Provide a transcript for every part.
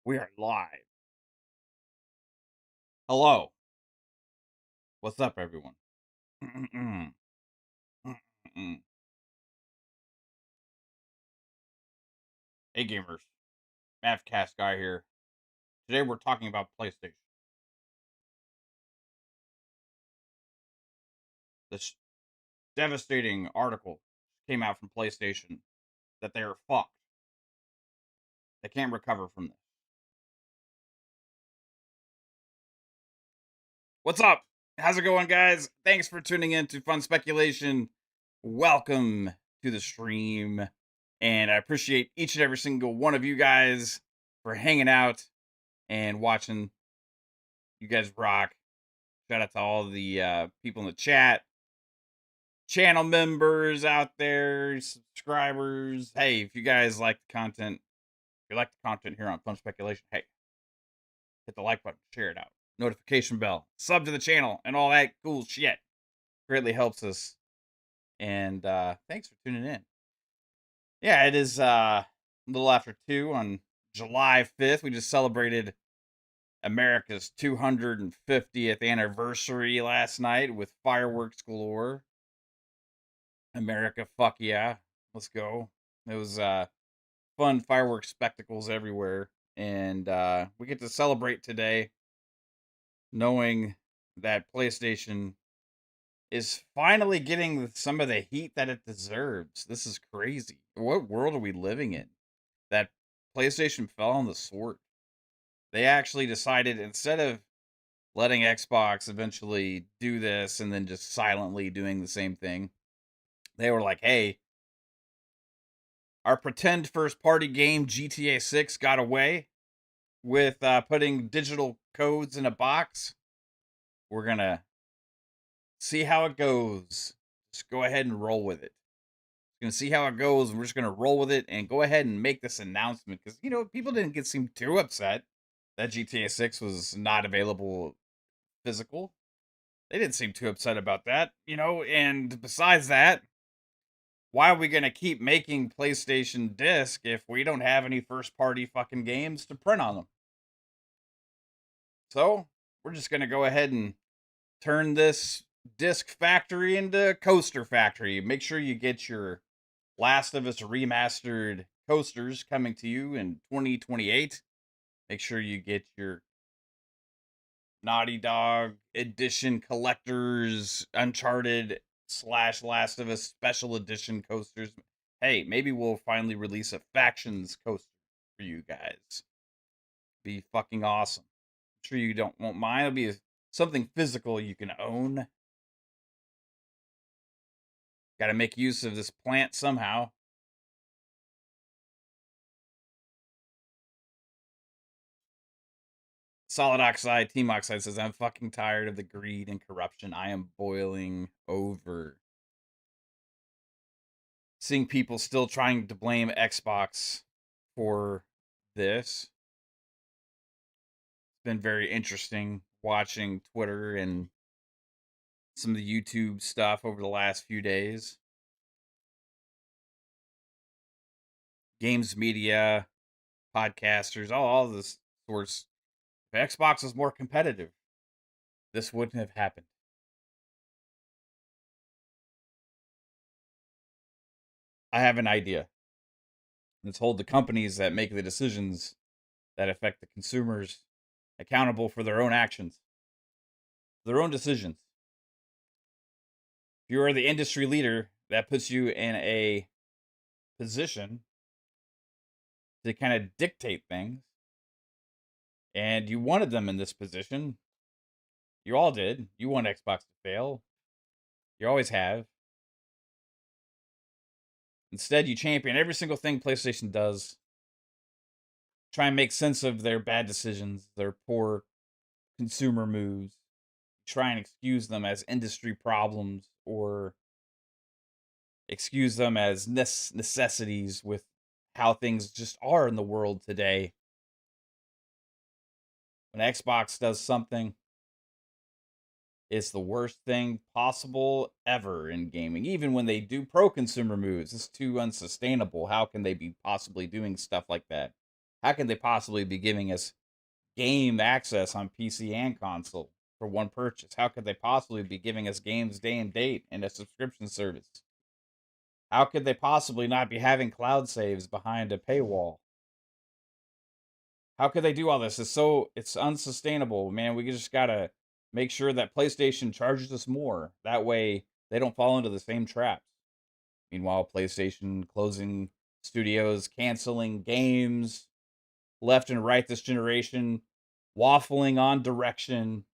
We are live. Hello. What's up, everyone? Hey, gamers. Mavcast guy here. Today we're talking about PlayStation. This devastating article came out from PlayStation that they are fucked. They can't recover from this. What's up? How's it going, guys? Thanks for tuning in to Fun Speculation. Welcome to the stream. And I appreciate each and every single one of you guys for hanging out and watching. You guys rock. Shout out to all the people in the chat, channel members out there, subscribers. Hey, if you guys like the content, if you like the content here on Fun Speculation, hey, hit the like button, share it out, notification bell, sub to the channel, and all that cool shit. Greatly helps us. And thanks for tuning in. Yeah, it is a little after 2 on July 5th. We just celebrated America's 250th anniversary last night with fireworks galore. America, fuck yeah. Let's go. It was fun fireworks spectacles everywhere. And we get to celebrate today knowing that PlayStation is finally getting some of the heat that it deserves. This is crazy. What world are we living in? That PlayStation fell on the sword. They actually decided, instead of letting Xbox eventually do this and then just silently doing the same thing, they were like, hey, our pretend first party game GTA 6 got away with putting digital codes in a box. We're going to see how it goes. Just go ahead and roll with it. Going to see how it goes, and we're just going to roll with it and go ahead and make this announcement because, people didn't seem too upset that GTA 6 was not available physical. They didn't seem too upset about that, and besides that, why are we going to keep making PlayStation disc if we don't have any first party fucking games to print on them? So, we're just going to go ahead and turn this disc factory into coaster factory. Make sure you get your Last of Us remastered coasters coming to you in 2028. Make sure you get your Naughty Dog edition collectors Uncharted / Last of Us special edition coasters. Hey, maybe we'll finally release a factions coaster for you guys. Be fucking awesome. I'm sure you won't mind. It'll be something physical you can own. Got to make use of this plant somehow. Solid Oxide, Team Oxide says, I'm fucking tired of the greed and corruption. I am boiling over. Seeing people still trying to blame Xbox for this. It's been very interesting watching Twitter and some of the YouTube stuff over the last few days. Games media, podcasters, all this sorts. If Xbox was more competitive, this wouldn't have happened. I have an idea. Let's hold the companies that make the decisions that affect the consumers accountable for their own actions, their own decisions. If you are the industry leader, that puts you in a position to kind of dictate things. And you wanted them in this position. You all did. You want Xbox to fail. You always have. Instead, you champion every single thing PlayStation does. Try and make sense of their bad decisions, their poor consumer moves. Try and excuse them as industry problems or excuse them as necessities with how things just are in the world today. When Xbox does something, it's the worst thing possible ever in gaming. Even when they do pro consumer moves, it's too unsustainable. How can they be possibly doing stuff like that? How could they possibly be giving us game access on PC and console for one purchase? How could they possibly be giving us games day and date and a subscription service? How could they possibly not be having cloud saves behind a paywall? How could they do all this? It's unsustainable, man. We just gotta make sure that PlayStation charges us more. That way they don't fall into the same traps. Meanwhile, PlayStation closing studios, canceling games left and right this generation, waffling on direction,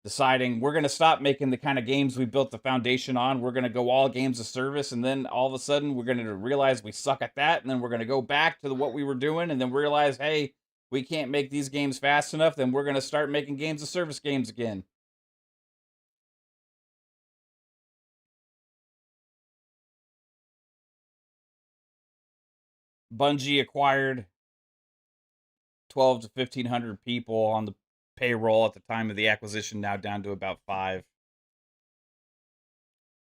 deciding we're going to stop making the kind of games we built the foundation on. We're going to go all games of service. And then all of a sudden, we're going to realize we suck at that. And then we're going to go back to what we were doing and then realize, hey, we can't make these games fast enough. Then we're going to start making games of service games again. Bungie acquired 12 to 1,500 people on the payroll at the time of the acquisition, now down to about 5.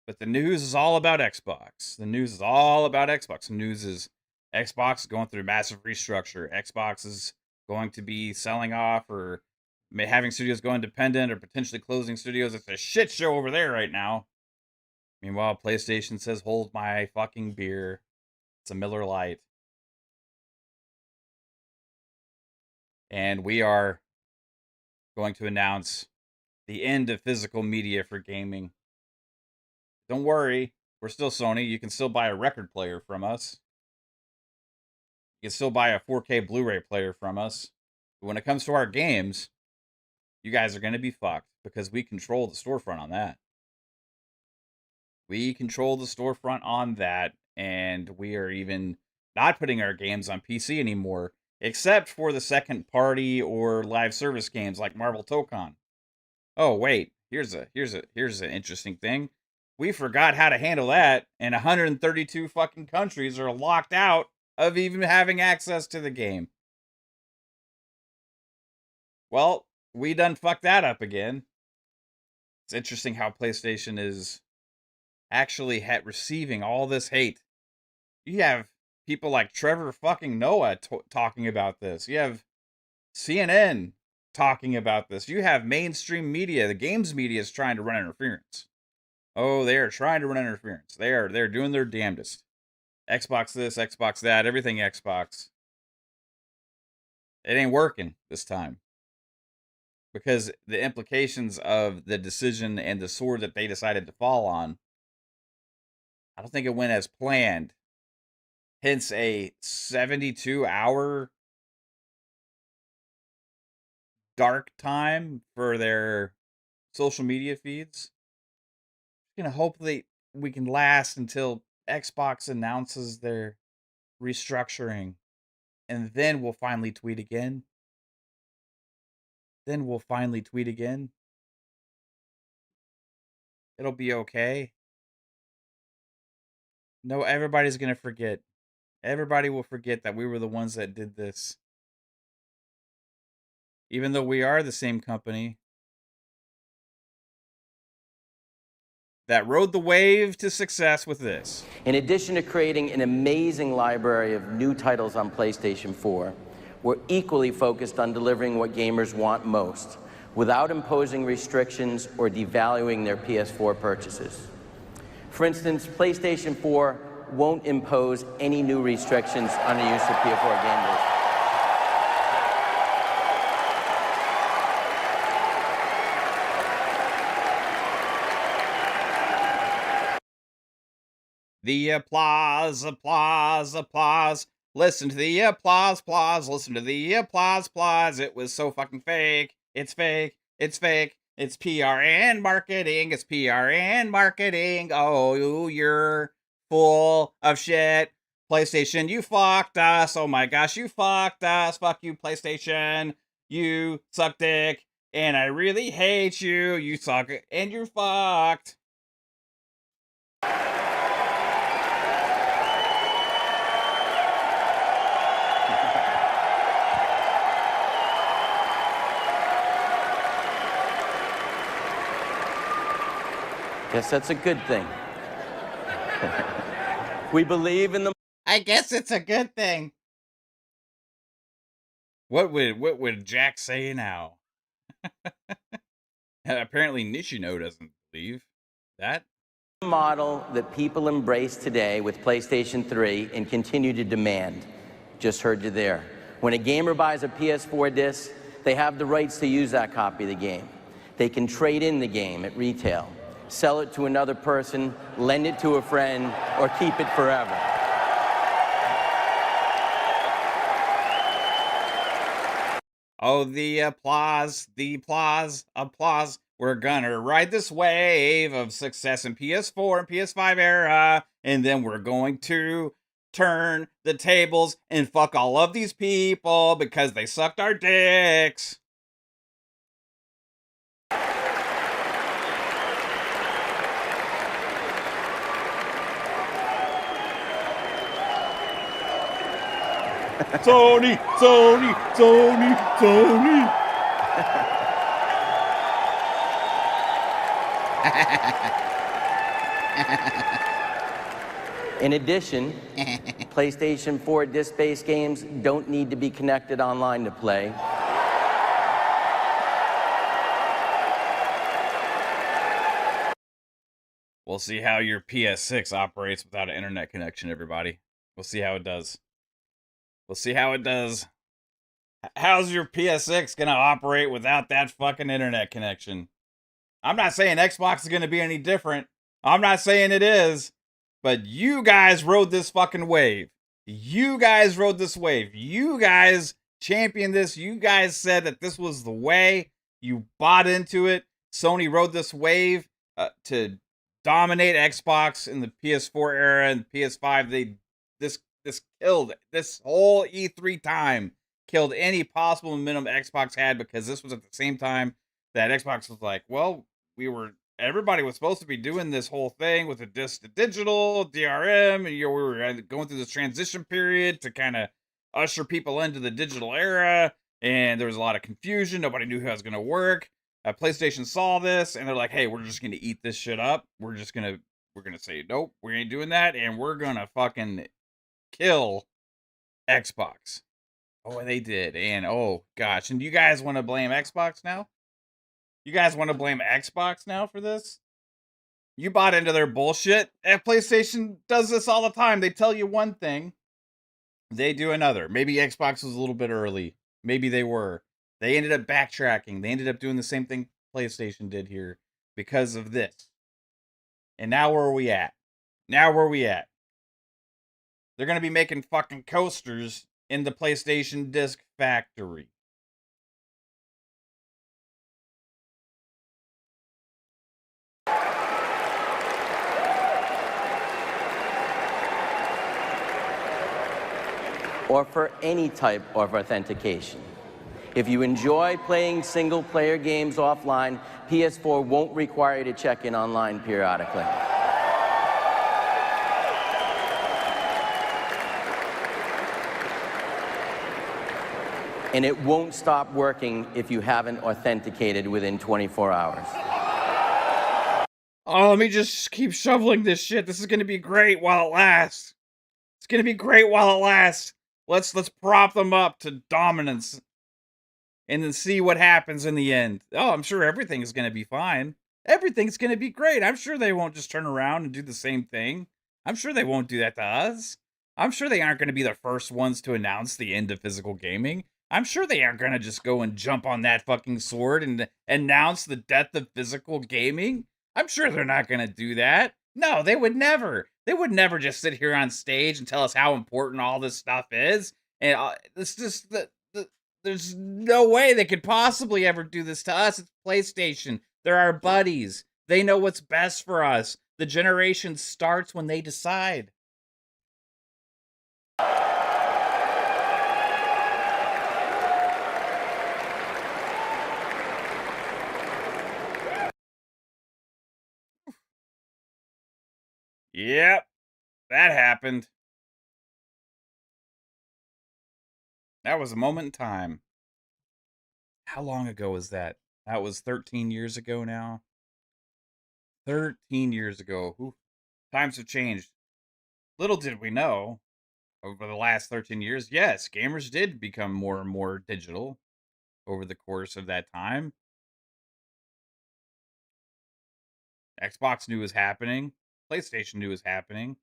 But the news is all about Xbox. The news is all about Xbox. The news is Xbox is going through a massive restructure. Xbox is going to be selling off or having studios go independent or potentially closing studios. It's a shit show over there right now. Meanwhile, PlayStation says, hold my fucking beer. It's a Miller Lite. And we are going to announce the end of physical media for gaming. Don't worry, we're still Sony. You can still buy a record player from us. You can still buy a 4K Blu-ray player from us. But when it comes to our games, you guys are going to be fucked because we control the storefront on that. We control the storefront on that, and we are even not putting our games on PC anymore, except for the second party or live service games like Marvel Tokon. Oh wait, here's an interesting thing. We forgot how to handle that, and 132 fucking countries are locked out of even having access to the game. Well, we done fucked that up again. It's interesting how PlayStation is actually receiving all this hate. You have people like Trevor fucking Noah talking about this. You have CNN talking about this. You have mainstream media. The games media is trying to run interference. Oh, they are trying to run interference. They're doing their damnedest. Xbox this, Xbox that, everything Xbox. It ain't working this time. Because the implications of the decision and the sword that they decided to fall on, I don't think it went as planned. Hence a 72-hour dark time for their social media feeds. Hopefully we can last until Xbox announces their restructuring, and then we'll finally tweet again. It'll be okay. No, everybody's gonna forget. Everybody will forget that we were the ones that did this. Even though we are the same company that rode the wave to success with this. In addition to creating an amazing library of new titles on PlayStation 4, we're equally focused on delivering what gamers want most, without imposing restrictions or devaluing their PS4 purchases. For instance, PlayStation 4 won't impose any new restrictions on the use of PS4 gamers. The applause. Listen to the applause. Listen to the applause. It was so fucking fake. It's fake. It's PR and marketing. Oh, you're full of shit. PlayStation, you fucked us. Oh my gosh, you fucked us. Fuck you, PlayStation. You suck dick. And I really hate you. You suck and you're fucked. Guess that's a good thing. We believe in the... I guess it's a good thing. What would Jack say now? Apparently Nishino doesn't believe that. Model that people embrace today with PlayStation 3 and continue to demand. Just heard you there. When a gamer buys a PS4 disc, they have the rights to use that copy of the game. They can trade in the game at retail, sell it to another person, lend it to a friend, or keep it forever. Oh, the applause, applause. We're gonna ride this wave of success in PS4 and PS5 era, and then we're going to turn the tables and fuck all of these people because they sucked our dicks. Tony, Tony, Tony, Tony. In addition, PlayStation 4 disc-based games don't need to be connected online to play. We'll see how your PS6 operates without an internet connection, everybody. We'll see how it does. We'll see how it does. How's your PS6 gonna operate without that fucking internet connection? I'm not saying Xbox is gonna be any different. I'm not saying it is. But you guys rode this fucking wave. You guys rode this wave. You guys championed this. You guys said that this was the way. You bought into it. Sony rode this wave to dominate Xbox in the PS4 era and PS5. This killed this whole E3 time. Killed any possible momentum Xbox had because this was at the same time that Xbox was like, well, everybody was supposed to be doing this whole thing with the disc to digital, DRM, and we were going through this transition period to kind of usher people into the digital era, and there was a lot of confusion. Nobody knew how it was going to work. PlayStation saw this, and they're like, "Hey, we're just going to eat this shit up. We're gonna say nope, we ain't doing that, and we're gonna fucking kill Xbox." Oh, and they did, and oh gosh, and you guys want to blame Xbox now? You guys want to blame Xbox now for this? You bought into their bullshit. And PlayStation does this all the time. They tell you one thing, they do another. Maybe Xbox was a little bit early. Maybe they were. They ended up backtracking. They ended up doing the same thing PlayStation did here because of this. And now where are we at? Now where are we at? They're going to be making fucking coasters in the PlayStation disc factory. Or for any type of authentication. If you enjoy playing single-player games offline, PS4 won't require you to check in online periodically. And it won't stop working if you haven't authenticated within 24 hours. Oh, let me just keep shoveling this shit. This is going to be great while it lasts. It's going to be great while it lasts. Let's prop them up to dominance and then see what happens in the end. Oh, I'm sure everything is going to be fine. Everything's going to be great. I'm sure they won't just turn around and do the same thing. I'm sure they won't do that to us. I'm sure they aren't going to be the first ones to announce the end of physical gaming. I'm sure they aren't going to just go and jump on that fucking sword and announce the death of physical gaming. I'm sure they're not going to do that. No, they would never. They would never just sit here on stage and tell us how important all this stuff is. And it's just there's no way they could possibly ever do this to us. It's PlayStation. They're our buddies. They know what's best for us. The generation starts when they decide. Yep, that happened. That was a moment in time. How long ago was that? That was 13 years ago now. 13 years ago. Ooh, times have changed. Little did we know over the last 13 years, yes, gamers did become more and more digital over the course of that time. Xbox knew it was happening, PlayStation knew it was happening,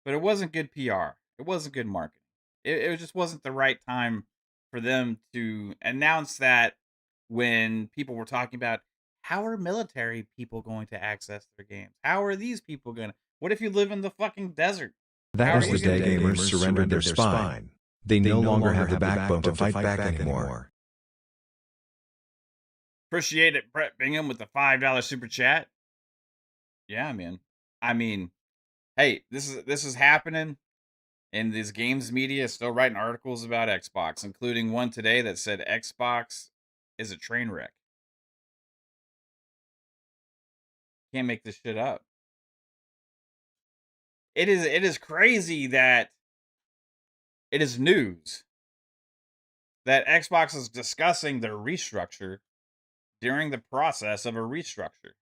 but it wasn't good PR. It wasn't good marketing. It just wasn't the right time for them to announce that when people were talking about how are military people going to access their games? How are these people going to? What if you live in the fucking desert? That How are was you the going day to do it? gamers surrendered their spine. They no longer have the backbone to fight back anymore. Appreciate it, Brett Bingham, with the $5 super chat. Yeah, man. I mean, hey, this is happening, and these games media is still writing articles about Xbox, including one today that said Xbox is a train wreck. Can't make this shit up. It is crazy that it is news that Xbox is discussing their restructure during the process of a restructure.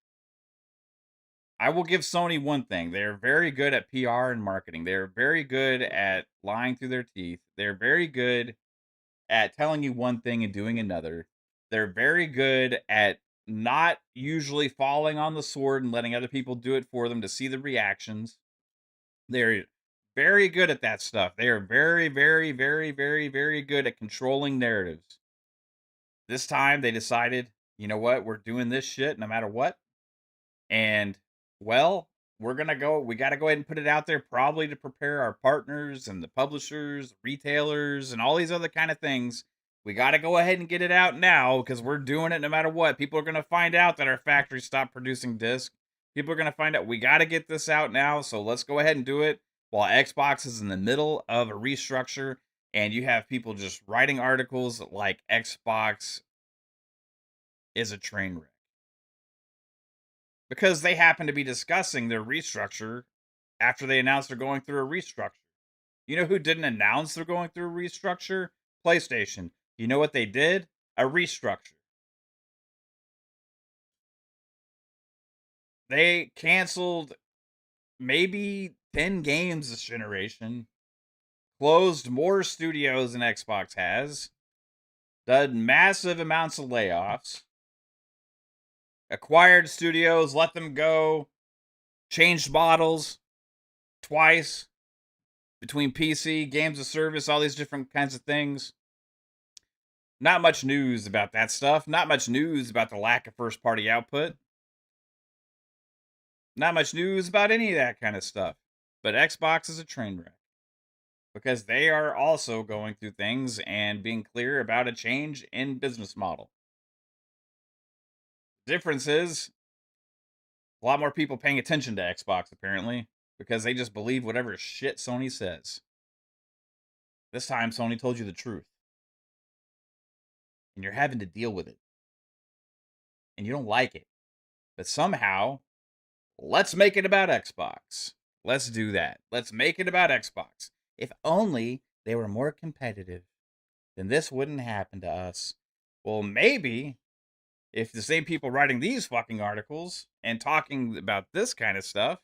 I will give Sony one thing. They're very good at PR and marketing. They're very good at lying through their teeth. They're very good at telling you one thing and doing another. They're very good at not usually falling on the sword and letting other people do it for them to see the reactions. They're very good at that stuff. They are very, very, very, very, very good at controlling narratives. This time they decided, you know what, we're doing this shit no matter what. And well, we got to go ahead and put it out there probably to prepare our partners and the publishers, retailers, and all these other kind of things. We got to go ahead and get it out now because we're doing it no matter what. People are going to find out that our factory stopped producing discs. People are going to find out we got to get this out now. So let's go ahead and do it while Xbox is in the middle of a restructure. And you have people just writing articles like Xbox is a train wreck because they happen to be discussing their restructure after they announced they're going through a restructure. You know who didn't announce they're going through a restructure? PlayStation. You know what they did? A restructure. They canceled maybe 10 games this generation, closed more studios than Xbox has, done massive amounts of layoffs, acquired studios, let them go, changed models twice, between PC, games of service, all these different kinds of things. Not much news about that stuff. Not much news about the lack of first party output. Not much news about any of that kind of stuff. But Xbox is a train wreck because they are also going through things and being clear about a change in business model. Difference is a lot more people paying attention to Xbox apparently because they just believe whatever shit Sony says. This time Sony told you the truth. And you're having to deal with it. And you don't like it. But somehow, let's make it about Xbox. Let's do that. Let's make it about Xbox. If only they were more competitive, then this wouldn't happen to us. Well, maybe if the same people writing these fucking articles and talking about this kind of stuff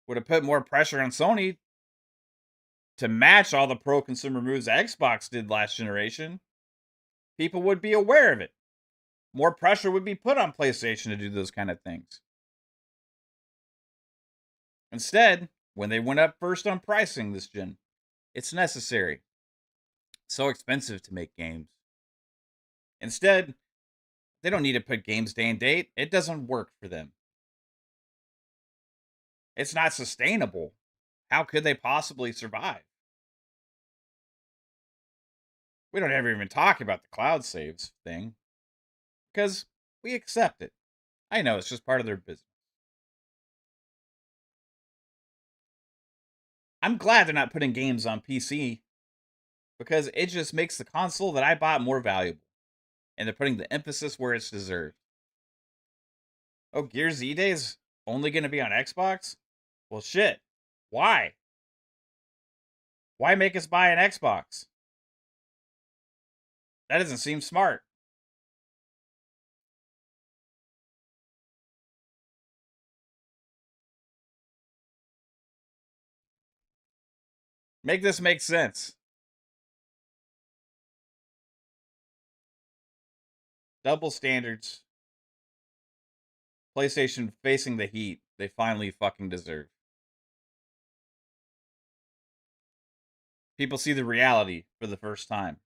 would have put more pressure on Sony to match all the pro consumer moves Xbox did last generation, people would be aware of it. More pressure would be put on PlayStation to do those kind of things. Instead, when they went up first on pricing this gen, it's necessary. So expensive to make games. Instead, they don't need to put games day and date. It doesn't work for them. It's not sustainable. How could they possibly survive? We don't ever even talk about the cloud saves thing because we accept it. I know it's just part of their business. I'm glad they're not putting games on PC because it just makes the console that I bought more valuable. And they're putting the emphasis where it's deserved. Oh, Gears Z Day's only going to be on Xbox? Well, shit. Why? Why make us buy an Xbox? That doesn't seem smart. Make this make sense. Double standards. PlayStation facing the heat they finally fucking deserve. People see the reality for the first time.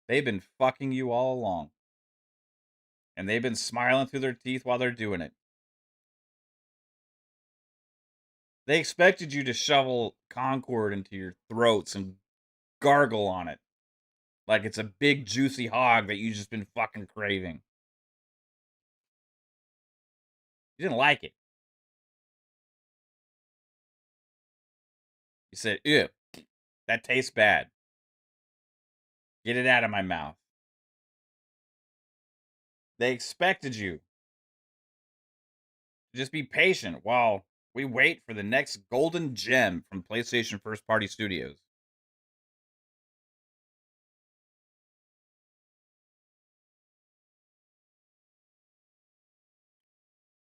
They've been fucking you all along. And they've been smiling through their teeth while they're doing it. They expected you to shovel Concord into your throats and gargle on it. Like it's a big juicy hog that you just been fucking craving. You didn't like it. You said, ew, that tastes bad. Get it out of my mouth. They expected you to just be patient while we wait for the next golden gem from PlayStation First Party Studios.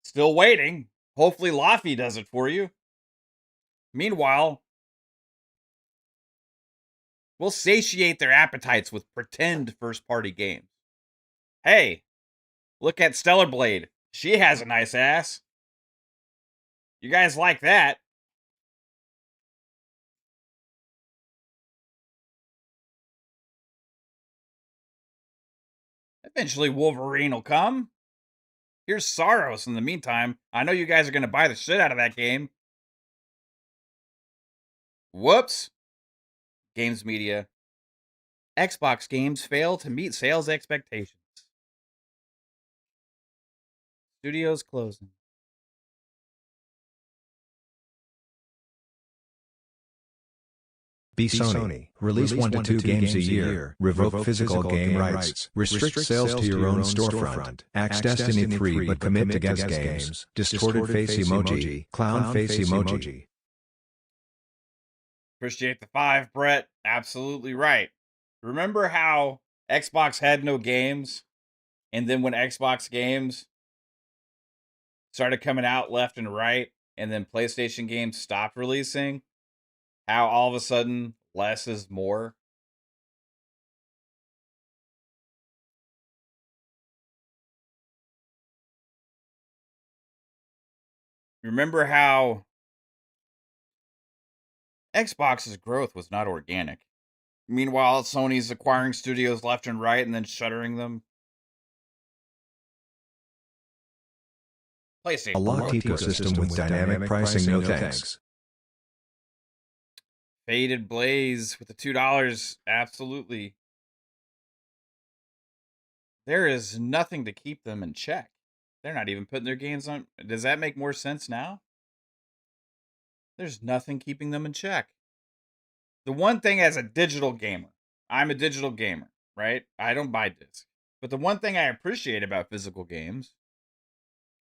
Still waiting. Hopefully Laffy does it for you. Meanwhile, we'll satiate their appetites with pretend first-party games. Hey, look at Stellar Blade. She has a nice ass. You guys like that? Eventually Wolverine will come. Here's Saros in the meantime. I know you guys are going to buy the shit out of that game. Whoops. Games media. Xbox games fail to meet sales expectations. Studios closing. Be Sony. Release 1 to 2 games a year. Revoke physical game rights. Restrict sales to your own storefront. Axe Destiny 3 but commit to guest games. Distorted face emoji. Clown face emoji. Appreciate the 5, Brett. Absolutely right. Remember how Xbox had no games? And then when Xbox games started coming out left and right, and then PlayStation games stopped releasing, how all of a sudden less is more? Remember how Xbox's growth was not organic. Meanwhile, Sony's acquiring studios left and right and then shuttering them. PlayStation. A locked ecosystem with dynamic pricing, no thanks. Faded Blaze with the $2. Absolutely. There is nothing to keep them in check. They're not even putting their games on. Does that make more sense now? There's nothing keeping them in check. The one thing as a digital gamer, I'm a digital gamer, right? I don't buy discs. But the one thing I appreciate about physical games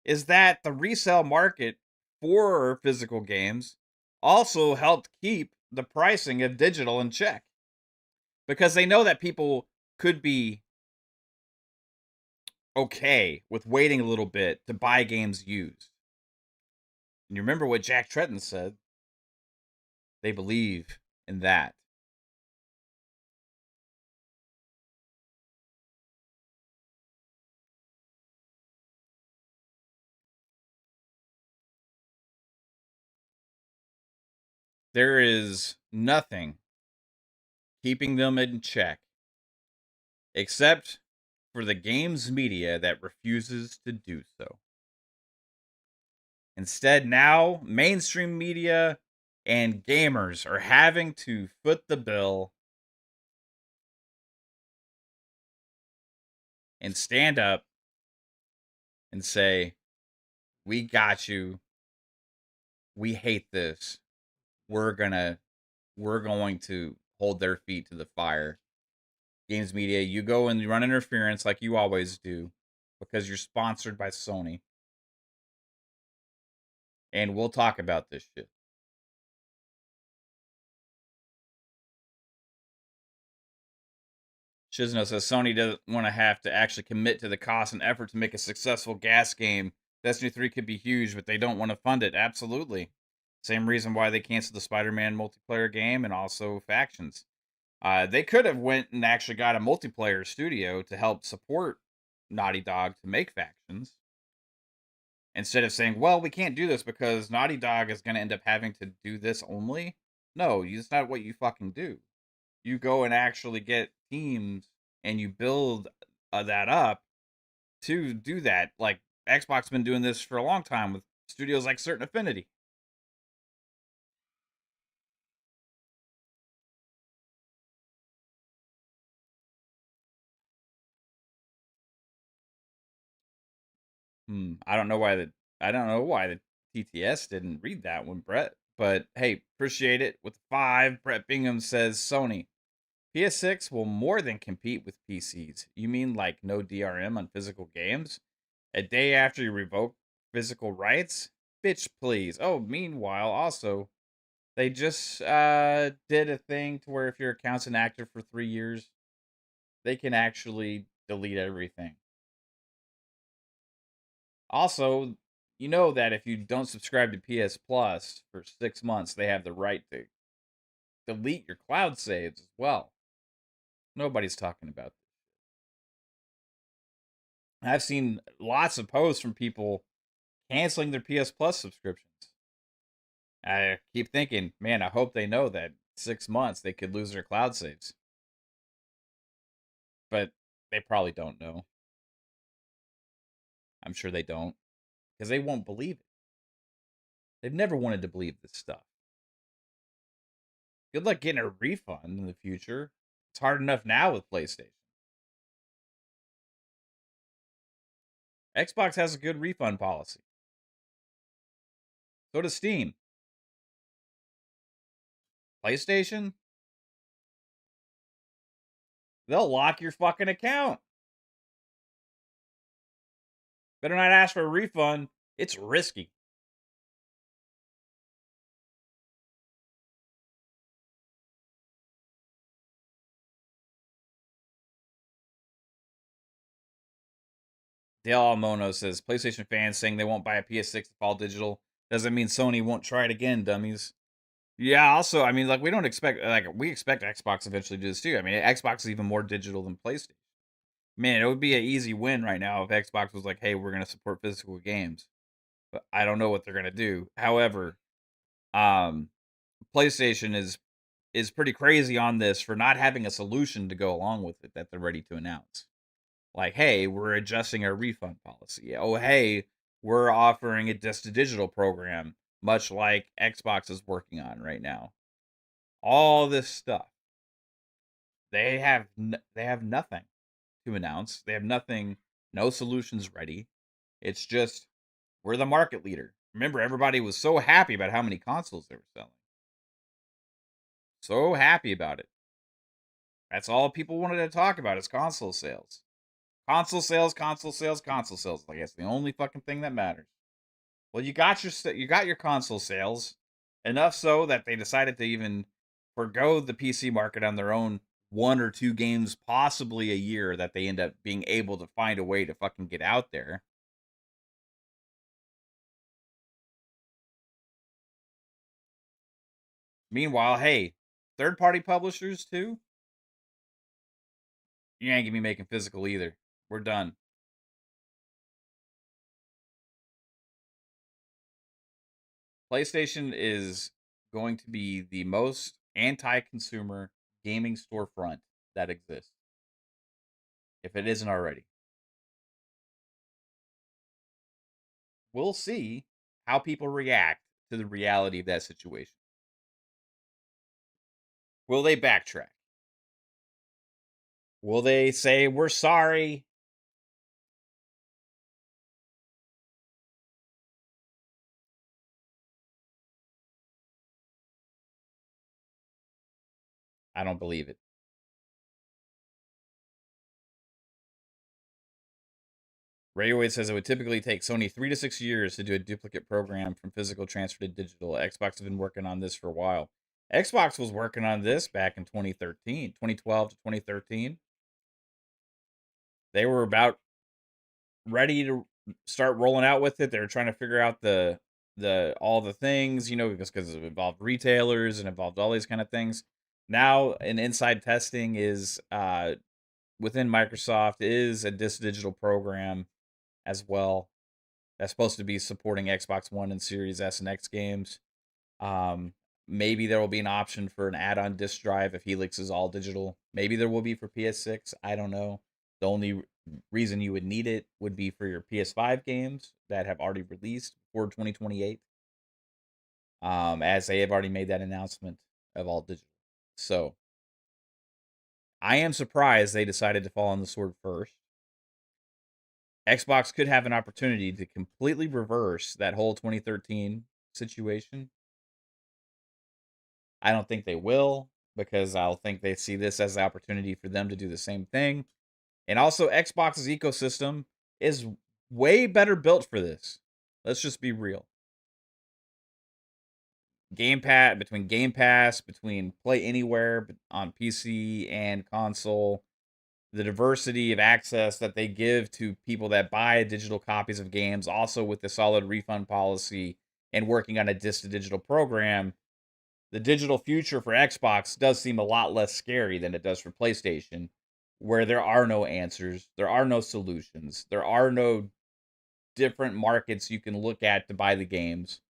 is that the resale market for physical games also helped keep the pricing of digital in check. Because they know that people could be okay with waiting a little bit to buy games used. And you remember what Jack Tretton said? They believe in that. There is nothing keeping them in check except for the games media that refuses to do so. Instead, now mainstream media and gamers are having to foot the bill and stand up and say, we got you. We hate this. We're going to hold their feet to the fire. Games media, you go and run interference like you always do because you're sponsored by Sony. And we'll talk about this shit. Shizno says Sony doesn't want to have to actually commit to the cost and effort to make a successful gas game. Destiny 3 could be huge, but they don't want to fund it. Absolutely. Same reason why they canceled the Spider-Man multiplayer game and also factions. They could have went and actually got a multiplayer studio to help support Naughty Dog to make factions instead of saying, "Well, we can't do this because Naughty Dog is going to end up having to do this only." No, it's not what you fucking do. You go and actually get teams and you build that up to do that. Like Xbox been doing this for a long time with studios like Certain Affinity. I don't know why the TTS didn't read that one, Brett. But hey, appreciate it. With 5, Brett Bingham says Sony PS6 will more than compete with PCs. You mean like no DRM on physical games? A day after you revoke physical rights? Bitch, please. Oh, meanwhile, also, they just did a thing to where if your account's inactive for 3 years, they can actually delete everything. Also, you know that if you don't subscribe to PS Plus for 6 months, they have the right to delete your cloud saves as well. Nobody's talking about this. I've seen lots of posts from people canceling their PS Plus subscriptions. I keep thinking, man, I hope they know that 6 months they could lose their cloud saves. But they probably don't know. I'm sure they don't. Because they won't believe it. They've never wanted to believe this stuff. Good luck getting a refund in the future. It's hard enough now with PlayStation. Xbox has a good refund policy. So does Steam. PlayStation, they'll lock your fucking account. Better not ask for a refund. It's risky. Dale Almono says PlayStation fans saying they won't buy a PS6 if all digital doesn't mean Sony won't try it again, dummies. Yeah, also, I mean, like, we expect Xbox eventually to do this too. I mean, Xbox is even more digital than PlayStation. Man, it would be an easy win right now if Xbox was like, hey, we're going to support physical games. But I don't know what they're going to do. However, um, PlayStation is pretty crazy on this for not having a solution to go along with it that they're ready to announce. Like, hey, we're adjusting our refund policy. Oh, hey, we're offering a disc to digital program, much like Xbox is working on right now. All this stuff. They have nothing to announce. They have nothing, no solutions ready. It's just we're the market leader. Remember, everybody was so happy about how many consoles they were selling. So happy about it. That's all people wanted to talk about is console sales. Console sales, console sales, console sales. Like it's the only fucking thing that matters. Well, you got your console sales enough so that they decided to even forgo the PC market on their own 1 or 2 games, possibly a year that they end up being able to find a way to fucking get out there. Meanwhile, hey, third party publishers too, you ain't gonna be making physical either. We're done. PlayStation is going to be the most anti-consumer gaming storefront that exists, if it isn't already. We'll see how people react to the reality of that situation. Will they backtrack? Will they say we're sorry? I don't believe it. Railway says it would typically take Sony 3 to 6 years to do a duplicate program from physical transfer to digital. Xbox has been working on this for a while. Xbox was working on this back in 2013, 2012 to 2013. They were about ready to start rolling out with it. They were trying to figure out the all the things, because it involved retailers and involved all these kind of things. Now, an inside testing is within Microsoft is a digital program as well that's supposed to be supporting Xbox One and Series S and X games. Um, Maybe there will be an option for an add-on disk drive if Helix is all digital. Maybe there will be for PS6. I don't know. The only reason you would need it would be for your PS5 games that have already released before 2028, as they have already made that announcement of all digital. So I am surprised they decided to fall on the sword first. Xbox could have an opportunity to completely reverse that whole 2013 situation. I don't think they will, because I'll think they see this as the opportunity for them to do the same thing. And also, Xbox's ecosystem is way better built for this. Let's just be real. Game Pass, between Play Anywhere on PC and console, the diversity of access that they give to people that buy digital copies of games, also with the solid refund policy and working on a disc to digital program, the digital future for Xbox does seem a lot less scary than it does for PlayStation, where there are no answers, there are no solutions, there are no different markets you can look at to buy the games.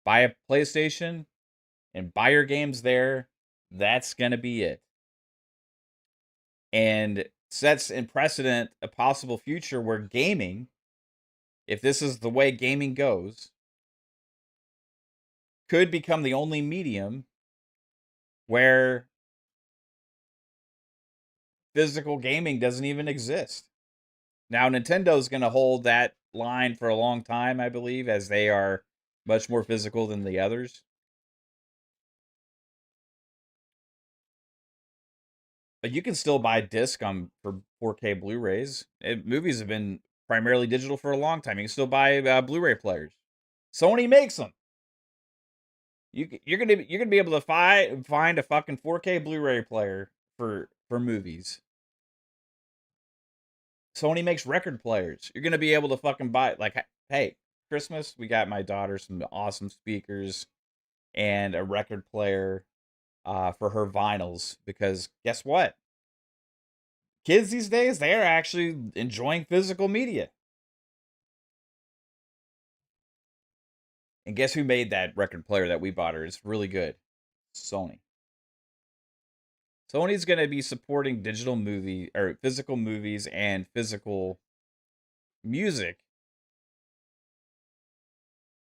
Buy a PlayStation and buy your games there. That's going to be it. And sets in precedent a possible future where gaming, if this is the way gaming goes, could become the only medium where physical gaming doesn't even exist. Now, Nintendo's going to hold that line for a long time, I believe, as they are much more physical than the others. But you can still buy disc on for 4K Blu-rays. Movies have been primarily digital for a long time. You can still buy Blu-ray players. Sony makes them. You're gonna be able to find a fucking 4K Blu-ray player for movies. Sony makes record players. You're gonna be able to fucking buy, like, hey, Christmas, we got my daughter some awesome speakers and a record player for her vinyls, because guess what? Kids these days, they are actually enjoying physical media. And guess who made that record player that we bought her? It's really good. Sony. Sony's going to be supporting digital movie or physical movies and physical music,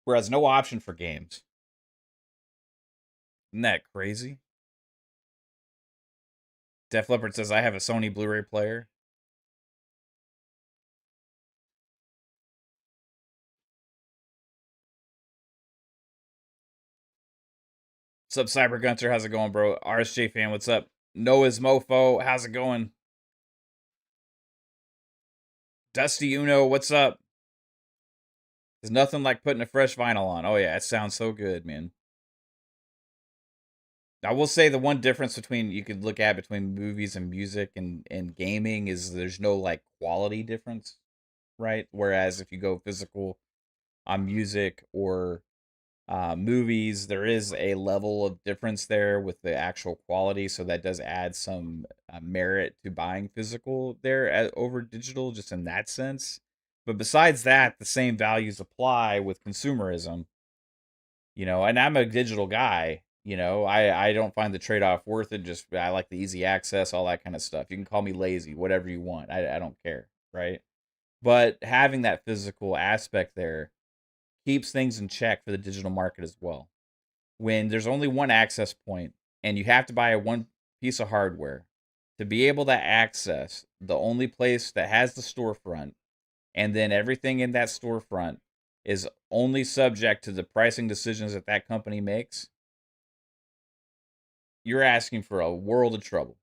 whereas no option for games. Isn't that crazy? Def Leppard says, I have a Sony Blu-ray player. What's up, Cyber Gunter? How's it going, bro? RSJ fan, what's up? Noah's Mofo, how's it going? Dusty Uno, what's up? There's nothing like putting a fresh vinyl on. Oh yeah, it sounds so good, man. I will say the one difference between you could look at between movies and music and gaming is there's no like quality difference, right? Whereas if you go physical on music or movies, there is a level of difference there with the actual quality, so that does add some merit to buying physical there over digital, just in that sense. But besides that, the same values apply with consumerism, and I'm a digital guy. I don't find the trade-off worth it. Just I like the easy access, all that kind of stuff. You can call me lazy, whatever you want. I don't care, right? But having that physical aspect there keeps things in check for the digital market as well. When there's only one access point and you have to buy one piece of hardware to be able to access the only place that has the storefront, and then everything in that storefront is only subject to the pricing decisions that that company makes, you're asking for a world of trouble.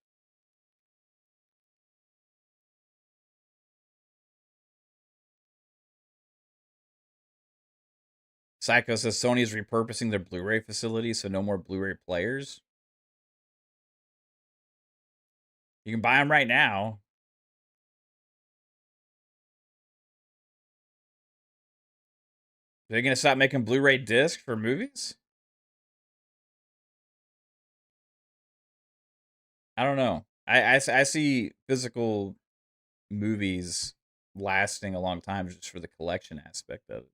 Psycho says Sony is repurposing their Blu-ray facility, so no more Blu-ray players. You can buy them right now. They're gonna stop making Blu-ray discs for movies? I don't know. I see physical movies lasting a long time just for the collection aspect of it.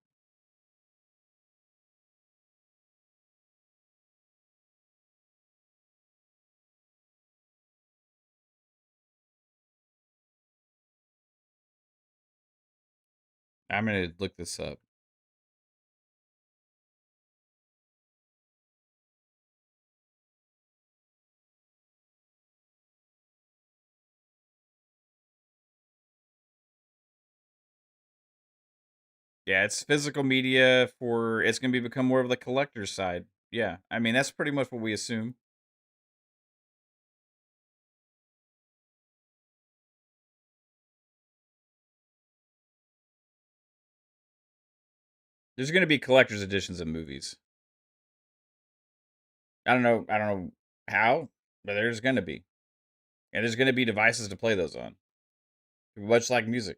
I'm gonna look this up. Yeah, it's physical media for it's gonna be become more of the collector's side. Yeah, I mean that's pretty much what we assume. There's gonna be collector's editions of movies. I don't know how, but there's gonna be, and there's gonna be devices to play those on, much like music.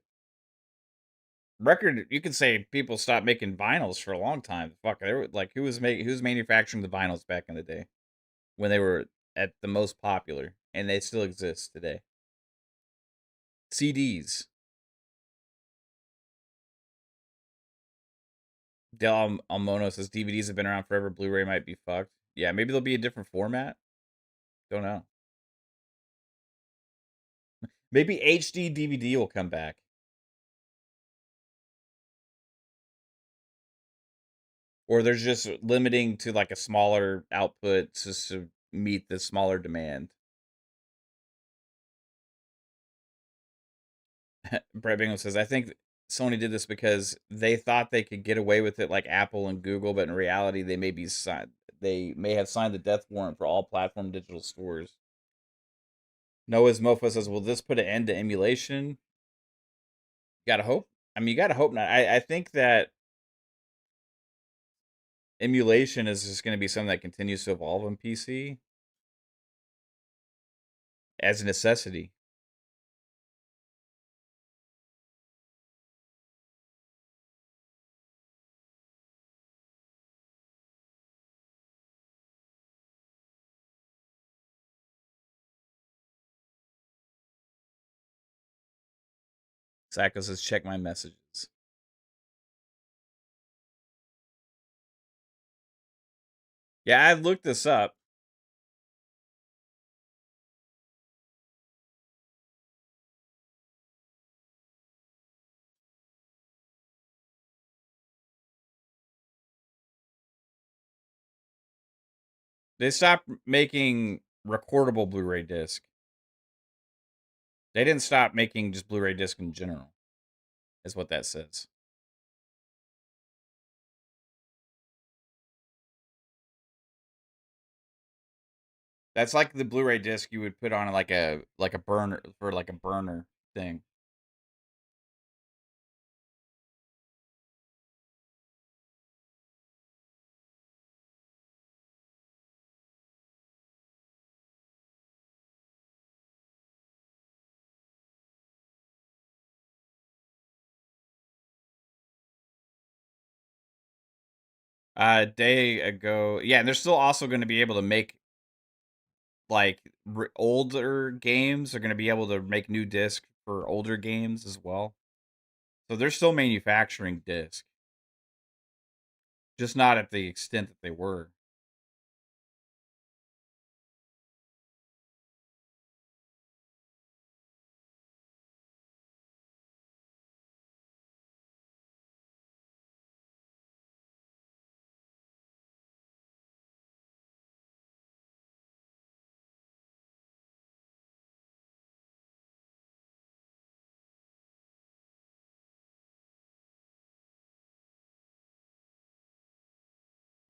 Record, you could say people stopped making vinyls for a long time. Fuck, they were like, who's manufacturing the vinyls back in the day when they were at the most popular, and they still exist today. CDs. Del Almono says DVDs have been around forever. Blu-ray might be fucked. Yeah, maybe there'll be a different format. Don't know. Maybe HD DVD will come back, or there's just limiting to like a smaller output just to meet the smaller demand. Brett Bingham says, I think Sony did this because they thought they could get away with it like Apple and Google, but in reality, they may have signed the death warrant for all platform digital stores. Noah's Mofo says, will this put an end to emulation? You gotta hope. I mean, you gotta hope not. I think that emulation is just going to be something that continues to evolve on PC as a necessity. Sacco says, check my messages. Yeah, I looked this up. They stopped making recordable Blu-ray disc. They didn't stop making just Blu-ray disc in general, is what that says. That's like the Blu-ray disc you would put on like a burner for like a burner thing. A day ago, yeah, and they're still also going to be able to make like older games. They're going to be able to make new disc for older games as well. So they're still manufacturing disc, just not at the extent that they were.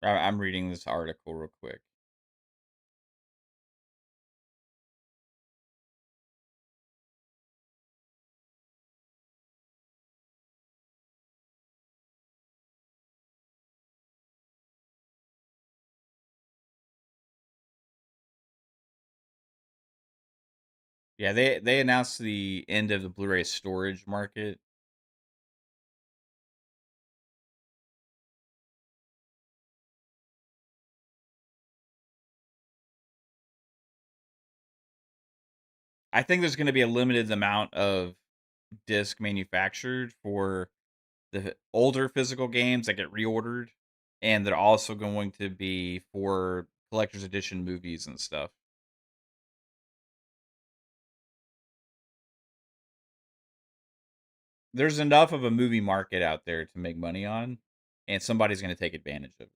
I'm reading this article real quick. Yeah, they announced the end of the Blu-ray storage market. I think there's going to be a limited amount of disc manufactured for the older physical games that get reordered, and they're also going to be for collector's edition movies and stuff. There's enough of a movie market out there to make money on, and somebody's going to take advantage of it.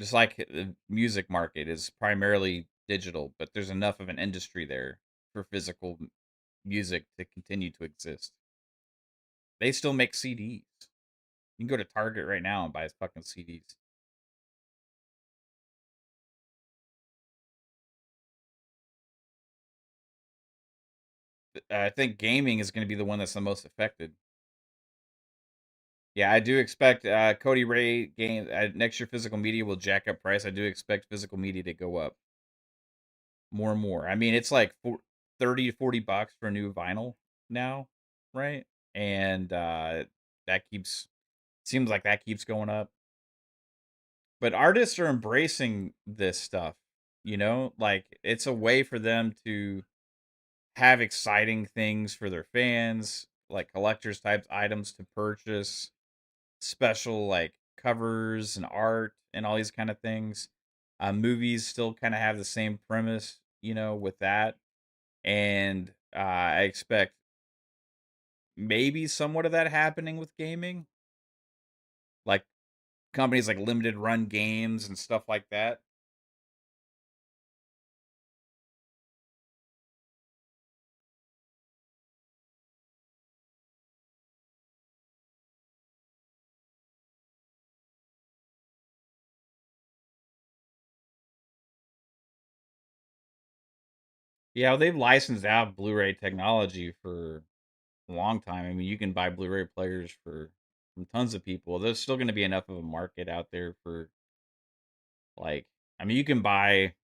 Just like the music market is primarily digital, but there's enough of an industry there for physical music to continue to exist. They still make CDs. You can go to Target right now and buy his fucking CDs. I think gaming is going to be the one that's the most affected. Yeah, I do expect Cody Ray game next year. Physical media will jack up price. I do expect physical media to go up more and more. I mean, it's like 30 to 40 bucks for a new vinyl now, right? And that keeps seems like that keeps going up. But artists are embracing this stuff, like it's a way for them to have exciting things for their fans, like collectors type items to purchase, special like covers and art and all these kind of things. Movies still kind of have the same premise, with that. And I expect maybe somewhat of that happening with gaming, like companies like Limited Run Games and stuff like that. Yeah, they've licensed out Blu-ray technology for a long time. I mean, you can buy Blu-ray players from tons of people. There's still going to be enough of a market out there for like, I mean, you can buy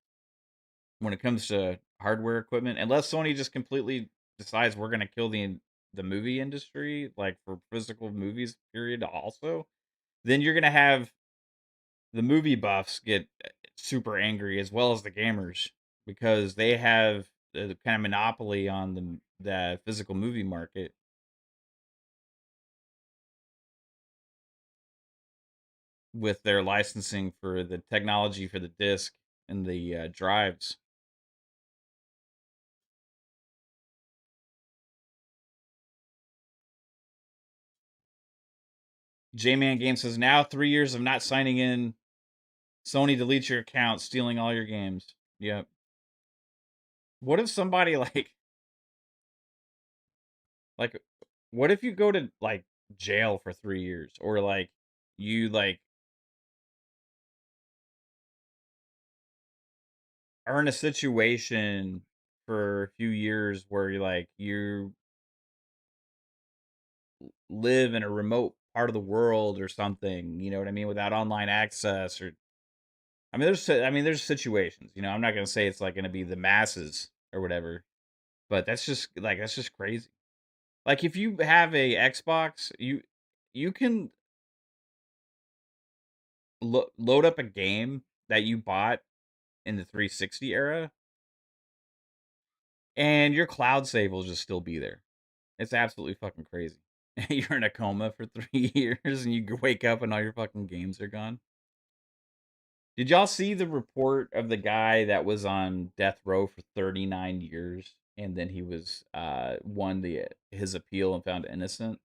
when it comes to hardware equipment, unless Sony just completely decides we're going to kill the movie industry, like for physical movies, period. Also, then you're going to have the movie buffs get super angry as well as the gamers because they have the kind of monopoly on the physical movie market with their licensing for the technology for the disc and the drives. J Man Game says now 3 years of not signing in. Sony deletes your account, stealing all your games. Yep. What if somebody like what if you go to like jail for 3 years or like you like are in a situation for a few years where you live in a remote part of the world or something, you know what I mean, without online access or there's situations, I'm not going to say it's like going to be the masses or whatever, but that's just crazy. Like if you have a Xbox, you can load up a game that you bought in the 360 era and your cloud save will just still be there. It's absolutely fucking crazy. You're in a coma for 3 years and you wake up and all your fucking games are gone. Did y'all see the report of the guy that was on death row for 39 years and then he was won the his appeal and found innocent?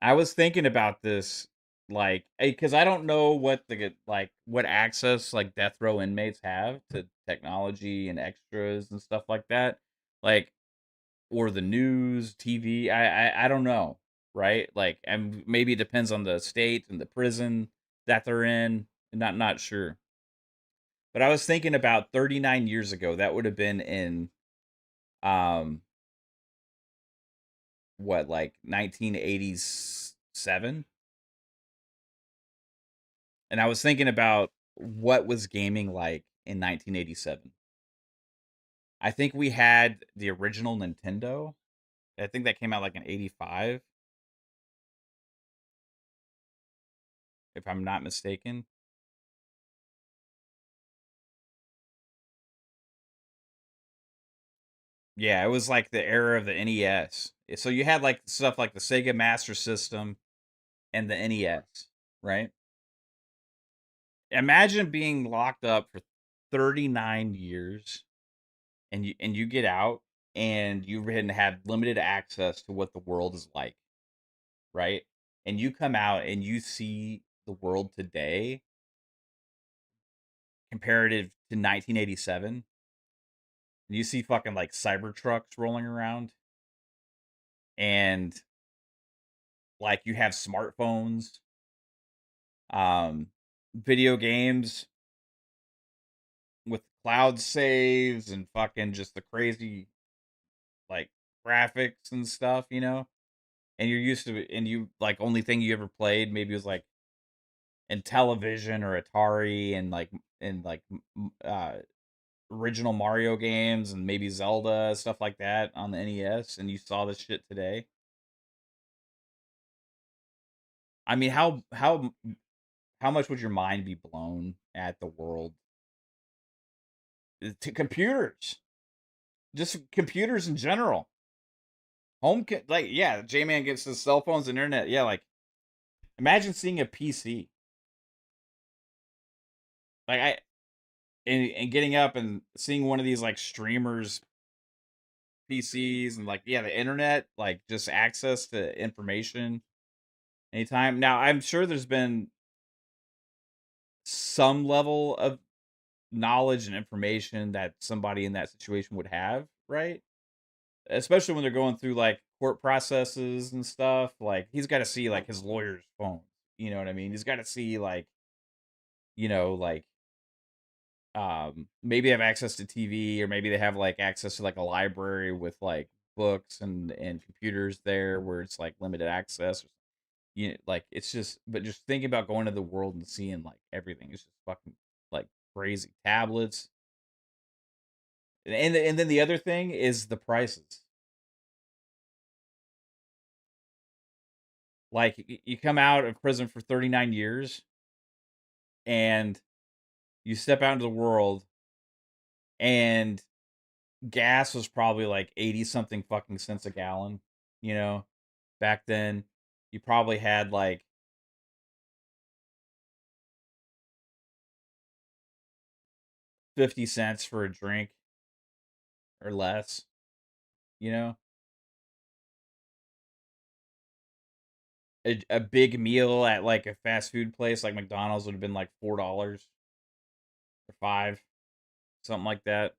I was thinking about this like cuz I don't know what access like death row inmates have to technology and extras and stuff like that. Like or the news, TV. I don't know, right? Like, and maybe it depends on the state and the prison that they're in. Not sure. But I was thinking about 39 years ago. That would have been in um what like 1987, and I was thinking about what was gaming like in 1987. I think we had the original Nintendo. I think that came out like in 85, if I'm not mistaken. Yeah, it was like the era of the NES. So you had like stuff like the Sega Master System and the NES, right? Imagine being locked up for 39 years and you get out and you had limited access to what the world is like, right? And you come out and you see the world today comparative to 1987. And you see fucking like cyber trucks rolling around and like you have smartphones, um video games with cloud saves and fucking just the crazy like graphics and stuff, you know? And you're used to it, and you like only thing you ever played maybe was like in television or Atari and like original Mario games and maybe Zelda stuff like that on the NES, and you saw this shit today. I mean, how much would your mind be blown at the world to computers, just computers in general? Like yeah, J Man gets his cell phones and internet. Yeah, like imagine seeing a PC. Like I and getting up and seeing one of these like streamers PCs and like yeah, the internet, like just access to information anytime. Now, I'm sure there's been some level of knowledge and information that somebody in that situation would have, right? Especially when they're going through like court processes and stuff. Like he's got to see like his lawyer's phone. You know what I mean? He's got to see like, like maybe they have access to TV or maybe they have like access to like a library with like books and computers there where it's like limited access. Like it's just but just thinking about going to the world and seeing like everything is just fucking like crazy tablets. And then the other thing is the prices. Like you come out of prison for 39 years and you step out into the world and gas was probably like 80 something fucking cents a gallon, you know. Back then you probably had like 50 cents for a drink or less, you know. A big meal at like a fast food place like McDonald's would have been like $4 or 5, something like that.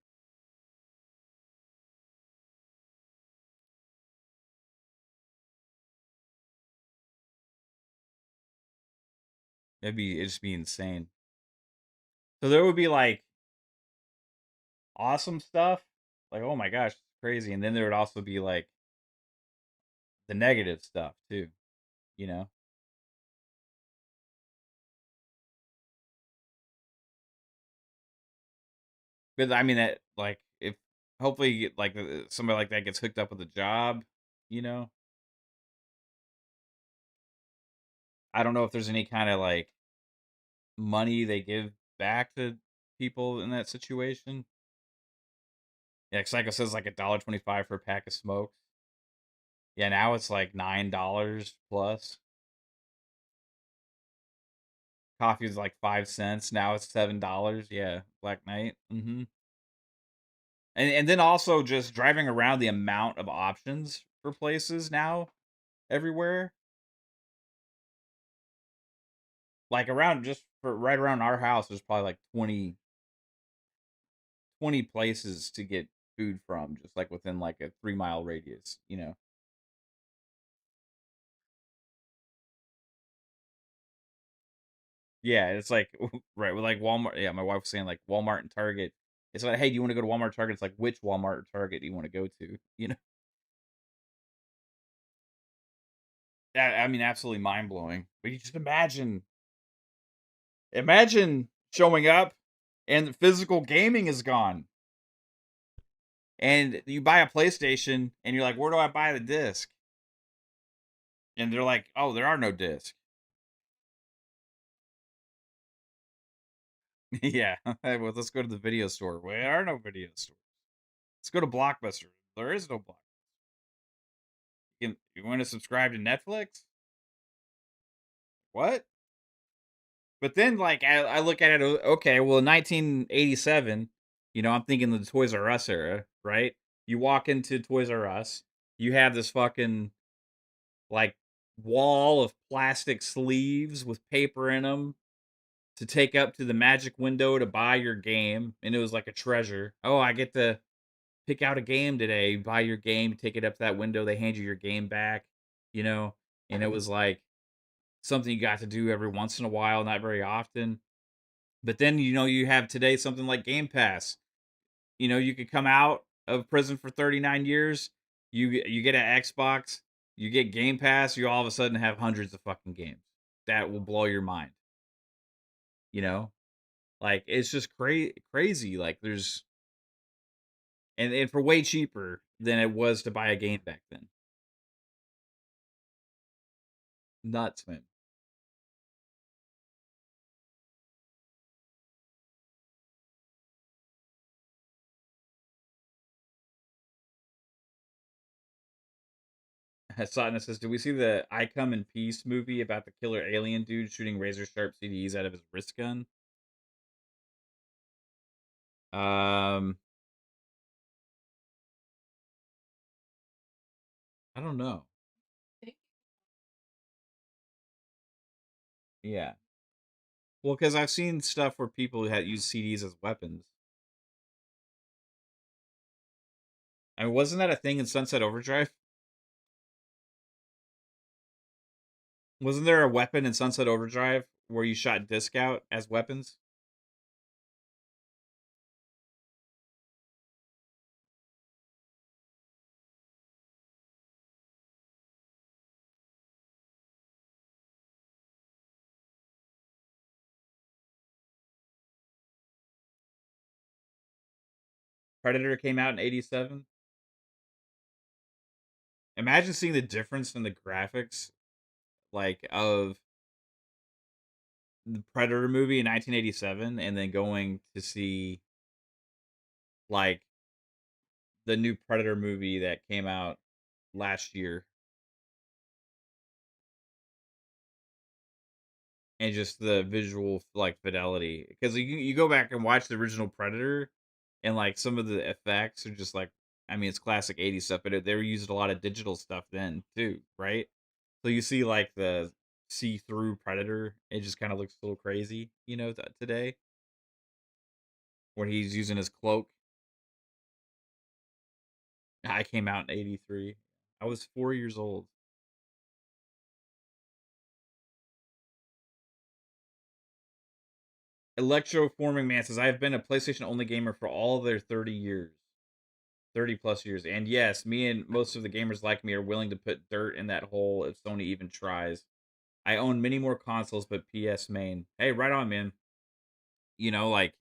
It'd just be insane. So there would be like awesome stuff, like oh my gosh, crazy, and then there would also be like the negative stuff too, you know. But I mean that like if hopefully like somebody like that gets hooked up with a job, you know. I don't know if there's any kind of like money they give back to people in that situation. Yeah, Psycho says like $1.25 for a pack of smokes. Yeah, now it's like $9 plus. Coffee is like 5 cents. Now it's $7. Yeah, Black Knight. And then also just driving around the amount of options for places now everywhere. Like around just for right around our house, there's probably like 20 places to get food from, just like within like a 3 mile radius, you know. Yeah, it's like right with like Walmart. Yeah, my wife was saying like Walmart and Target. It's like, hey, do you want to go to Walmart, Target? It's like which Walmart or Target do you want to go to? You know, I mean, absolutely mind blowing. But you just imagine showing up and the physical gaming is gone, and you buy a PlayStation, and you're like, where do I buy the disc? And they're like, oh, there are no discs. Yeah, well, let's go to the video store. Well, there are no video stores. Let's go to Blockbuster. There is no block. You want to subscribe to Netflix? What? But then, like, I look at it. Okay, well, in 1987, I'm thinking the Toys R Us era, right? You walk into Toys R Us, you have this fucking like wall of plastic sleeves with paper in them to take up to the magic window to buy your game, and it was like a treasure. Oh, I get to pick out a game today, buy your game, take it up to that window, they hand you your game back, you know, and it was like something you got to do every once in a while, not very often. But then, you have today something like Game Pass. You could come out of prison for 39 years, you get an Xbox, you get Game Pass, you all of a sudden have hundreds of fucking games. That will blow your mind, you know? Like it's just crazy. Like there's and for way cheaper than it was to buy a game back then. Nuts, man. Satna says, "Do we see the I Come in Peace movie about the killer alien dude shooting razor sharp CDs out of his wrist gun?" Um, I don't know. Yeah. Well, because I've seen stuff where people had used CDs as weapons. I mean, wasn't that a thing in Sunset Overdrive? Wasn't there a weapon in Sunset Overdrive where you shot disc out as weapons? Predator came out in '87. Imagine seeing the difference in the graphics, like of the Predator movie in 1987, and then going to see like the new Predator movie that came out last year, and just the visual like fidelity. Because you go back and watch the original Predator, and like some of the effects are just like, I mean, it's classic '80s stuff, but they were using a lot of digital stuff then too, right? So you see like the see-through Predator, it just kind of looks a little crazy, today when he's using his cloak. I came out in '83. I was 4 years old. Electroforming Man says, I have been a PlayStation only gamer for all their 30 years. 30 plus years. And yes, me and most of the gamers like me are willing to put dirt in that hole if Sony even tries. I own many more consoles, but PS main. Hey, right on, man. Like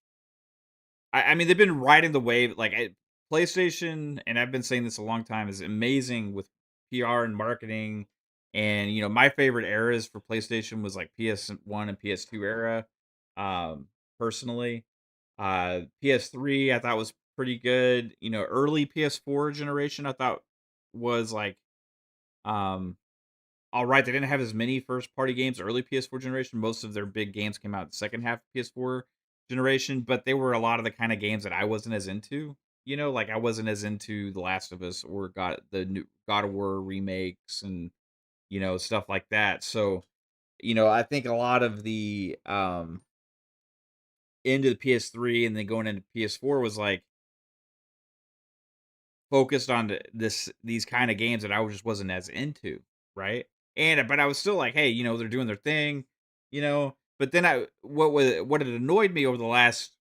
I mean, they've been riding the wave. Like PlayStation, and I've been saying this a long time, is amazing with PR and marketing. And my favorite eras for PlayStation was like PS1 and PS2 era. Personally, PS3 I thought was pretty good. Early PS4 generation I thought was like um all right. They didn't have as many first party games early PS4 generation. Most of their big games came out the second half of PS4 generation, but they were a lot of the kind of games that I wasn't as into. Like I wasn't as into The Last of Us or got the new God of War remakes and stuff like that. So, I think a lot of the into the PS3 and then going into PS4 was like focused on these kind of games that I just wasn't as into, right? And but I was still like, hey, they're doing their thing, But then what had annoyed me over the last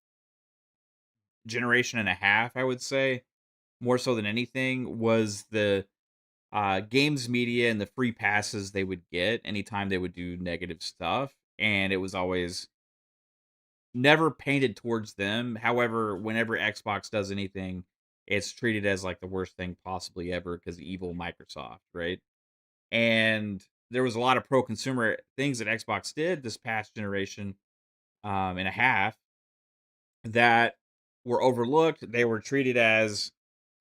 generation and a half, I would say, more so than anything, was the games media and the free passes they would get anytime they would do negative stuff, and it was always never painted towards them. However, whenever Xbox does anything, it's treated as like the worst thing possibly ever because evil Microsoft, right? And there was a lot of pro consumer things that Xbox did this past generation and a half that were overlooked. They were treated as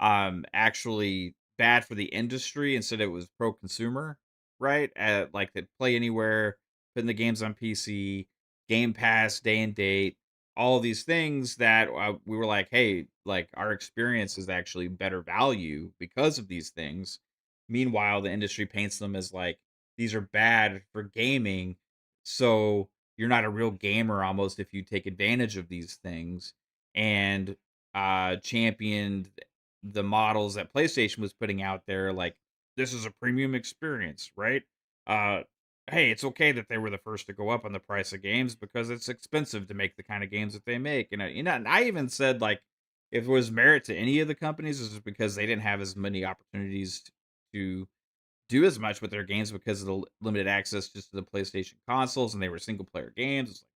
actually bad for the industry. Instead it was pro consumer, right? Like the play anywhere, putting the games on PC, Game Pass, day and date, all of these things that we were like, hey, like our experience is actually better value because of these things. Meanwhile, the industry paints them as like these are bad for gaming, so you're not a real gamer almost if you take advantage of these things, and championed the models that PlayStation was putting out there, like this is a premium experience, right? Uh, hey, it's okay that they were the first to go up on the price of games because it's expensive to make the kind of games that they make. And and I even said like if it was merit to any of the companies, it's just because they didn't have as many opportunities to do as much with their games because of the limited access just to the PlayStation consoles, and they were single player games. It's like,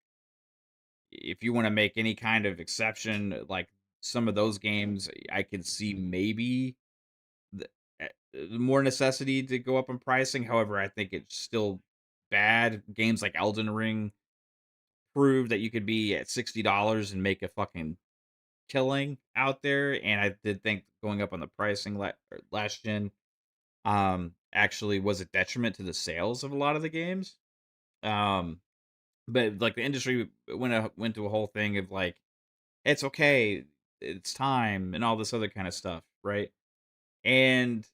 if you want to make any kind of exception, like some of those games, I could see maybe the, more necessity to go up in pricing. However, I think it's still bad. Games like Elden Ring proved that you could be at $60 and make a fucking killing out there. And I did think going up on the pricing last gen actually was a detriment to the sales of a lot of the games. Um, but like the industry went to a whole thing of like it's okay, it's time, and all this other kind of stuff, right? And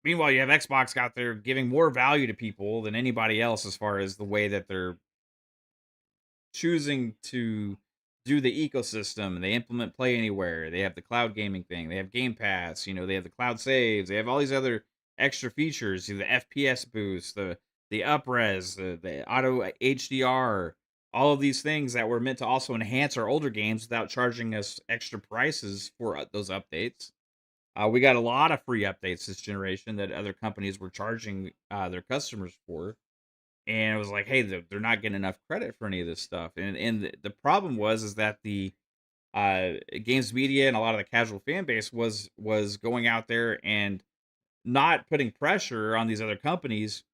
meanwhile, you have Xbox out there giving more value to people than anybody else as far as the way that they're choosing to do the ecosystem. They implement Play Anywhere. They have the cloud gaming thing. They have Game Pass. They have the cloud saves. They have all these other extra features. The FPS boost, the upres, the auto HDR. All of these things that were meant to also enhance our older games without charging us extra prices for those updates. We got a lot of free updates this generation that other companies were charging their customers for, and it was like, hey, they're not getting enough credit for any of this stuff. And the problem is that the games media and a lot of the casual fan base was going out there and not putting pressure on these other companies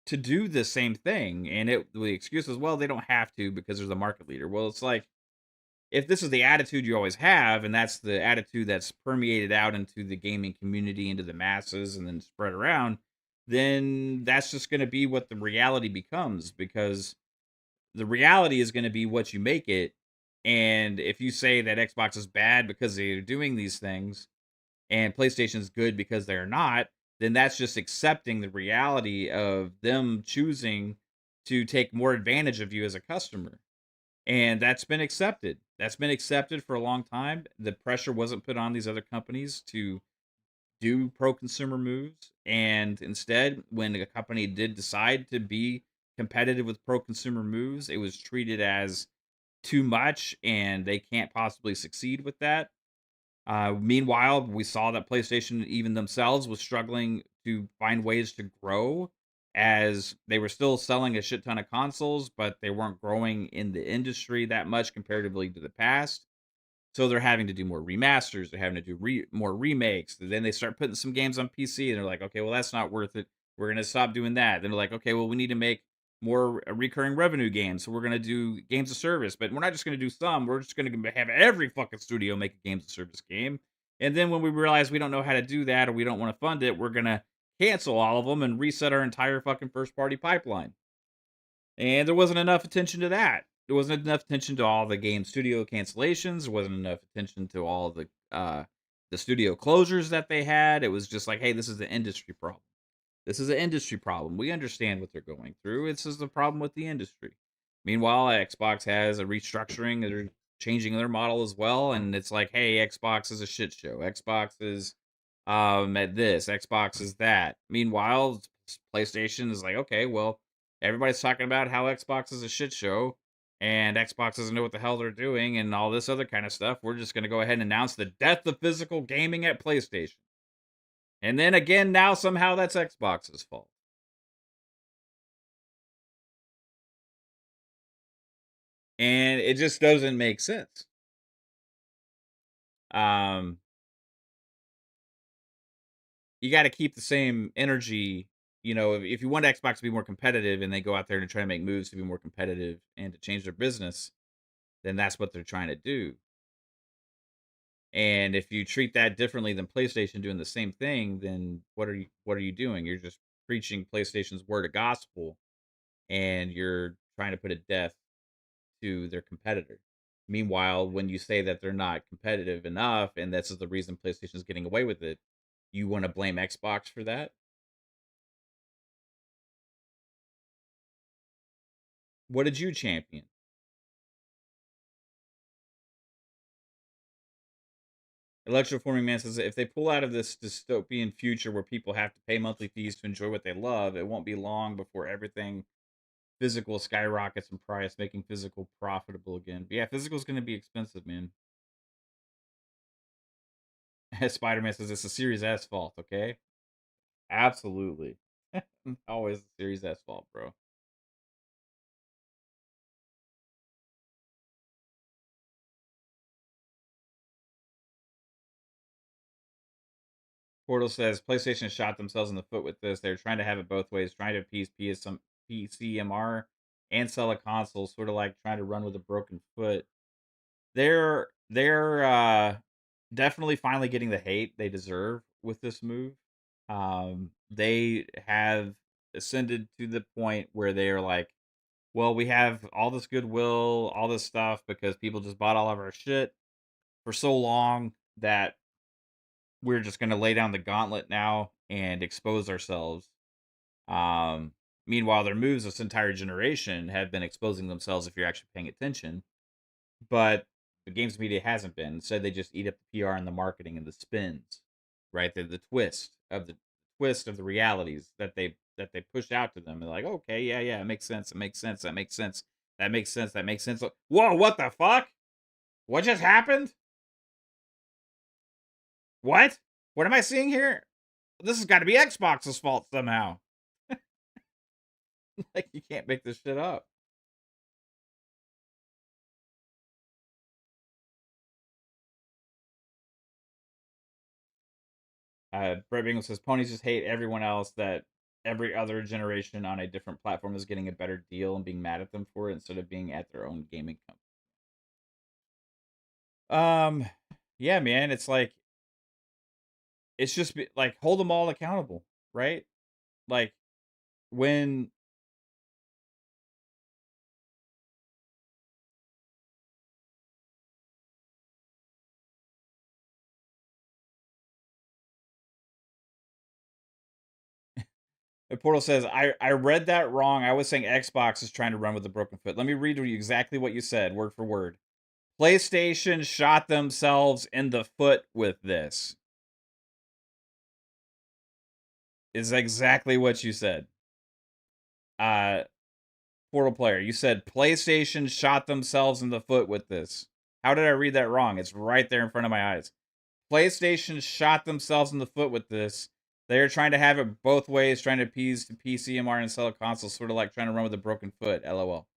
to do the same thing. And the excuse is, well, they don't have to because they're the market leader. Well, it's like if this is the attitude you always have, and that's the attitude that's permeated out into the gaming community, into the masses, and then spread around, then that's just going to be what the reality becomes, because the reality is going to be what you make it. And if you say that Xbox is bad because they're doing these things and PlayStation's good because they're not, then that's just accepting the reality of them choosing to take more advantage of you as a customer, and that's been accepted. That's been accepted for a long time. The pressure wasn't put on these other companies to do pro consumer moves, and instead, when a company did decide to be competitive with pro consumer moves, it was treated as too much, and they can't possibly succeed with that. Meanwhile, we saw that PlayStation even themselves was struggling to find ways to grow, as they were still selling a shit ton of consoles, but they weren't growing in the industry that much comparatively to the past. So they're having to do more remasters. They're having to do more remakes. Then they start putting some games on PC, and they're like, okay, well, that's not worth it. We're gonna stop doing that. Then they're like, okay, well, we need to make more recurring revenue games, so we're gonna do games of service. But we're not just gonna do some. We're just gonna have every fucking studio make a games of service game. And then when we realize we don't know how to do that or we don't want to fund it, we're gonna cancel all of them and reset our entire fucking first party pipeline. And there wasn't enough attention to that. There wasn't enough attention to all the game studio cancellations. There wasn't enough attention to all the studio closures that they had. It was just like, hey, this is the industry problem. This is an industry problem. We understand what they're going through. It's just the problem with the industry. Meanwhile, Xbox has a restructuring. They're changing their model as well, and it's like, hey, Xbox is a shit show. Xbox is at this. Xbox is that. Meanwhile, PlayStation is like, okay, well, everybody's talking about how Xbox is a shit show, and Xbox doesn't know what the hell they're doing, and all this other kind of stuff. We're just going to go ahead and announce the death of physical gaming at PlayStation. And then again, now somehow that's Xbox's fault. And it just doesn't make sense. Um, you got to keep the same energy. If you want Xbox to be more competitive and they go out there and try to make moves to be more competitive and to change their business, then that's what they're trying to do. And if you treat that differently than PlayStation doing the same thing, then what are you doing? You're just preaching PlayStation's word of gospel, and you're trying to put a death to their competitor. Meanwhile, when you say that they're not competitive enough and this is the reason PlayStation is getting away with it, you want to blame Xbox for that? What did you champion? Electroforming Man says if they pull out of this dystopian future where people have to pay monthly fees to enjoy what they love, it won't be long before everything physical skyrockets in price, making physical profitable again. But yeah, physical is going to be expensive, man. Spider Man says it's a Series S fault, okay? Absolutely. Always a Series S fault, bro. Portal says PlayStation shot themselves in the foot with this. They're trying to have it both ways, trying to appease some PCMR and sell a console, sort of like trying to run with a broken foot. They're definitely finally getting the hate they deserve with this move. They have ascended to the point where they are like, well, we have all this goodwill, all this stuff because people just bought all of our shit for so long that we're just going to lay down the gauntlet now and expose ourselves. Um, Meanwhile, their moves this entire generation have been exposing themselves if you're actually paying attention. But the games media hasn't been. Instead, they just eat up the PR and the marketing and the spins, right? The twist of the realities that they push out to them. They're like, okay, yeah, yeah, it makes sense. It makes sense. That makes sense. That makes sense. That makes sense. Whoa, what the fuck? What just happened? What? What am I seeing here? This has got to be Xbox's fault somehow. Like you can't make this shit up. Brett Bingham says ponies just hate everyone else that every other generation on a different platform is getting a better deal and being mad at them for it instead of being at their own gaming company. Yeah, man, it's like it's just like hold them all accountable, right? Like when Portal says I read that wrong. I was saying Xbox is trying to run with a broken foot. Let me read you exactly what you said, word for word. PlayStation shot themselves in the foot with this. Is exactly what you said. Uh Portal player, you said PlayStation shot themselves in the foot with this. How did I read that wrong? It's right there in front of my eyes. PlayStation shot themselves in the foot with this. They're trying to have it both ways, trying to appease the PCMR and sell a console, sort of like trying to run with a broken foot. LOL.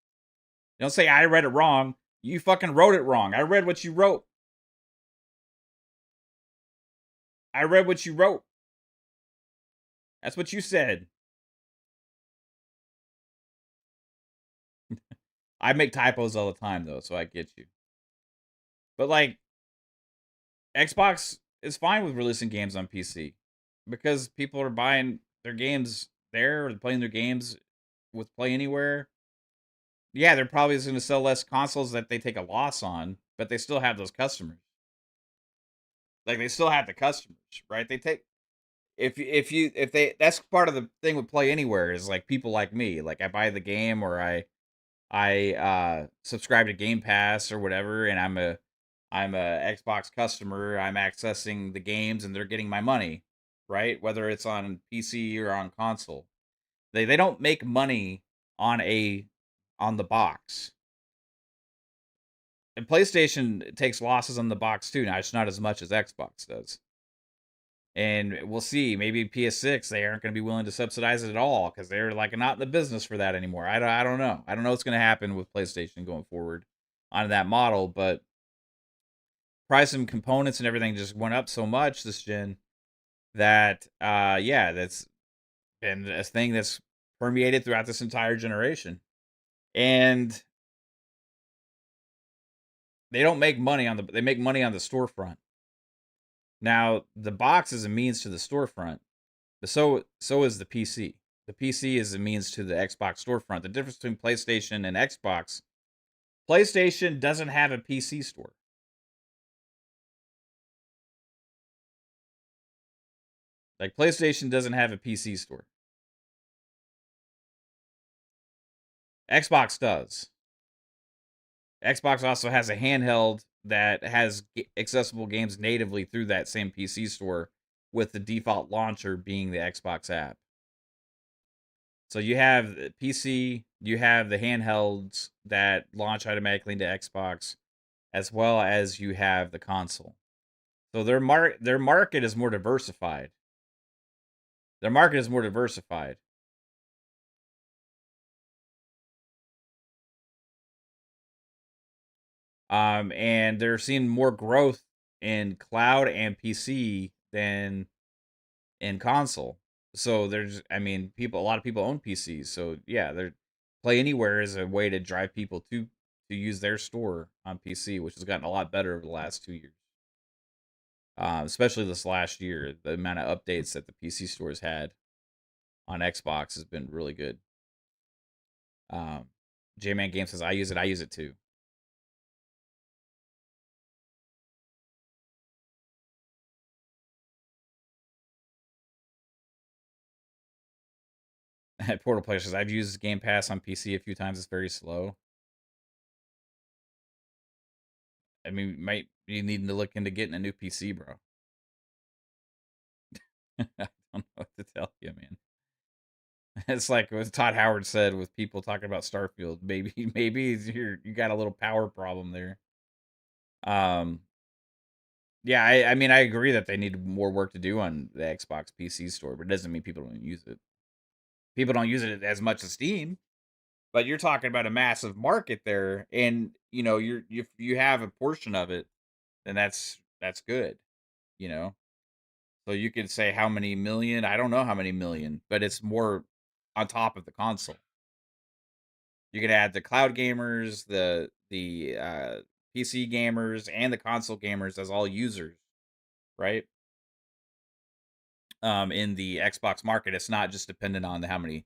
Don't say I read it wrong. You fucking wrote it wrong. I read what you wrote. I read what you wrote. That's what you said. I make typos all the time though, so I get you. But like Xbox is fine with releasing games on PC because people are buying their games there or playing their games with Play Anywhere. Yeah, they're probably going to sell less consoles that they take a loss on, but they still have those customers. Like they still have the customers, right? They take if they that's part of the thing with Play Anywhere is like people like me. Like I buy the game or I subscribe to Game Pass or whatever, and I'm a Xbox customer. I'm accessing the games, and they're getting my money, right? Whether it's on PC or on console. They don't make money on a on the box. And PlayStation takes losses on the box too. Now it's not as much as Xbox does. And we'll see. Maybe PS6 they aren't going to be willing to subsidize it at all because they're like not in the business for that anymore. I don't know. I don't know what's going to happen with PlayStation going forward on that model, but price and components and everything just went up so much this gen that yeah, that's been a thing that's permeated throughout this entire generation. And they don't make money on they make money on the storefront. Now, the box is a means to the storefront, but so is the PC. The PC is a means to the Xbox storefront. The difference between PlayStation and Xbox, PlayStation doesn't have a PC store. Like, PlayStation doesn't have a PC store. Xbox does. Xbox also has a handheld that has accessible games natively through that same PC store, with the default launcher being the Xbox app. So you have the PC, you have the handhelds that launch automatically into Xbox, as well as you have the console. So their market is more diversified. Their market is more diversified. And they're seeing more growth in cloud and PC than in console. So there's, I mean, a lot of people own PCs. So yeah, they're Play Anywhere is a way to drive people to use their store on PC, which has gotten a lot better over the last 2 years. Especially this last year, the amount of updates that the PC stores had on Xbox has been really good. J-Man Game says, I use it too. Portal Player says, I've used Game Pass on PC a few times. It's very slow. I mean, might be needing to look into getting a new PC, bro. I don't know what to tell you, man. It's like what Todd Howard said with people talking about Starfield. Maybe you got a little power problem there. Yeah, I mean, I agree that they need more work to do on the Xbox PC store, but it doesn't mean people don't use it. People don't use it as much as Steam, but you're talking about a massive market there, and if you have a portion of it, then that's good, you know. So you could say how many million? I don't know how many million, but it's more on top of the console. You could add the cloud gamers, the PC gamers, and the console gamers as all users, right? In the Xbox market, it's not just dependent on how many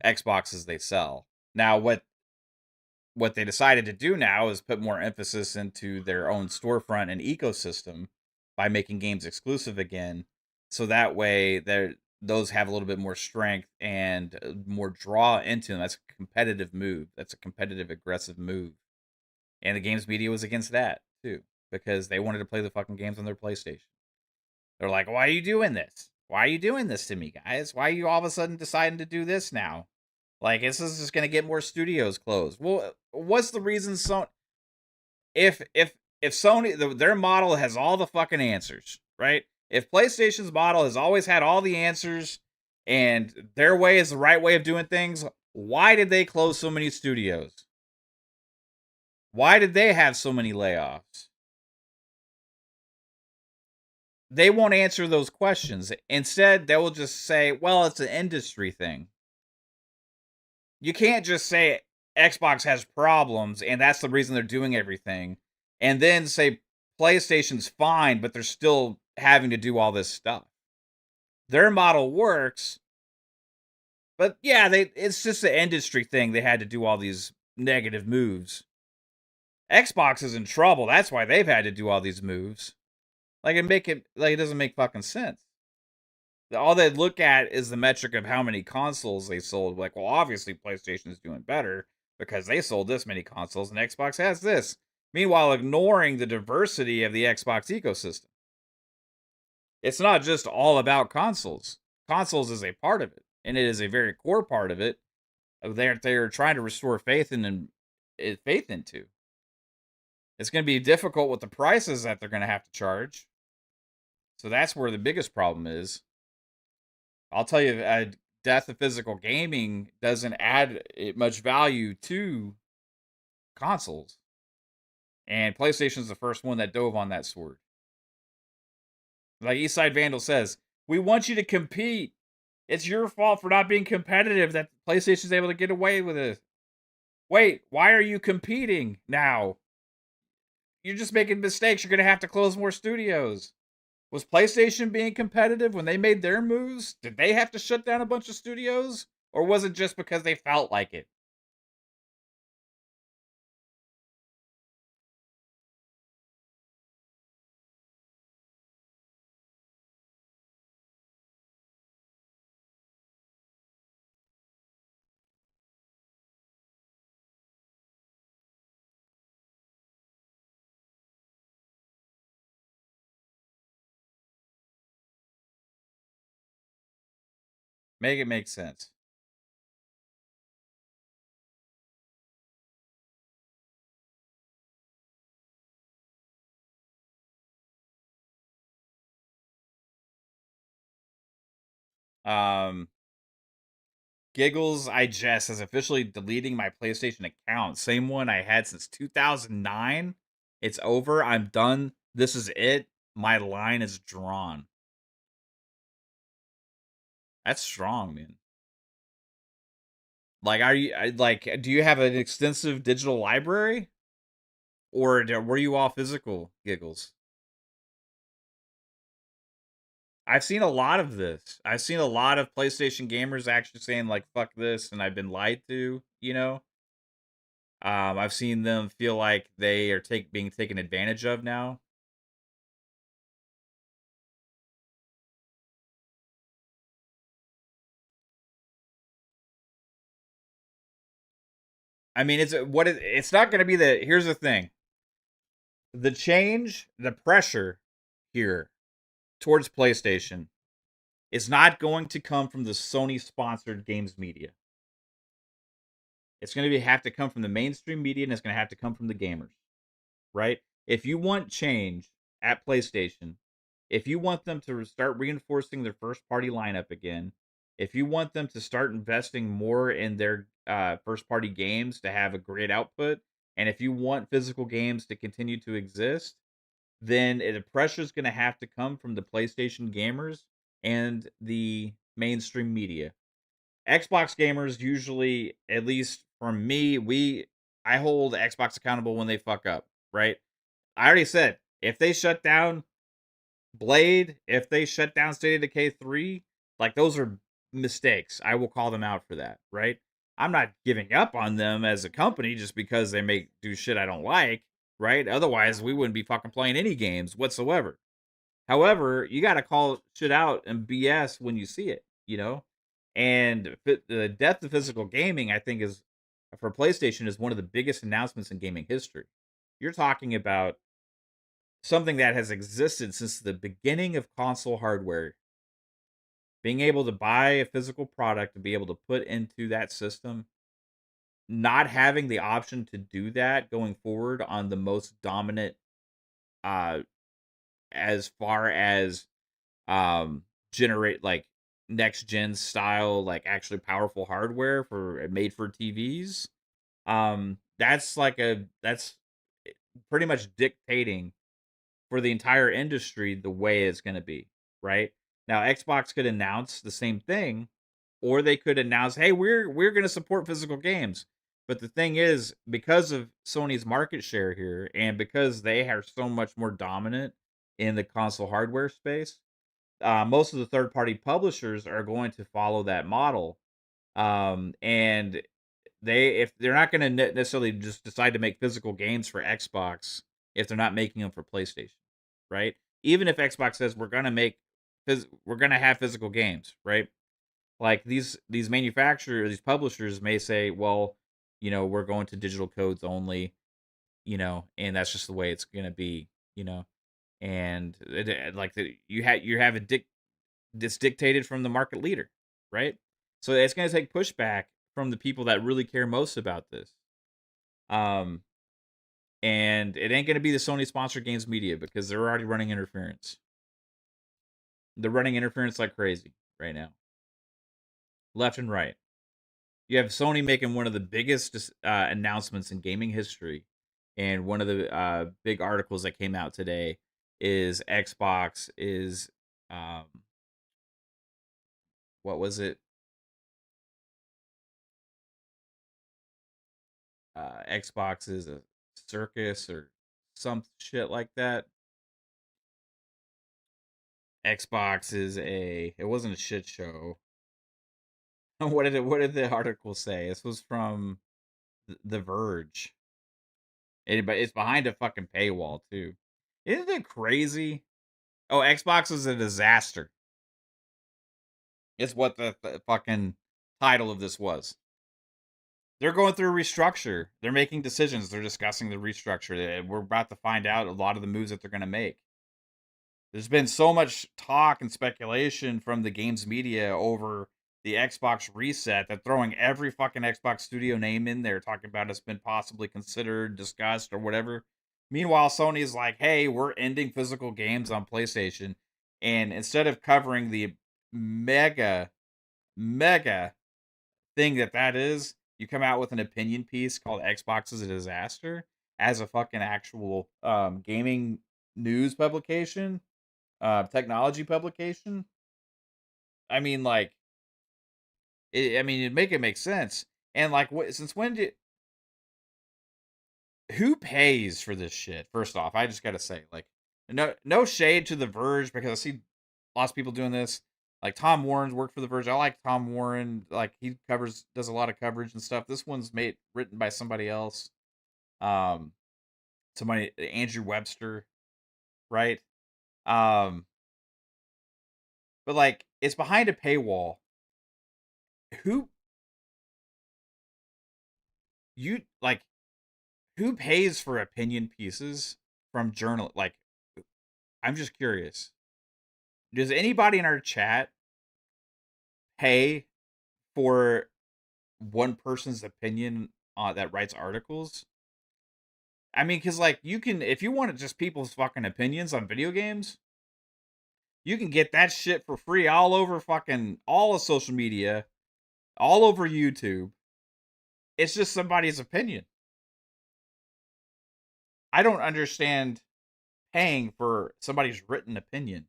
Xboxes they sell. Now, what they decided to do now is put more emphasis into their own storefront and ecosystem by making games exclusive again, so that way those have a little bit more strength and more draw into them. That's a competitive move. That's a competitive, aggressive move. And the games media was against that too, because they wanted to play the fucking games on their PlayStation. They're like, why are you doing this? Why are you doing this to me, guys? Why are you all of a sudden deciding to do this now? Like, this is just going to get more studios closed. Well, what's the reason Sony? If Sony, their model has all the fucking answers, right? If PlayStation's model has always had all the answers and their way is the right way of doing things, why did they close so many studios? Why did they have so many layoffs? They won't answer those questions. Instead, they will just say, well, it's an industry thing. You can't just say Xbox has problems and that's the reason they're doing everything, and then say PlayStation's fine, but they're still having to do all this stuff. Their model works, but yeah, it's just an industry thing. They had to do all these negative moves. Xbox is in trouble. That's why they've had to do all these moves. It doesn't make fucking sense. All they look at is the metric of how many consoles they sold. Like, well, obviously PlayStation is doing better because they sold this many consoles and Xbox has this. Meanwhile, ignoring the diversity of the Xbox ecosystem. It's not just all about consoles. Consoles is a part of it, and it is a very core part of it. They're trying to restore faith into. It's going to be difficult with the prices that they're going to have to charge. So that's where the biggest problem is. I'll tell you, death of physical gaming doesn't add much value to consoles. And PlayStation's the first one that dove on that sword. Like Eastside Vandal says, we want you to compete. It's your fault for not being competitive that PlayStation's able to get away with it. Wait, why are you competing now? You're just making mistakes. You're going to have to close more studios. Was PlayStation being competitive when they made their moves? Did they have to shut down a bunch of studios? Or was it just because they felt like it? Make it make sense. Um, Giggles, I jest, is officially deleting my PlayStation account. Same one I had since 2009. It's over. I'm done. This is it. My line is drawn. That's strong, man. Like, do you have an extensive digital library? Or were you all physical, Giggles? I've seen a lot of this. I've seen a lot of PlayStation gamers actually saying, like, fuck this, and I've been lied to, you know? I've seen them feel like they are being taken advantage of now. I mean, it's not going to be here's the thing. The change, the pressure here towards PlayStation is not going to come from the Sony sponsored games media. It's going to have to come from the mainstream media, and it's going to have to come from the gamers, right? If you want change at PlayStation, if you want them to start reinforcing their first party lineup again, if you want them to start investing more in their first party games to have a great output, and if you want physical games to continue to exist, then the pressure is going to have to come from the PlayStation gamers and the mainstream media. Xbox gamers usually, at least for me, I hold Xbox accountable when they fuck up, right? I already said if they shut down Blade, if they shut down State of Decay 3, like those are mistakes. I will call them out for that, right? I'm not giving up on them as a company just because they do shit I don't like, right? Otherwise, we wouldn't be fucking playing any games whatsoever. However, you got to call shit out and BS when you see it, you know? And the death of physical gaming, I think, is for PlayStation is one of the biggest announcements in gaming history. You're talking about something that has existed since the beginning of console hardware. Being able to buy a physical product and be able to put into that system, not having the option to do that going forward on the most dominant, uh, as far as generate like next gen style, like actually powerful hardware for made for TVs. That's pretty much dictating for the entire industry the way it's going to be, right? Now Xbox could announce the same thing, or they could announce, "Hey, we're going to support physical games." But the thing is, because of Sony's market share here and because they are so much more dominant in the console hardware space, most of the third party publishers are going to follow that model. And if they're not going to necessarily just decide to make physical games for Xbox if they're not making them for PlayStation, right? Even if Xbox says we're going to have physical games, right? Like these manufacturers, these publishers may say, well, we're going to digital codes only, and that's just the way it's going to be, and you have it's dictated from the market leader, right? So it's going to take pushback from the people that really care most about this. Um, and it ain't going to be the Sony sponsored games media because they're already running interference. They're running interference like crazy right now, left and right. You have Sony making one of the biggest announcements in gaming history, and one of the big articles that came out today is Xbox is um, what was it? Xbox is a circus or some shit like that. Xbox is it wasn't a shit show. What did the article say? This was from The Verge. But it's behind a fucking paywall too. Isn't it crazy? Oh, Xbox is a disaster. It's what the fucking title of this was. They're going through a restructure. They're making decisions. They're discussing the restructure. We're about to find out a lot of the moves that they're going to make. There's been so much talk and speculation from the games media over the Xbox reset that throwing every fucking Xbox studio name in there, talking about it's been possibly considered, discussed, or whatever. Meanwhile, Sony is like, hey, we're ending physical games on PlayStation. And instead of covering the mega, mega thing that is, you come out with an opinion piece called Xbox is a disaster as a fucking actual gaming news publication, technology publication. I mean, like, it make sense. And like, since when did who pays for this shit? First off, I just gotta say, like, no shade to The Verge because I see lots of people doing this. Like Tom Warren's worked for The Verge. I like Tom Warren. Like he does a lot of coverage and stuff. This one's written by somebody else. Um, somebody Andrew Webster, right? Um, but like it's behind a paywall. Who you like? Who pays for opinion pieces from journal? Like, I'm just curious. Does anybody in our chat pay for one person's opinion that writes articles? I mean, because like you can, if you want just people's fucking opinions on video games, you can get that shit for free all over fucking all of social media, all over YouTube. It's just somebody's opinion. I don't understand paying for somebody's written opinion.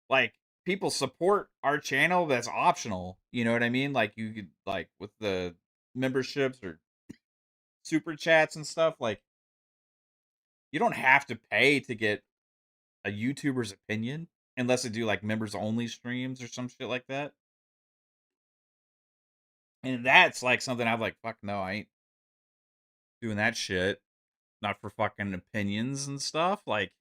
Like people support our channel, that's optional. You know what I mean? Like you could like with the memberships or super chats and stuff. Like you don't have to pay to get a YouTuber's opinion unless they do like members only streams or some shit like that. And that's like something I'm like, fuck no, I ain't doing that shit. Not for fucking opinions and stuff. Like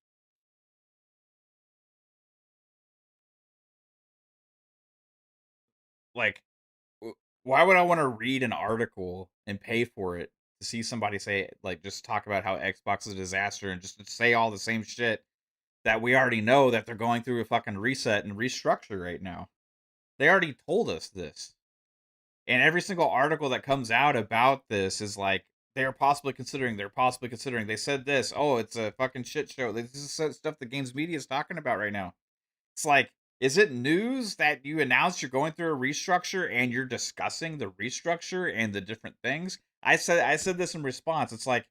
why would I want to read an article and pay for it to see somebody say like just talk about how Xbox is a disaster and just to say all the same shit that we already know that they're going through a fucking reset and restructure right now. They already told us this. And every single article that comes out about this is like they're possibly considering, they said this, oh, it's a fucking shit show. This is stuff the games media is talking about right now. It's like, is it news that you announce you're going through a restructure and you're discussing the restructure and the different things? I said this in response. It's like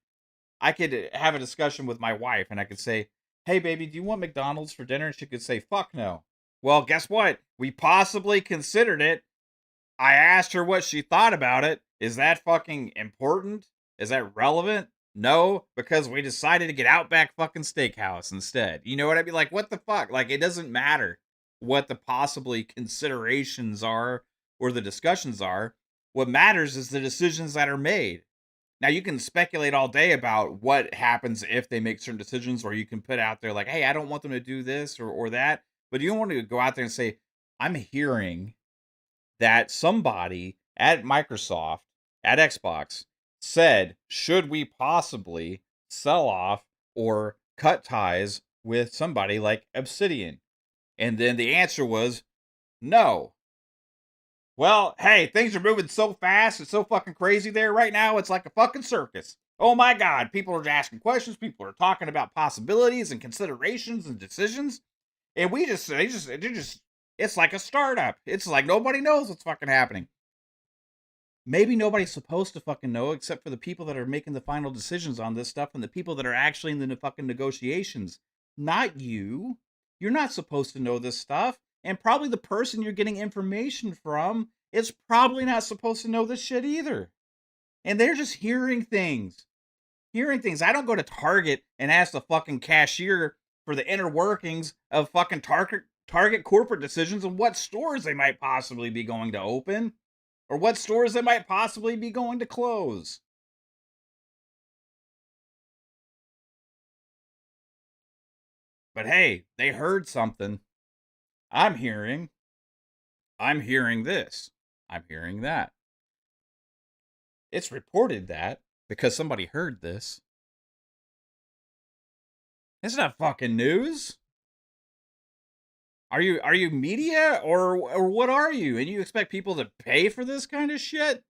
I could have a discussion with my wife and I could say, "Hey baby, do you want McDonald's for dinner?" And she could say, "Fuck no." Well, guess what? We possibly considered it. I asked her what she thought about it. Is that fucking important? Is that relevant? No, because we decided to get Outback fucking Steakhouse instead. You know what I mean? Like, what the fuck? Like, it doesn't matter what the possibly considerations are or the discussions are. What matters is the decisions that are made. Now, you can speculate all day about what happens if they make certain decisions, or you can put out there, like, hey, I don't want them to do this or that. But you don't want to go out there and say, I'm hearing that somebody at Microsoft, at Xbox, said, should we possibly sell off or cut ties with somebody like Obsidian? And then the answer was no. Well, hey, things are moving so fast. It's so fucking crazy there right now. It's like a fucking circus. Oh my God. People are asking questions. People are talking about possibilities and considerations and decisions. And it's like a startup. It's like nobody knows what's fucking happening. Maybe nobody's supposed to fucking know except for the people that are making the final decisions on this stuff and the people that are actually in the fucking negotiations. Not you. You're not supposed to know this stuff. And probably the person you're getting information from is probably not supposed to know this shit either. And they're just hearing things. hearing things. I don't go to Target and ask the fucking cashier for the inner workings of fucking Target corporate decisions and what stores they might possibly be going to open or what stores they might possibly be going to close. But hey, they heard something. I'm hearing this. I'm hearing that. It's reported that because somebody heard this. It's not fucking news. Are you media or what are you? And you expect people to pay for this kind of shit?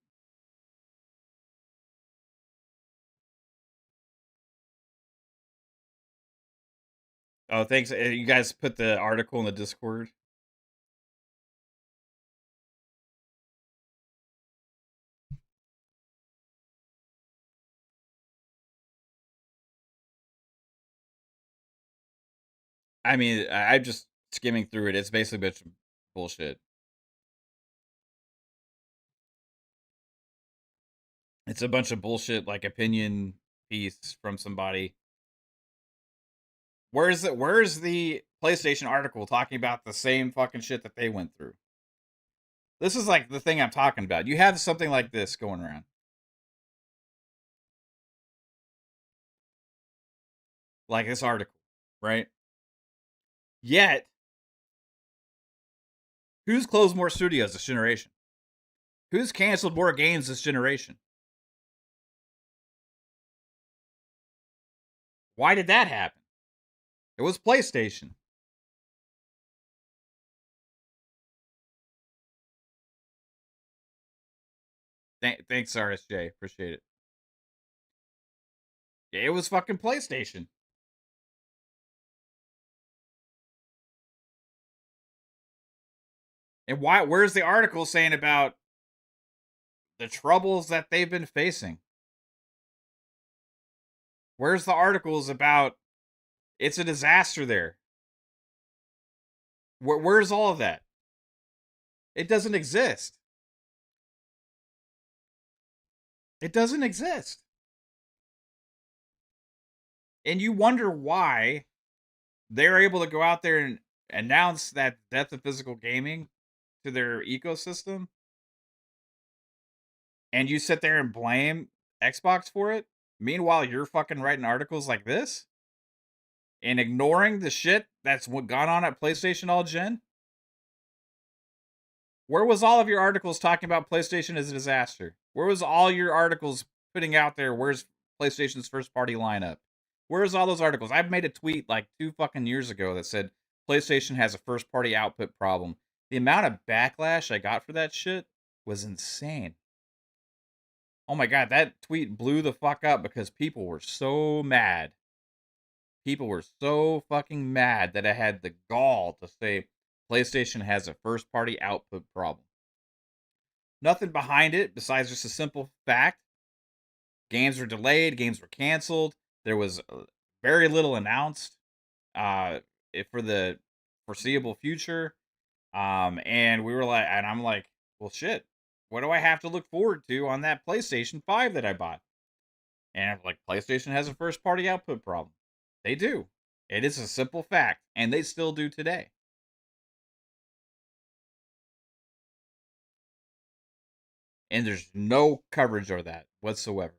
Oh, thanks. You guys put the article in the Discord. I mean, I'm just skimming through it. It's basically a bunch of bullshit. It's a bunch of bullshit, like opinion piece from somebody. Where's the PlayStation article talking about the same fucking shit that they went through? This is like the thing I'm talking about. You have something like this going around. Like this article, right? Yet, who's closed more studios this generation? Who's canceled more games this generation? Why did that happen? It was PlayStation. Thanks, RSJ. Appreciate it. Yeah, it was fucking PlayStation. And why? Where's the article saying about the troubles that they've been facing? Where's the articles about it's a disaster there? Where's all of that? It doesn't exist. It doesn't exist. And you wonder why they're able to go out there and announce that death of physical gaming to their ecosystem. And you sit there and blame Xbox for it. Meanwhile, you're fucking writing articles like this and ignoring the shit that's what gone on at PlayStation all gen. Where was all of your articles talking about PlayStation as a disaster? Where was all your articles putting out there? Where's PlayStation's first party lineup? Where's all those articles? I made a tweet like 2 fucking years ago that said PlayStation has a first party output problem. The amount of backlash I got for that shit was insane. Oh my god, that tweet blew the fuck up because people were so mad. People were so fucking mad that I had the gall to say PlayStation has a first party output problem. Nothing behind it besides just a simple fact. Games were delayed, games were canceled. There was very little announced uh, for the foreseeable future. And we were like, and I'm like, well, shit. What do I have to look forward to on that PlayStation 5 that I bought? And I'm like, PlayStation has a first party output problem. They do. It is a simple fact, and they still do today. And there's no coverage of that whatsoever.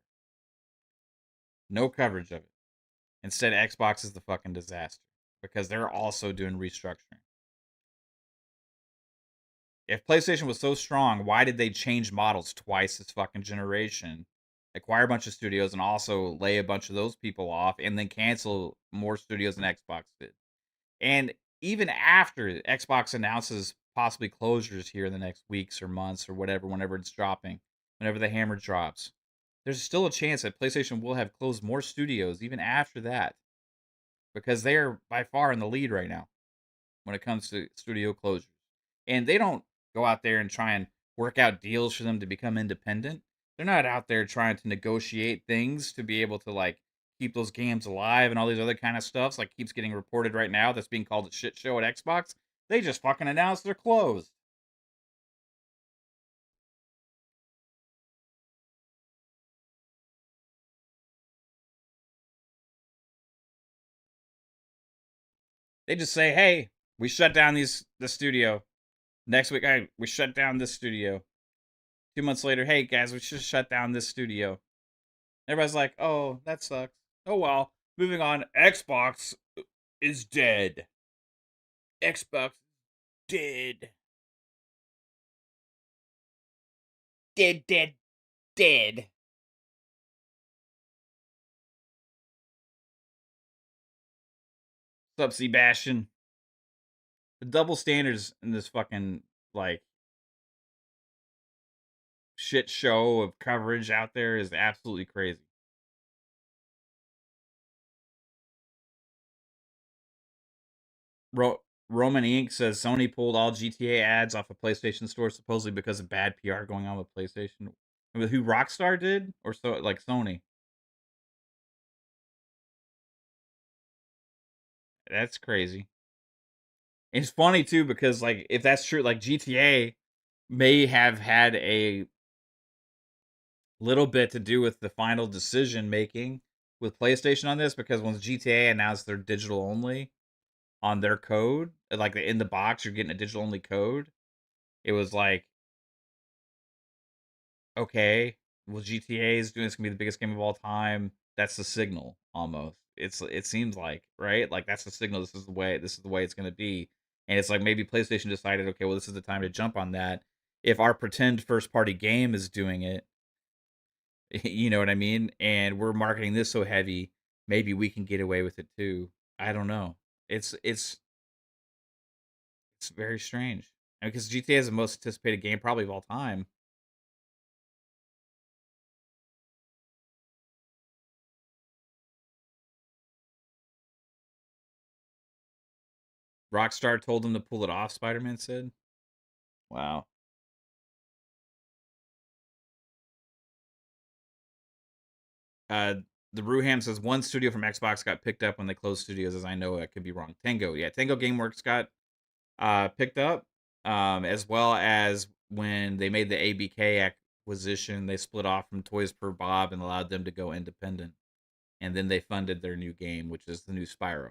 No coverage of it. Instead, Xbox is the fucking disaster because they're also doing restructuring. If PlayStation was so strong, why did they change models twice this fucking generation? Acquire a bunch of studios and also lay a bunch of those people off and then cancel more studios than Xbox did. And even after Xbox announces possibly closures here in the next weeks or months or whatever, whenever it's dropping, whenever the hammer drops, there's still a chance that PlayStation will have closed more studios even after that because they are by far in the lead right now when it comes to studio closures. And they don't go out there and try and work out deals for them to become independent. They're not out there trying to negotiate things to be able to like keep those games alive and all these other kind of stuffs like keeps getting reported right now that's being called a shit show at Xbox. They just fucking announced they're closed. They just say, "Hey, we shut down the studio." Next week, hey, we shut down this studio. 2 months later, hey guys, we should shut down this studio. Everybody's like, "Oh, that sucks." Oh well. Moving on. Xbox is dead. Xbox dead. Dead, dead, dead. What's up, Sebastian? The double standards in this fucking like shit show of coverage out there is absolutely crazy. Roman Inc. says Sony pulled all GTA ads off of PlayStation Store supposedly because of bad PR going on with PlayStation. With who Rockstar did, or so like Sony. That's crazy. It's funny too because like if that's true, like GTA may have had a little bit to do with the final decision making with PlayStation on this because once GTA announced their digital only on their code, like in the box, you're getting a digital only code. It was like, okay, well, GTA is doing this gonna be the biggest game of all time. That's the signal almost. It seems like right, like that's the signal. This is the way it's gonna be. And it's like maybe PlayStation decided, okay, well, this is the time to jump on that. If our pretend first party game is doing it, you know what I mean, and we're marketing this so heavy, maybe we can get away with it too. I don't know. It's very strange because GTA is the most anticipated game probably of all time. Rockstar told them to pull it off, Spider-Man said. Wow. Uh, the Ruham says one studio from Xbox got picked up when they closed studios, as I know I could be wrong. Tango, yeah, Tango GameWorks got picked up, as well as when they made the ABK acquisition, they split off from Toys Per Bob and allowed them to go independent, and then they funded their new game, which is the new Spyro.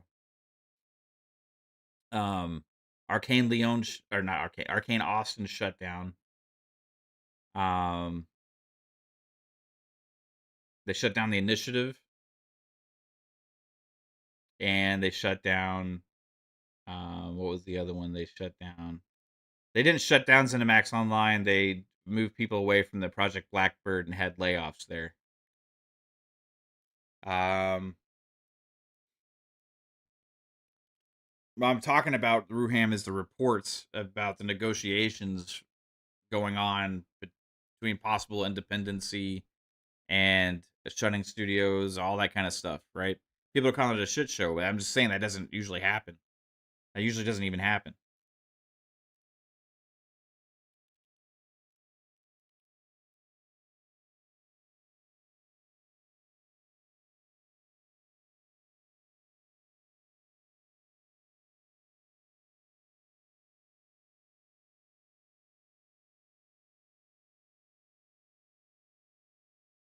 Um, Arcane Leon or not Arcane Austin shut down. Um, they shut down the initiative, and they shut down. What was the other one they shut down? They didn't shut down Cinemax Online. They moved people away from the Project Blackbird and had layoffs there. Um, what I'm talking about, Ruham, is the reports about the negotiations going on between possible independency and shutting studios, all that kind of stuff, right? People are calling it a shit show, but I'm just saying that doesn't usually happen. That usually doesn't even happen.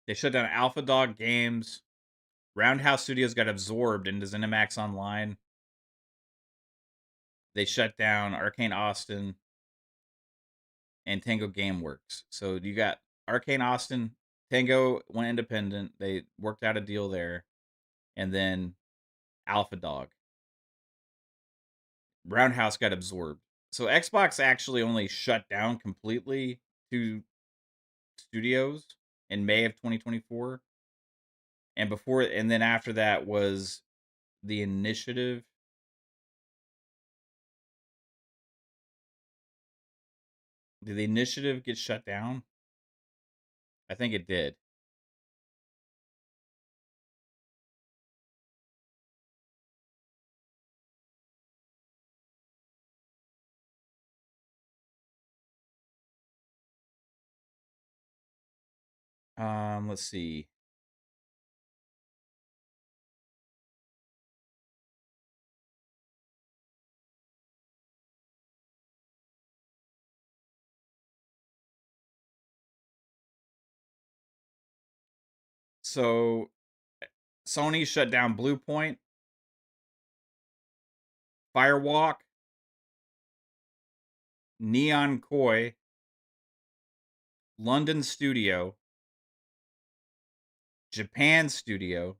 They shut down Alpha Dog Games. Roundhouse Studios got absorbed into ZeniMax Online. They shut down Arcane Austin and Tango Gameworks. So you got Arcane Austin, Tango went independent. They worked out a deal there, and then Alpha Dog. Roundhouse got absorbed. So Xbox actually only shut down completely two studios in May of 2024, and then after that was the initiative. Did the initiative get shut down? I think it did. Let's see. So Sony shut down Blue Point. Firewalk, Neon Koi, London Studio, Japan Studio,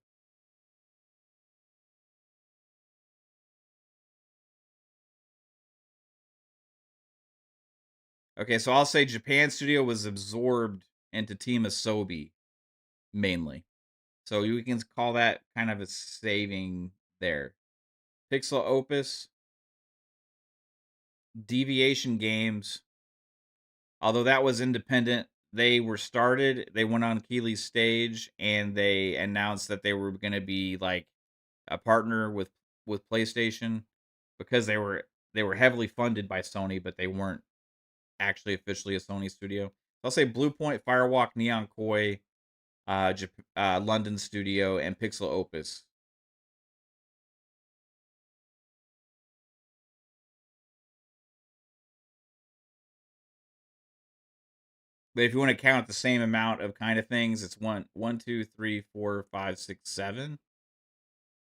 okay, so I'll say Japan Studio was absorbed into Team Asobi mainly. So you can call that kind of a saving there. Pixel Opus, Deviation Games, although that was independent, they were started, they went on Keeley's stage and they announced that they were going to be like a partner with PlayStation because they were heavily funded by Sony, but they weren't actually officially a Sony studio. I'll say Blue Point, Firewalk, Neon Koi, London Studio, and Pixel Opus. But if you want to count the same amount of kind of things, it's one, two, three, 4, 5, 6, 7,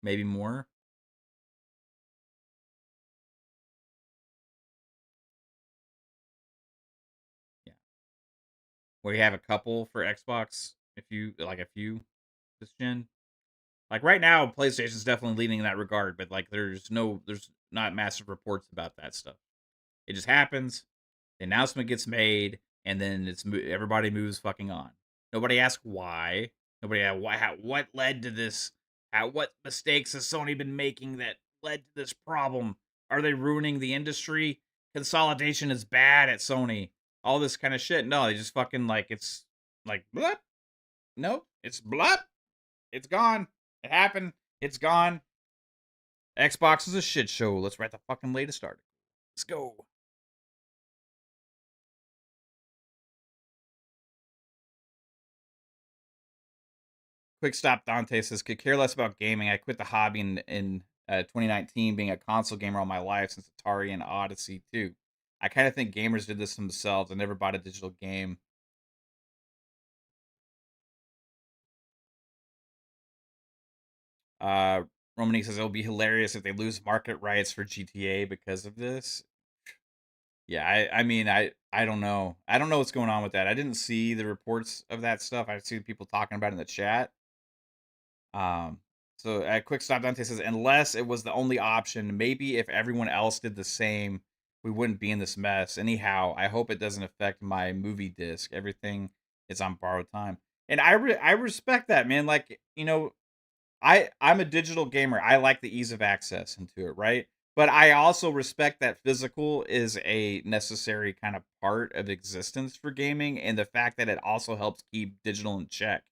maybe more. Yeah, where you have a couple for Xbox, if you like a few this gen. Like right now, PlayStation's definitely leading in that regard, but like there's not massive reports about that stuff. It just happens. The announcement gets made, and then everybody moves fucking on. Nobody asks why. Nobody what led to this. What mistakes has Sony been making that led to this problem? Are they ruining the industry? Consolidation is bad at Sony. All this kind of shit. No, they just fucking like it's like blup. Nope, it's blup. It's gone. It happened. It's gone. Xbox is a shit show. Let's write the fucking latest article. Let's go. Quick stop Dante says, could care less about gaming. I quit the hobby in 2019, being a console gamer all my life since Atari and Odyssey too. I kind of think gamers did this themselves. I never bought a digital game. Uh, Romanique says it'll be hilarious if they lose market rights for GTA because of this. Yeah, I mean I don't know. I don't know what's going on with that. I didn't see the reports of that stuff. I see people talking about it in the chat. Um, so at Quick Stop Dante says, unless it was the only option, maybe if everyone else did the same, we wouldn't be in this mess. Anyhow, I hope it doesn't affect my movie disc. Everything is on borrowed time, and I respect that, man. Like I'm a digital gamer. I like the ease of access into it, right? But I also respect that physical is a necessary kind of part of existence for gaming, and the fact that it also helps keep digital in check,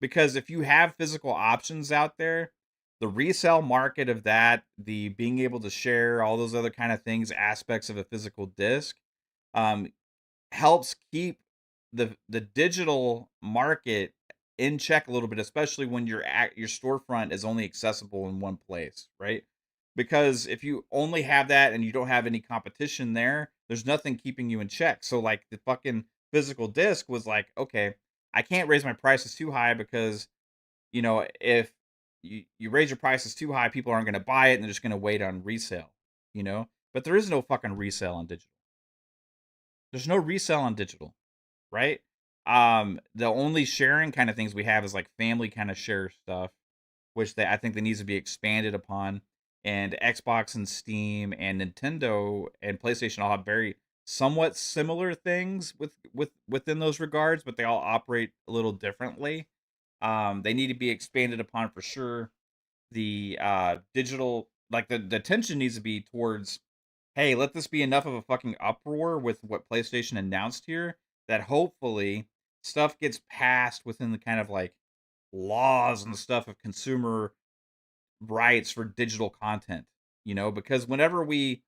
because if you have physical options out there, the resale market of that, the being able to share all those other kind of things, aspects of a physical disc, um, helps keep the digital market in check a little bit, especially when your storefront is only accessible in one place, right? Because if you only have that and you don't have any competition there, there's nothing keeping you in check. So like the fucking physical disc was like, okay, I can't raise my prices too high because if you raise your prices too high, people aren't going to buy it and they're just going to wait on resale, But there is no fucking resale on digital. There's no resale on digital, right? The only sharing kind of things we have is like family kind of share stuff, which I think that needs to be expanded upon. And Xbox and Steam and Nintendo and PlayStation all have very somewhat similar things within those regards, but they all operate a little differently. They need to be expanded upon for sure. The digital, like the tension needs to be towards, hey, let this be enough of a fucking uproar with what PlayStation announced here that hopefully stuff gets passed within the kind of like laws and stuff of consumer rights for digital content, because whenever we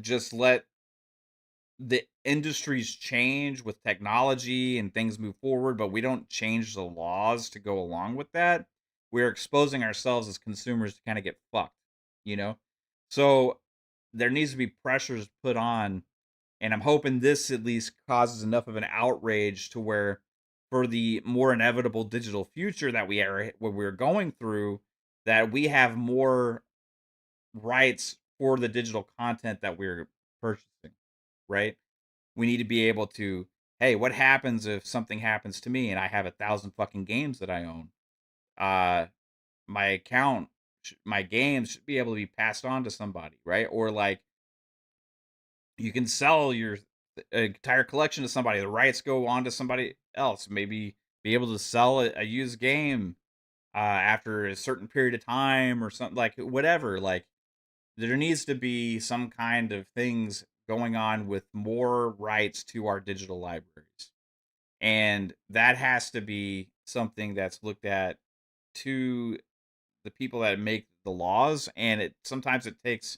just let the industries change with technology and things move forward, but we don't change the laws to go along with that, we're exposing ourselves as consumers to kind of get fucked, you know? So there needs to be pressures put on, and I'm hoping this at least causes enough of an outrage to where for the more inevitable digital future that what we're going through, that we have more rights for the digital content that we're purchasing, right? We need to be able to, hey, what happens if something happens to me and I have 1,000 fucking games that I own? Uh, my account, my games should be able to be passed on to somebody, right? Or like you can sell your entire collection to somebody. The rights go on to somebody else. Maybe be able to sell a used game after a certain period of time or something like whatever. Like there needs to be some kind of things going on with more rights to our digital libraries. And that has to be something that's looked at to the people that make the laws. And it sometimes it takes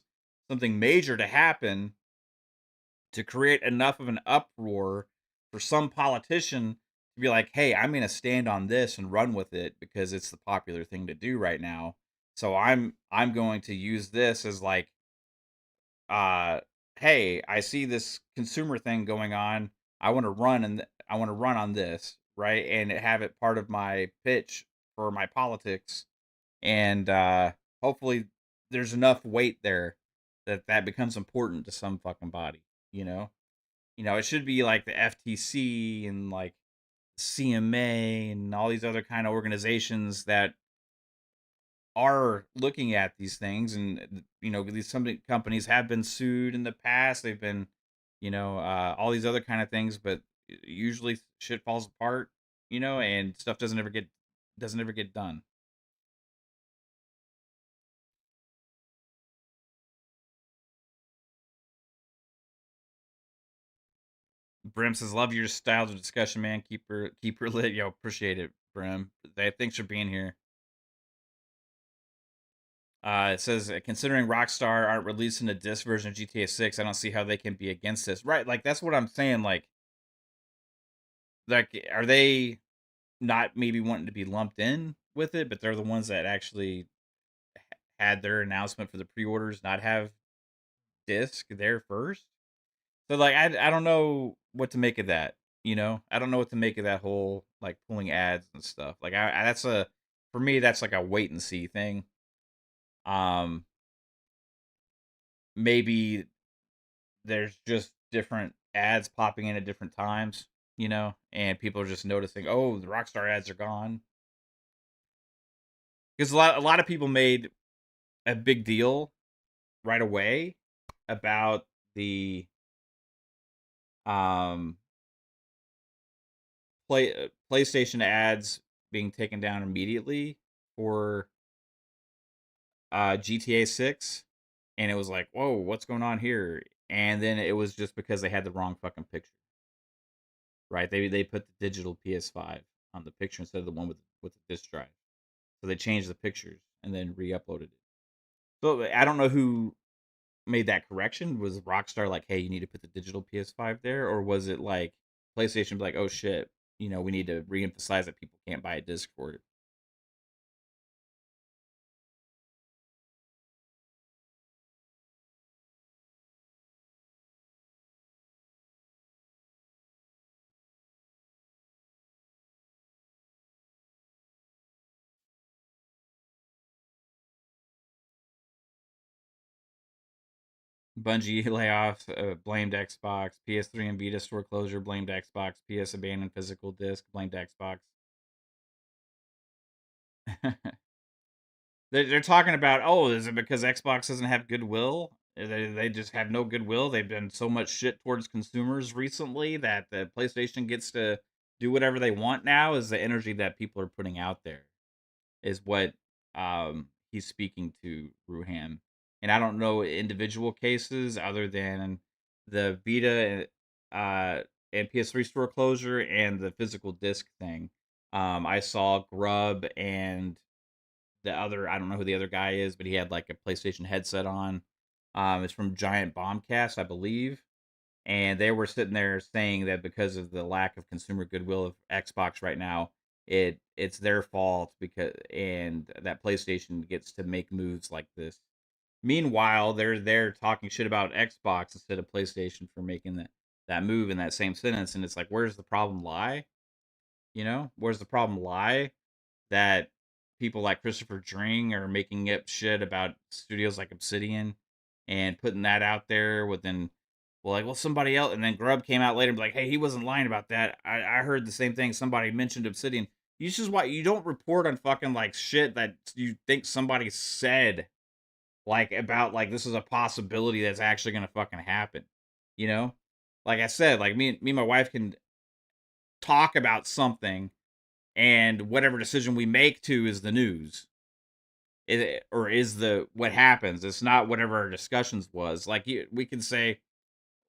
something major to happen to create enough of an uproar for some politician to be like, "Hey, I'm going to stand on this and run with it because it's the popular thing to do right now. So I'm going to use this as like uh hey, I see this consumer thing going on. I want to run and I want to run on this, right? And have it part of my pitch for my politics and hopefully there's enough weight there that that becomes important to some fucking body, you know? You know, it should be like the FTC and like CMA and all these other kind of organizations that are looking at these things. And you know, these some companies have been sued in the past. They've been, you know, all these other kind of things, but usually shit falls apart, you know, and stuff doesn't ever get done. Brim says, "Love your styles of discussion, man. Keep her lit, yo. Appreciate it, Brim. Thanks for being here." It says, considering Rockstar aren't releasing a disc version of GTA 6, I don't see how they can be against this. Right, like that's what I'm saying. Like, are they not maybe wanting to be lumped in with it, but they're the ones that actually had their announcement for the pre-orders not have disc there first. So like, I don't know what to make of that. You know, I don't know what to make of that whole like pulling ads and stuff. Like, I that's a for me that's like a wait and see thing. Um, maybe there's just different ads popping in at different times, you know, and people are just noticing, oh, the Rockstar ads are gone. Because a lot of people made a big deal right away about the um PlayStation ads being taken down immediately for GTA 6, and it was like, whoa, what's going on here? And then it was just because they had the wrong fucking picture, right? They put the digital PS5 on the picture instead of the one with the disc drive. So they changed the pictures and then re-uploaded it. So I don't know who made that correction. Was Rockstar like, "Hey, you need to put the digital PS5 there," or was it like PlayStation be like, "Oh shit, you know, we need to re-emphasize that people can't buy a disc for it." Bungie layoffs blamed Xbox. PS3 and Vita store closure blamed Xbox. PS abandoned physical disc blamed Xbox. They're talking about, oh, is it because Xbox doesn't have goodwill? They just have no goodwill. They've done so much shit towards consumers recently that the PlayStation gets to do whatever they want now. Is the energy that people are putting out there is what he's speaking to Ruham. And I don't know individual cases other than the Vita and PS3 store closure and the physical disc thing. I saw Grub and the other, I don't know who the other guy is, but he had like a PlayStation headset on. It's from Giant Bombcast, I believe. And they were sitting there saying that because of the lack of consumer goodwill of Xbox right now, it's their fault because and that PlayStation gets to make moves like this. Meanwhile, they're there talking shit about Xbox instead of PlayStation for making that move in that same sentence. And it's like, where's the problem lie? You know, where's the problem lie? That people like Christopher Dring are making up shit about studios like Obsidian and putting that out there within, well, somebody else, and then Grub came out later and be like, hey, he wasn't lying about that. I heard the same thing. Somebody mentioned Obsidian. You just why you don't report on fucking like shit that you think somebody said, like about like this is a possibility that's actually gonna fucking happen. You know? Like I said, like me and my wife can talk about something, and whatever decision we make to is the news. Or is the what happens. It's not whatever our discussions was. Like we can say,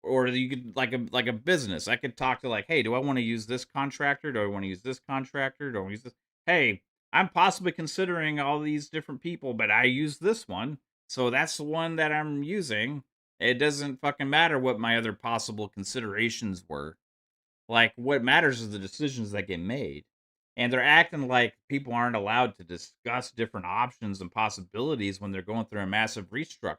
or you could like a business. I could talk to like, hey, do I want to use this contractor? Do I want to use this contractor? Do I want to use this? Hey, I'm possibly considering all these different people, but I use this one, so that's the one that I'm using. It doesn't fucking matter what my other possible considerations were. Like what matters is the decisions that get made. And they're acting like people aren't allowed to discuss different options and possibilities when they're going through a massive restructure.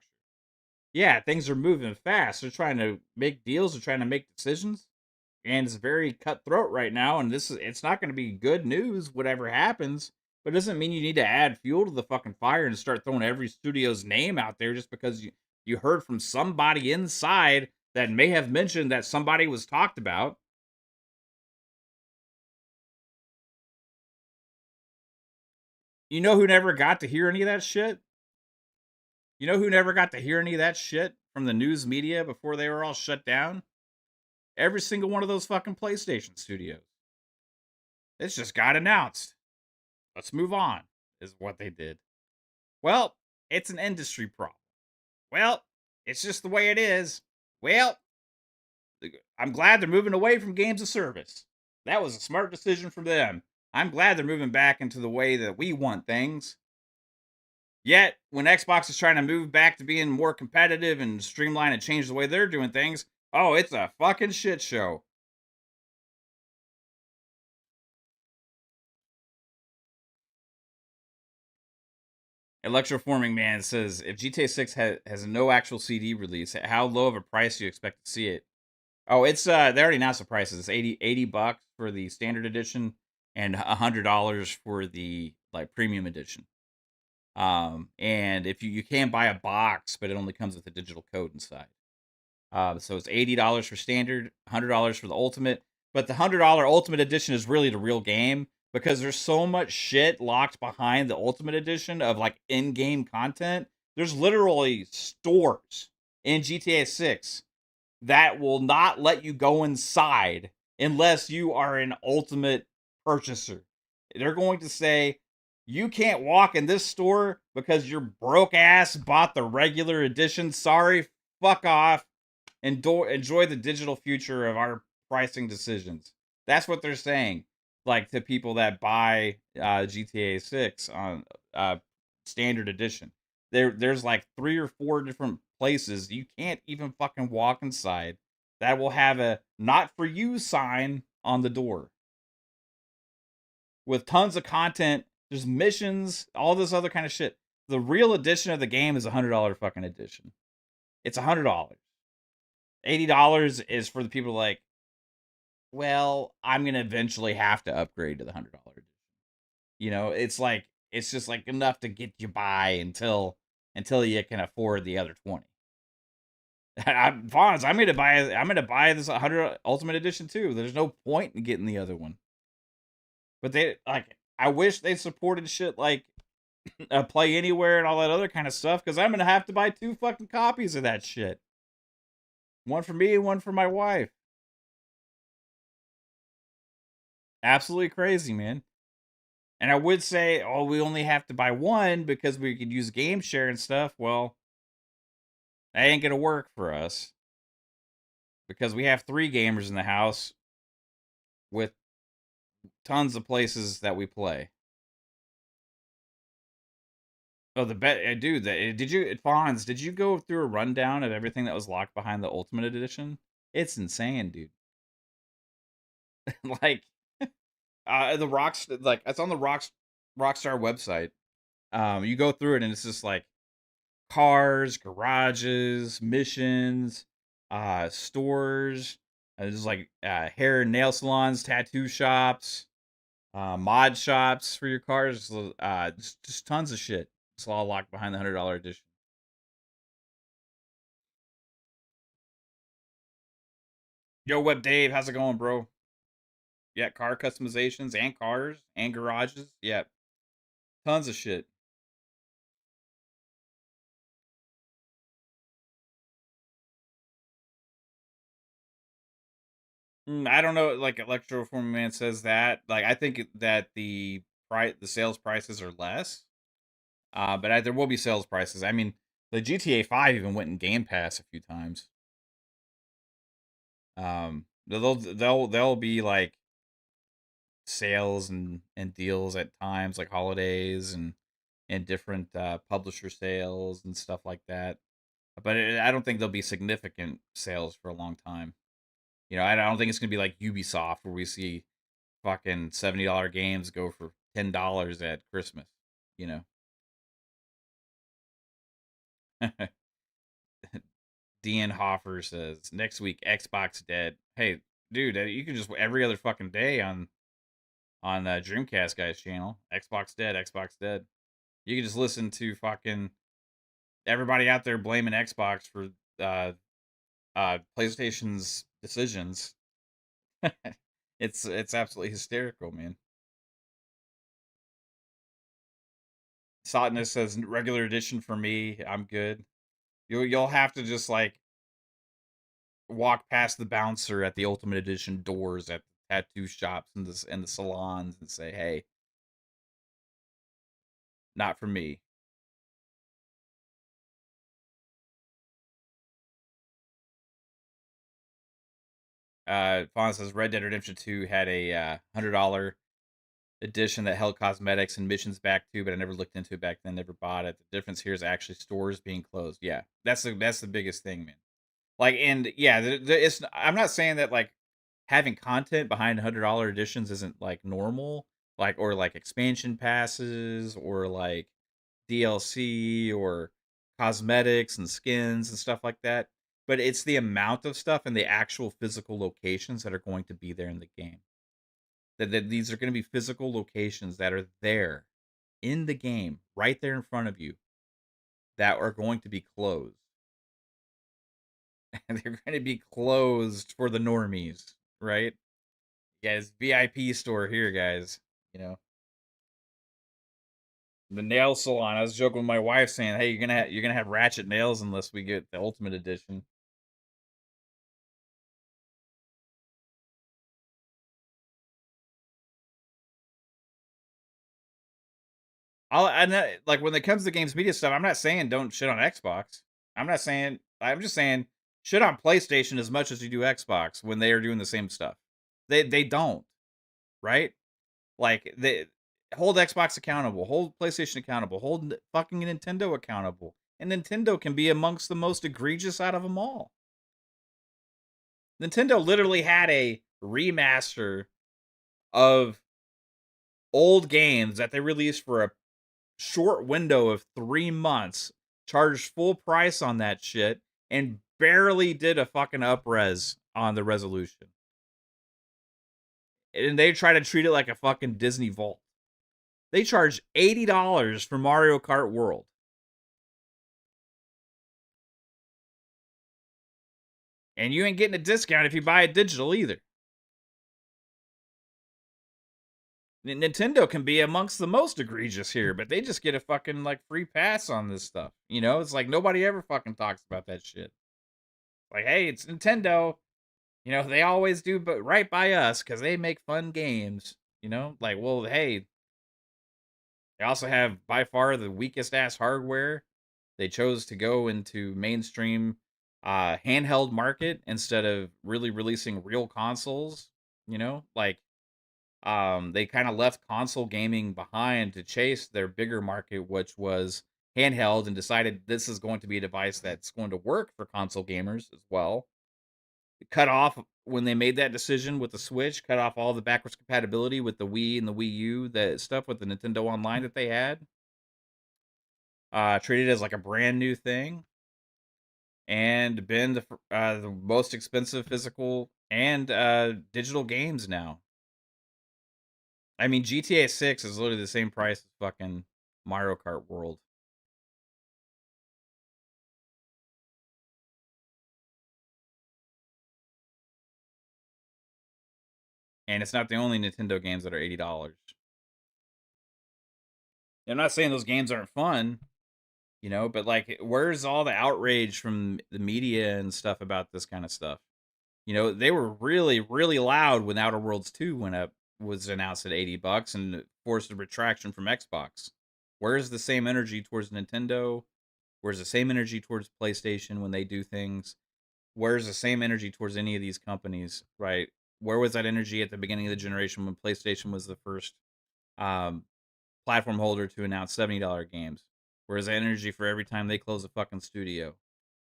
Yeah, things are moving fast. They're trying to make deals, they're trying to make decisions, and it's very cutthroat right now. And it's not going to be good news, whatever happens. But it doesn't mean you need to add fuel to the fucking fire and start throwing every studio's name out there just because you heard from somebody inside that may have mentioned that somebody was talked about. You know who never got to hear any of that shit? You know who never got to hear any of that shit from the news media before they were all shut down? Every single one of those fucking PlayStation studios. It's just got announced. Let's move on, is what they did. Well, it's an industry problem. Well, it's just the way it is. Well, I'm glad they're moving away from games of service. That was a smart decision for them. I'm glad they're moving back into the way that we want things. Yet, when Xbox is trying to move back to being more competitive and streamline and change the way they're doing things, oh, it's a fucking shit show. Electroforming Man says, if GTA 6 has no actual CD release, how low of a price do you expect to see it? Oh, it's they already announced the prices. It's 80 bucks for the standard edition and $100 for the like premium edition. And if you can buy a box, but it only comes with a digital code inside. So it's $80 for standard, $100 for the ultimate. But the $100 ultimate edition is really the real game because there's so much shit locked behind the ultimate edition of like in-game content. There's literally stores in GTA 6 that will not let you go inside unless you are an ultimate purchaser. They're going to say, you can't walk in this store because your broke ass bought the regular edition. Sorry, fuck off. Enjoy the digital future of our pricing decisions. That's what they're saying. Like to people that buy GTA 6 on standard edition. There's like 3 or 4 different places you can't even fucking walk inside that will have a not for you sign on the door with tons of content. There's missions, all this other kind of shit. The real edition of the game is $100 fucking edition. It's $100. $80 is for the people like, well, I'm gonna eventually have to upgrade to the $100. You know, it's like it's just like enough to get you by until you can afford the other 20. Fonz, I'm gonna buy this 100 Ultimate Edition too. There's no point in getting the other one. But they like, I wish they supported shit like Play Anywhere and all that other kind of stuff because I'm gonna have to buy 2 fucking copies of that shit. One for me and one for my wife. Absolutely crazy, man. And I would say, oh, we only have to buy one because we could use game share and stuff. Well, that ain't gonna work for us because we have 3 gamers in the house with tons of places that we play. Oh, the bet, dude. Did you, Fonz? Did you go through a rundown of everything that was locked behind the Ultimate Edition? It's insane, dude. Like, the rocks, like it's on the Rockstar website. You go through it and it's just like cars, garages, missions, stores. There's like hair and nail salons, tattoo shops, mod shops for your cars. Just tons of shit. It's all locked behind the $100 edition. Yo, Web Dave, how's it going, bro? Yeah, car customizations and cars and garages. Yeah, tons of shit. I don't know. Like Electroform Man says that. Like I think that the sales prices are less. But there will be sales prices. I mean, the GTA 5 even went in Game Pass a few times. They'll be like sales and deals at times, like holidays and different publisher sales and stuff like that. But I don't think there'll be significant sales for a long time. I don't think it's gonna be like Ubisoft where we see fucking $70 games go for $10 at Christmas. You know. Dean Hoffer says next week Xbox dead. Hey, dude, you can just every other fucking day on Dreamcast guy's channel. Xbox dead. Xbox dead. You can just listen to fucking everybody out there blaming Xbox for uh PlayStation's decisions. It's absolutely hysterical, man. Sotness says regular edition for me. I'm good. You'll have to just like walk past the bouncer at the Ultimate Edition doors at the tattoo shops and the salons and say, "Hey, not for me." Fawn says Red Dead Redemption 2 had a $100 edition that held cosmetics and missions back too, but I never looked into it back then. Never bought it. The difference here is actually stores being closed. Yeah, that's the biggest thing, man. Like, and yeah, it's. I'm not saying that like having content behind $100 editions isn't like normal, like or like expansion passes or like DLC or cosmetics and skins and stuff like that. But it's the amount of stuff and the actual physical locations that are going to be there in the game. That these are going to be physical locations that are there in the game, right there in front of you, that are going to be closed. And they're going to be closed for the normies, right? Yeah, it's VIP store here, guys. You know, the nail salon. I was joking with my wife saying, "Hey, you're gonna have ratchet nails unless we get the Ultimate Edition." I know, like when it comes to games media stuff, I'm not saying don't shit on Xbox. I'm not saying. I'm just saying shit on PlayStation as much as you do Xbox when they are doing the same stuff. They don't, right? Like they hold Xbox accountable, hold PlayStation accountable, hold fucking Nintendo accountable, and Nintendo can be amongst the most egregious out of them all. Nintendo literally had a remaster of old games that they released for a short window of 3 months, charged full price on that shit, and barely did a fucking upres on the resolution. And they try to treat it like a fucking Disney Vault. They charge $80 for Mario Kart World. And you ain't getting a discount if you buy it digital either. Nintendo can be amongst the most egregious here, but they just get a fucking like free pass on this stuff. It's like nobody ever fucking talks about that shit. Like, hey, it's Nintendo. They always do but right by us because they make fun games. Like, well, hey, they also have by far the weakest ass hardware. They chose to go into mainstream handheld market instead of really releasing real consoles. Like they kind of left console gaming behind to chase their bigger market, which was handheld, and decided this is going to be a device that's going to work for console gamers as well. Cut off when they made that decision with the Switch, cut off all the backwards compatibility with the Wii and the Wii U, that stuff with the Nintendo Online that they had. Treated as like a brand new thing, and been the most expensive physical and digital games now. I mean, GTA 6 is literally the same price as fucking Mario Kart World. And it's not the only Nintendo games that are $80. I'm not saying those games aren't fun, but like, where's all the outrage from the media and stuff about this kind of stuff? They were really, really loud when Outer Worlds 2 was announced at $80 and forced a retraction from Xbox. Where's the same energy towards Nintendo? Where's the same energy towards PlayStation when they do things? Where's the same energy towards any of these companies, right? Where was that energy at the beginning of the generation when PlayStation was the first um, platform holder to announce $70 games? Where's the energy for every time they close a fucking studio?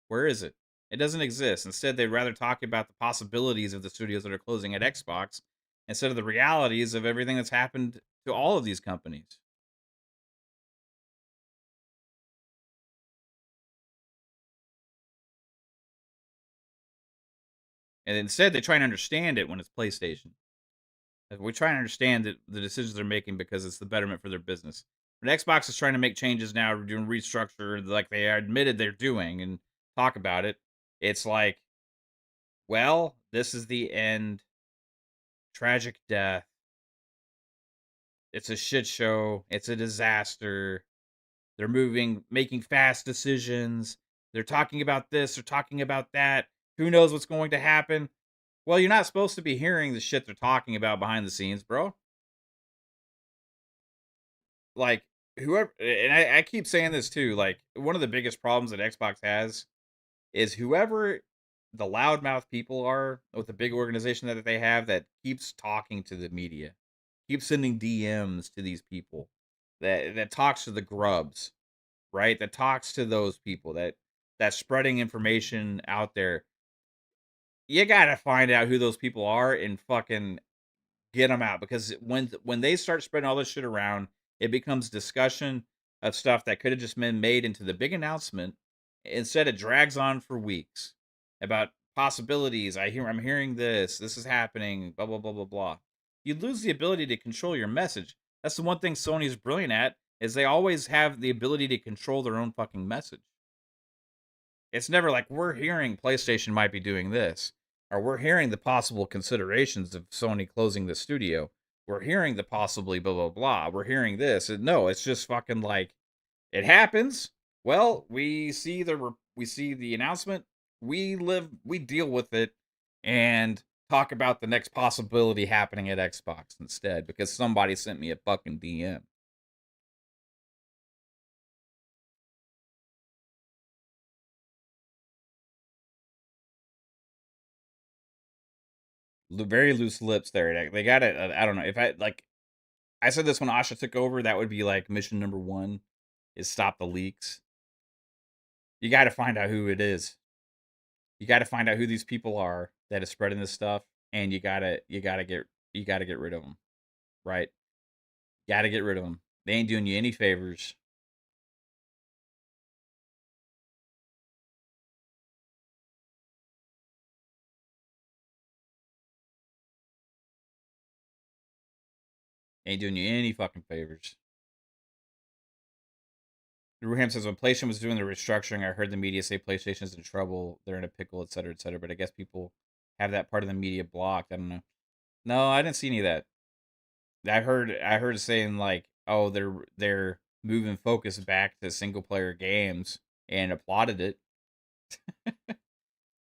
Where is it? It doesn't exist. Instead, they'd rather talk about the possibilities of the studios that are closing at Xbox instead of the realities of everything that's happened to all of these companies. And instead, they try and understand it when it's PlayStation. We try and understand that the decisions they're making because it's the betterment for their business. When Xbox is trying to make changes now, doing restructure like they admitted they're doing and talk about it, it's like, well, this is the end. Tragic death. It's a shit show. It's a disaster. They're making fast decisions. They're talking about this. They're talking about that. Who knows what's going to happen? Well, you're not supposed to be hearing the shit they're talking about behind the scenes, bro. Like, whoever, and I keep saying this too, like, one of the biggest problems that Xbox has is whoever the loudmouth people are with the big organization that they have that keeps talking to the media, keeps sending DMs to these people, that talks to the grubs, right? That talks to those people that's spreading information out there. You gotta find out who those people are and fucking get them out, because when they start spreading all this shit around, it becomes discussion of stuff that could have just been made into the big announcement. Instead, it drags on for weeks about possibilities. I'm hearing this is happening, blah blah blah blah blah. You lose the ability to control your message. That's the one thing Sony's brilliant at, is they always have the ability to control their own fucking message. It's never like, we're hearing PlayStation might be doing this, or we're hearing the possible considerations of Sony closing the studio. We're hearing the possibly blah blah blah. We're hearing this. And no, it's just fucking like, it happens. Well, we see the announcement. We deal with it and talk about the next possibility happening at Xbox instead, because somebody sent me a fucking DM. Very loose lips there. They got it. I don't know if I said this when Asha took over. That would be like mission number one, is stop the leaks. You got to find out who it is. You got to find out who these people are that is spreading this stuff, and you gotta get rid of them. Right? Got to get rid of them. They ain't doing you any favors. Ain't doing you any fucking favors. Ruham says, when PlayStation was doing the restructuring, I heard the media say PlayStation's in trouble, they're in a pickle, etc., etc. But I guess people have that part of the media blocked. I don't know. No, I didn't see any of that. I heard saying like, oh, they're moving focus back to single player games, and applauded it.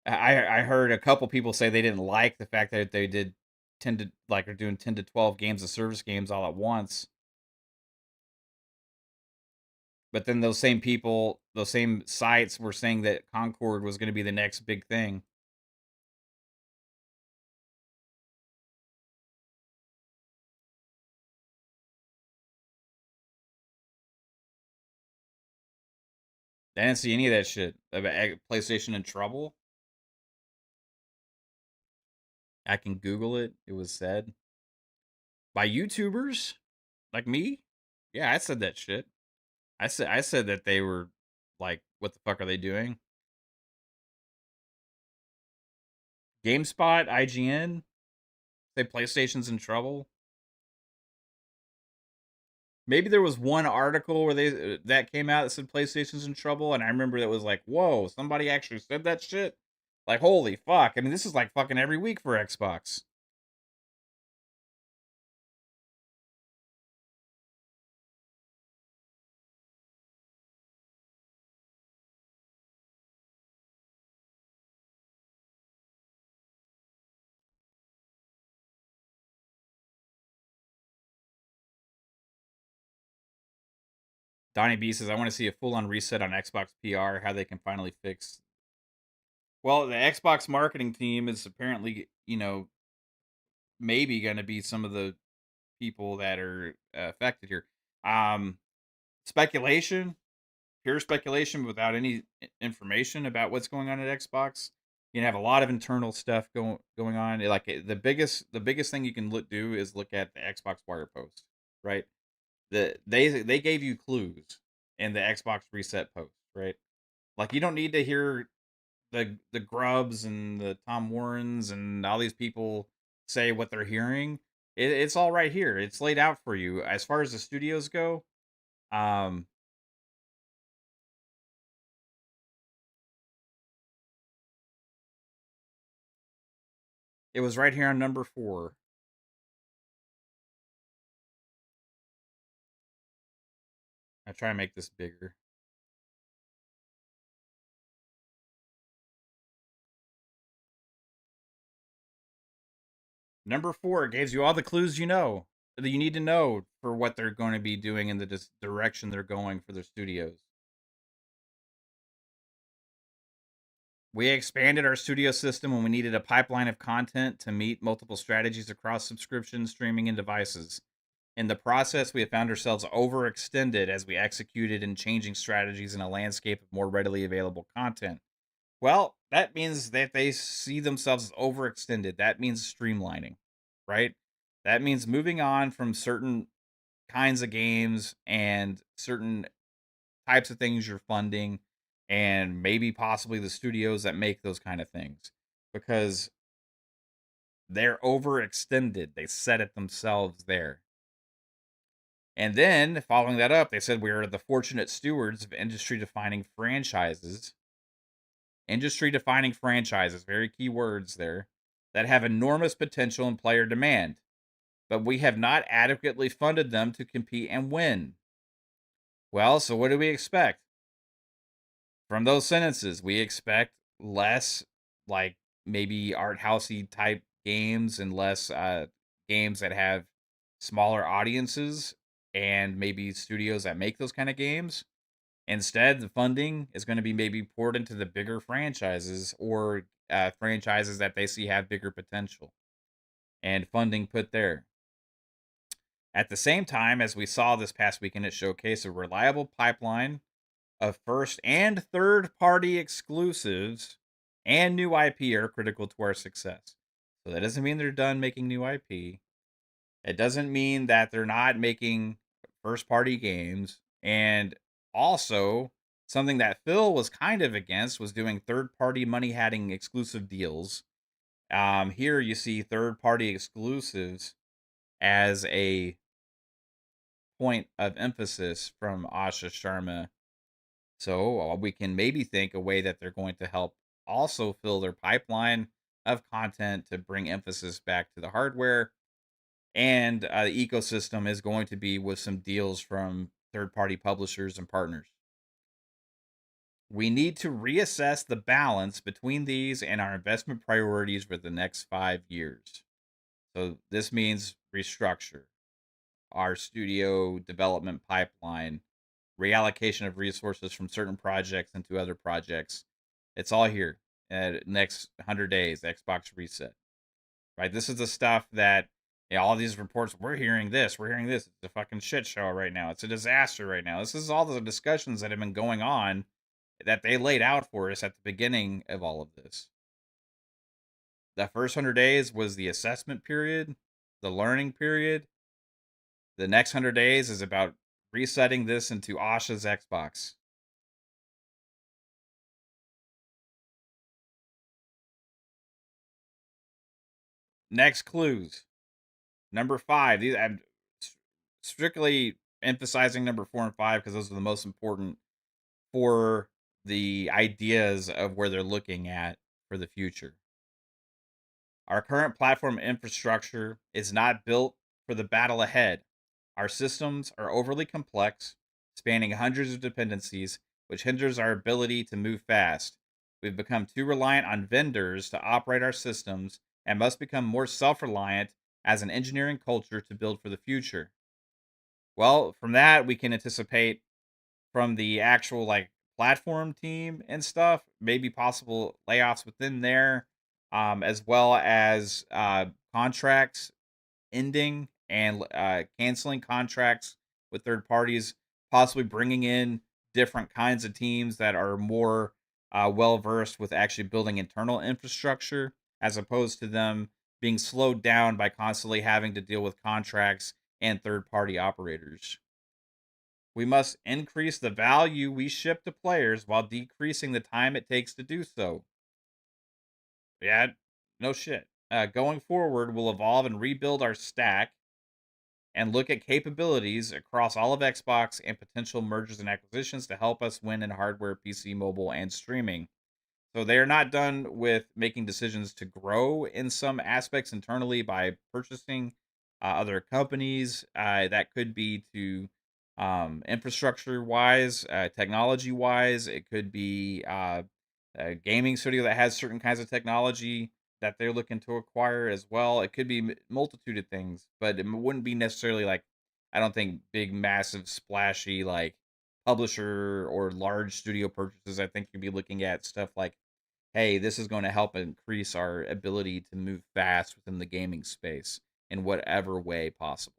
I heard a couple people say they didn't like the fact that they did 10 to like are doing 10 to 12 games of service games all at once. But then those same people, those same sites were saying that Concord was going to be the next big thing. I didn't see any of that shit about PlayStation in trouble. I can Google it. It was said by YouTubers like me. Yeah, I said that shit. I said that they were like, what the fuck are they doing? GameSpot, IGN, say PlayStation's in trouble. Maybe there was one article where they that came out that said PlayStation's in trouble, and I remember that was like, whoa, somebody actually said that shit. Like, holy fuck! I mean, this is like fucking every week for Xbox. Donnie B says, I want to see a full on reset on Xbox PR, how they can finally fix. Well, the Xbox marketing team is apparently, maybe going to be some of the people that are affected here. Um, Speculation, pure speculation without any information about what's going on at Xbox. You have a lot of internal stuff going on. The biggest thing you can do is look at the Xbox Wire post, right? They gave you clues in the Xbox reset post, right? Like you don't need to hear the Grubs and the Tom Warrens and all these people say what they're hearing. It's all right here. It's laid out for you. As far as the studios go, um, it was right here on number 4. I try and make this bigger. Number 4 gives you all the clues that you need to know for what they're going to be doing in the direction they're going for their studios. We expanded our studio system when we needed a pipeline of content to meet multiple strategies across subscription, streaming, and devices. In the process, we have found ourselves overextended as we executed in changing strategies in a landscape of more readily available content. Well, that means that they see themselves as overextended. That means streamlining, right? That means moving on from certain kinds of games and certain types of things you're funding, and maybe possibly the studios that make those kind of things, because they're overextended. They set it themselves there. And then following that up, they said we are the fortunate stewards of industry defining franchises, very key words there, that have enormous potential and player demand, but we have not adequately funded them to compete and win. Well, so what do we expect from those sentences? We expect less, like, maybe art housey type games, and less games that have smaller audiences, and maybe studios that make those kind of games. Instead, the funding is going to be maybe poured into the bigger franchises, or franchises that they see have bigger potential, and funding put there. At the same time, as we saw this past weekend, it showcased a reliable pipeline of first and third party exclusives and new IP are critical to our success. So that doesn't mean they're done making new IP. It doesn't mean that they're not making first party games. And also, something that Phil was kind of against was doing third party money having exclusive deals. Here you see third party exclusives as a point of emphasis from Asha Sharma. So we can maybe think a way that they're going to help also fill their pipeline of content to bring emphasis back to the hardware. And the ecosystem is going to be with some deals from third party publishers and partners. We need to reassess the balance between these and our investment priorities for the next 5 years. So this means restructure our studio development pipeline, reallocation of resources from certain projects into other projects. It's all here. Next 100 days, Xbox reset. Right? This is the stuff that, all these reports, we're hearing this, we're hearing this. It's a fucking shit show right now. It's a disaster right now. This is all the discussions that have been going on that they laid out for us at the beginning of all of this. The first 100 days was the assessment period, the learning period. The next 100 days is about resetting this into Asha's Xbox. Next clues. Number 5. These I'm strictly emphasizing number 4 and 5 because those are the most important for the ideas of where they're looking at for the future. Our current platform infrastructure is not built for the battle ahead. Our systems are overly complex, spanning hundreds of dependencies, which hinders our ability to move fast. We've become too reliant on vendors to operate our systems and must become more self reliant as an engineering culture to build for the future. Well, from that, we can anticipate from the actual like platform team and stuff, maybe possible layoffs within there, as well as contracts ending and canceling contracts with third parties, possibly bringing in different kinds of teams that are more well versed with actually building internal infrastructure, as opposed to them being slowed down by constantly having to deal with contracts and third party operators. We must increase the value we ship to players while decreasing the time it takes to do so. Yeah, no shit. Going forward, we'll evolve and rebuild our stack and look at capabilities across all of Xbox and potential mergers and acquisitions to help us win in hardware, PC, mobile, and streaming. So they are not done with making decisions to grow in some aspects internally by purchasing other companies. That could be to infrastructure wise, technology wise. It could be a gaming studio that has certain kinds of technology that they're looking to acquire as well. It could be multitude of things, but it wouldn't be necessarily like, I don't think, big, massive, splashy like publisher or large studio purchases. I think you'd be looking at stuff like, hey, this is going to help increase our ability to move fast within the gaming space in whatever way possible.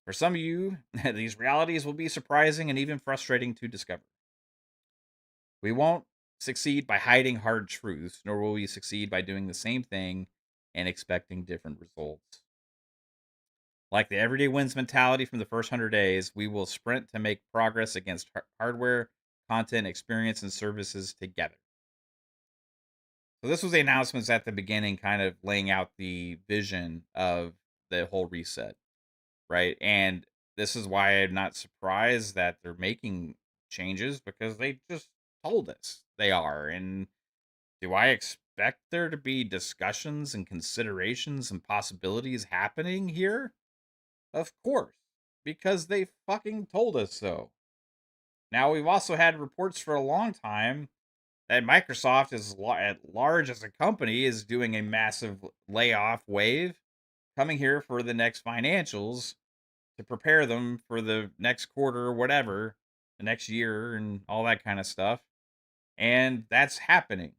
For some of you, these realities will be surprising and even frustrating to discover. We won't succeed by hiding hard truths, nor will we succeed by doing the same thing and expecting different results. Like the everyday wins mentality from the first 100 days, we will sprint to make progress against hardware, content, experience, and services together. So this was the announcements at the beginning, kind of laying out the vision of the whole reset, right? And this is why I'm not surprised that they're making changes, because they just told us they are. And do I expect there to be discussions and considerations and possibilities happening here? Of course, because they fucking told us so. Now, we've also had reports for a long time that Microsoft is at large as a company is doing a massive layoff wave coming here for the next financials to prepare them for the next quarter or whatever, the next year and all that kind of stuff. And that's happening.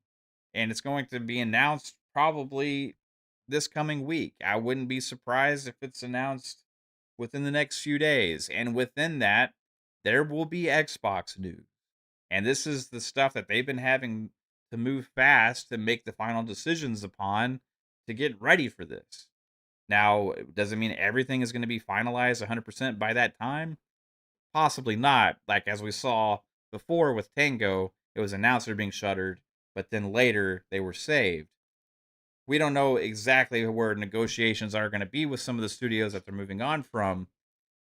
And it's going to be announced probably this coming week. I wouldn't be surprised if it's announced within the next few days. And within that, there will be Xbox news. And this is the stuff that they've been having to move fast to make the final decisions upon to get ready for this. Now, does it mean everything is going to be finalized 100% by that time? Possibly not. Like as we saw before with Tango, it was announced they're being shuttered, but then later they were saved. We don't know exactly where negotiations are going to be with some of the studios that they're moving on from,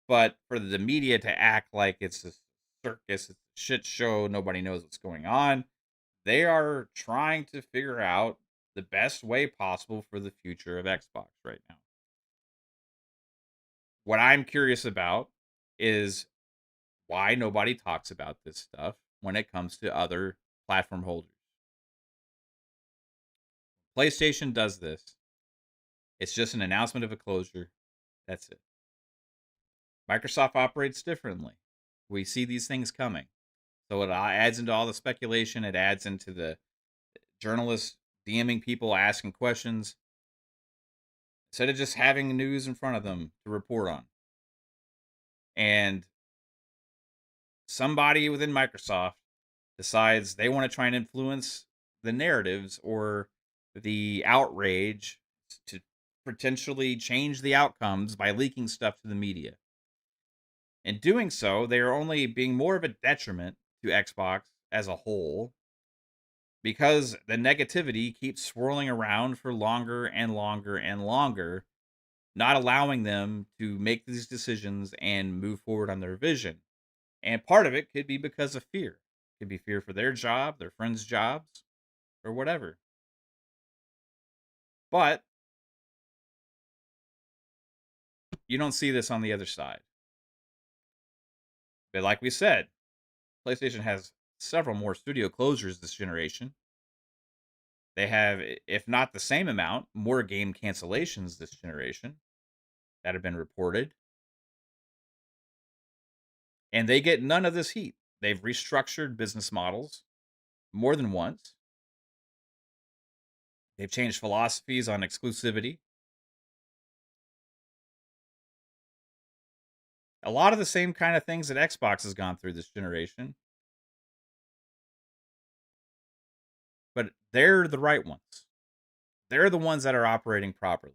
but for the media to act like it's a circus, it's a shit show, nobody knows what's going on, they are trying to figure out the best way possible for the future of Xbox right now. What I'm curious about is why nobody talks about this stuff when it comes to other platform holders. PlayStation does this. It's just an announcement of a closure. That's it. Microsoft operates differently. We see these things coming. So it adds into all the speculation. It adds into the journalists DMing people, asking questions, instead of just having news in front of them to report on. And somebody within Microsoft decides they want to try and influence the narratives or the outrage to potentially change the outcomes by leaking stuff to the media. In doing so, they are only being more of a detriment to Xbox as a whole, because the negativity keeps swirling around for longer and longer and longer, not allowing them to make these decisions and move forward on their vision. And part of it could be because of fear. It could be fear for their job, their friends' jobs, or whatever. But you don't see this on the other side. But like we said, PlayStation has several more studio closures this generation. They have, if not the same amount, more game cancellations this generation that have been reported. And they get none of this heat. They've restructured business models more than once. They've changed philosophies on exclusivity. A lot of the same kind of things that Xbox has gone through this generation. But they're the right ones. They're the ones that are operating properly.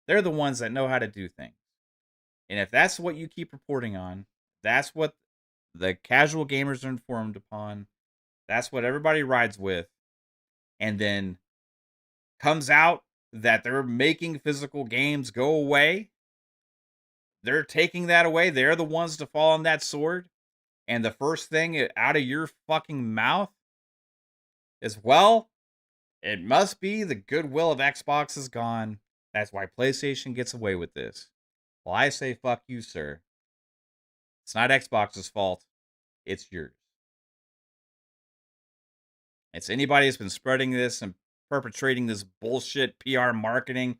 They're the ones that know how to do things. And if that's what you keep reporting on, that's what the casual gamers are informed upon. That's what everybody rides with. And then comes out that they're making physical games go away. They're taking that away. They're the ones to fall on that sword. And the first thing out of your fucking mouth is, well, it must be the goodwill of Xbox is gone. That's why PlayStation gets away with this. Well, I say fuck you, sir. It's not Xbox's fault. It's yours. It's anybody that's been spreading this and perpetrating this bullshit PR marketing,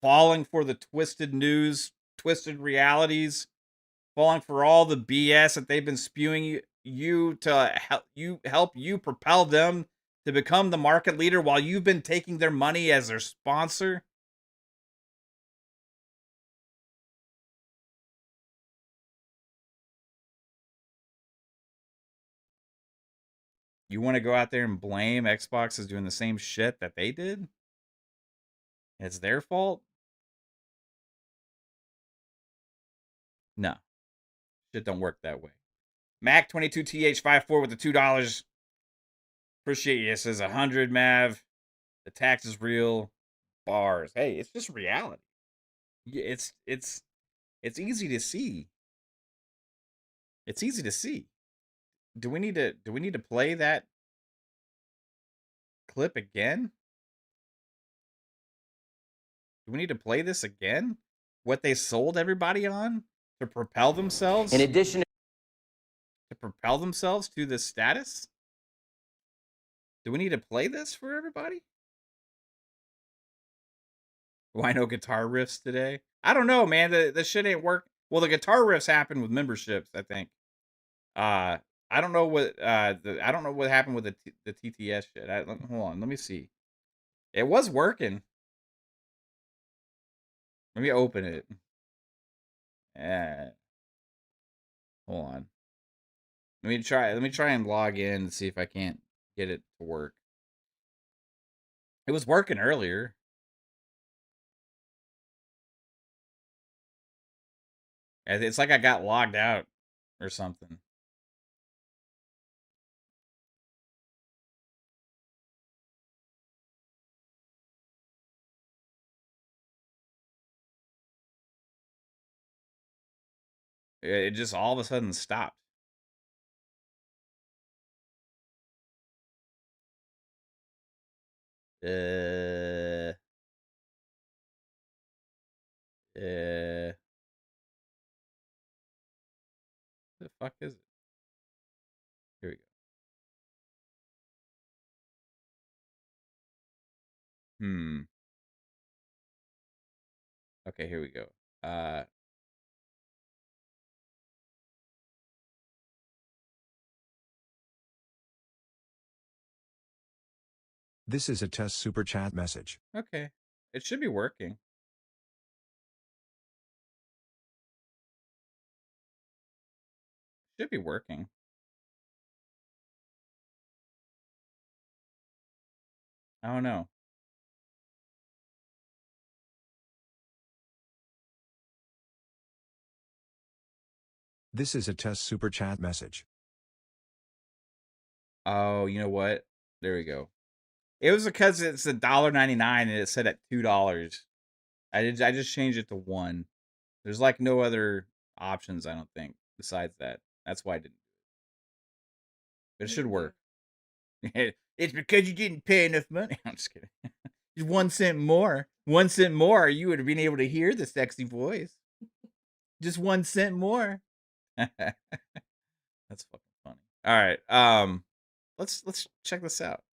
falling for the twisted news, twisted realities, falling for all the BS that they've been spewing you to help you propel them to become the market leader while you've been taking their money as their sponsor. You want to go out there and blame Xbox as doing the same shit that they did? It's their fault? No. Shit don't work that way. Mac22TH54 with the $2. Appreciate you. It says 100 Mav. The tax is real. Bars. Hey, it's just reality. It's easy to see. It's easy to see. Do we need to play that clip again? Do we need to play this again? What they sold everybody on to propel themselves? In addition to propel themselves to this status? Do we need to play this for everybody? Why no guitar riffs today? I don't know, man. The shit ain't work. Well, the guitar riffs happen with memberships, I think. I don't know what I don't know what happened with the TTS shit. Hold on, let me see. It was working. Let me open it. Hold on. Let me try and log in and see if I can't get it to work. It was working earlier. It's like I got logged out or something. It just all of a sudden stopped. The fuck is it? Here we go. Okay, here we go. This is a test super chat message. Okay. It should be working. Should be working. I don't know. This is a test super chat message. Oh, you know what? There we go. It was because it's $1.99 and it said at $2. I just changed it to 1. There's like no other options, I don't think, besides that. That's why I didn't. But it should work. It's because you didn't pay enough money. I'm just kidding. Just 1 cent more. 1 cent more, you would have been able to hear the sexy voice. Just 1 cent more. That's fucking funny. All right. Let's check this out.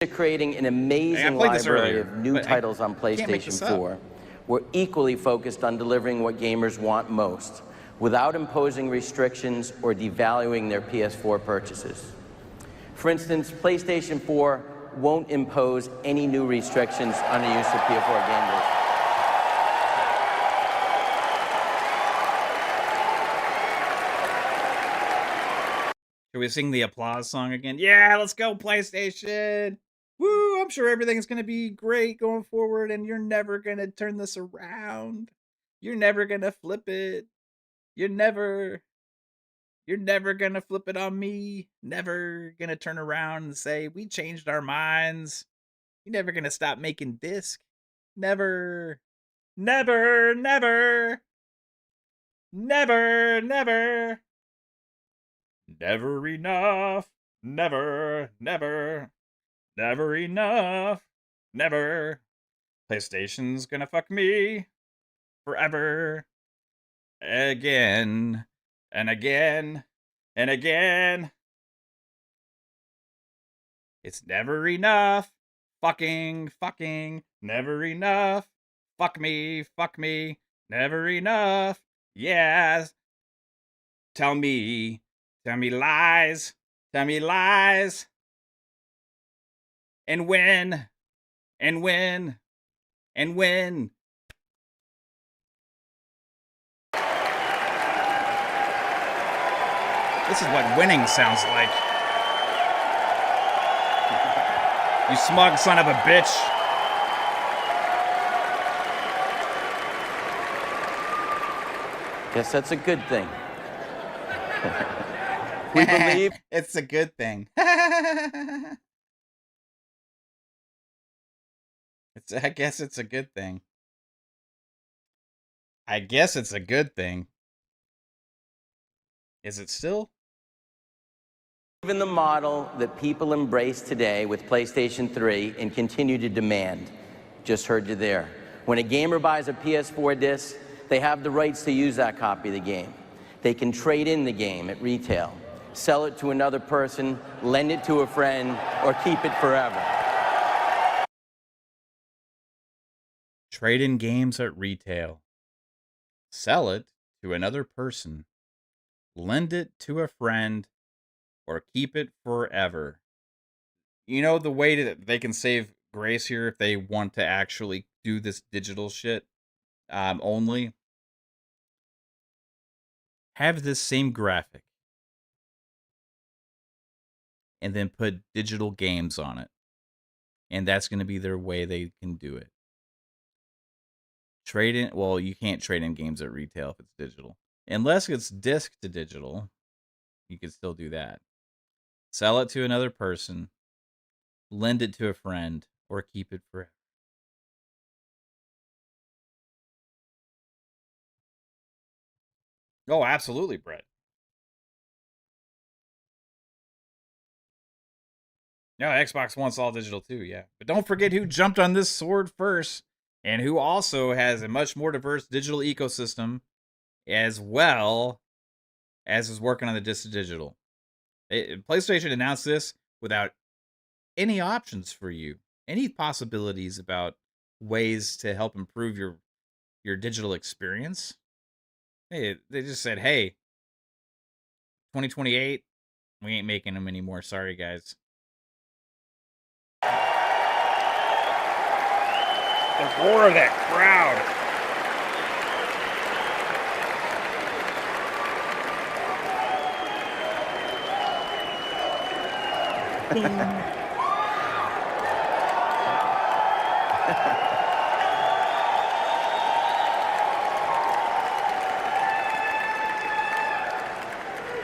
to creating an amazing library of new titles on PlayStation 4, we're equally focused on delivering what gamers want most, without imposing restrictions or devaluing their PS4 purchases. For instance, PlayStation 4 won't impose any new restrictions on the use of PS4 gamers. Should we sing the applause song again? Yeah, let's go, PlayStation! Woo! I'm sure everything's gonna be great going forward, and you're never gonna turn this around. You're never gonna flip it. You're never gonna flip it on me. Never gonna turn around and say, we changed our minds. You're never gonna stop making disc. Never. Never, never. Never, never. Never enough. Never, never. Never enough. Never. PlayStation's gonna fuck me forever. Again. And again. And again. It's never enough. Fucking. Never enough. Fuck me. Never enough. Yes. Tell me lies. Tell me lies. And when. This is what winning sounds like. You smug son of a bitch. Guess that's a good thing. We believe it's a good thing. I guess it's a good thing. I guess it's a good thing. Is it still? in the model that people embrace today with PlayStation 3 and continue to demand. Just heard you there. When a gamer buys a PS4 disc, they have the rights to use that copy of the game. They can trade in the game at retail, sell it to another person, lend it to a friend, or keep it forever. Trade in games at retail. Sell it to another person. Lend it to a friend, or keep it forever. You know the way that they can save grace here if they want to actually do this digital shit only? Have this same graphic and then put digital games on it. And that's going to be their way they can do it. Trade in, well, you can't trade in games at retail if it's digital. Unless it's disc to digital, you can still do that. Sell it to another person, lend it to a friend, or keep it forever. Oh, absolutely, Brett. No, Xbox wants all digital too, yeah. But don't forget who jumped on this sword first, and who also has a much more diverse digital ecosystem, as well as is working on the disc to digital. PlayStation announced this without any options for you, any possibilities about ways to help improve your digital experience. They just said, hey, 2028, we ain't making them anymore. Sorry, guys. The roar of that crowd.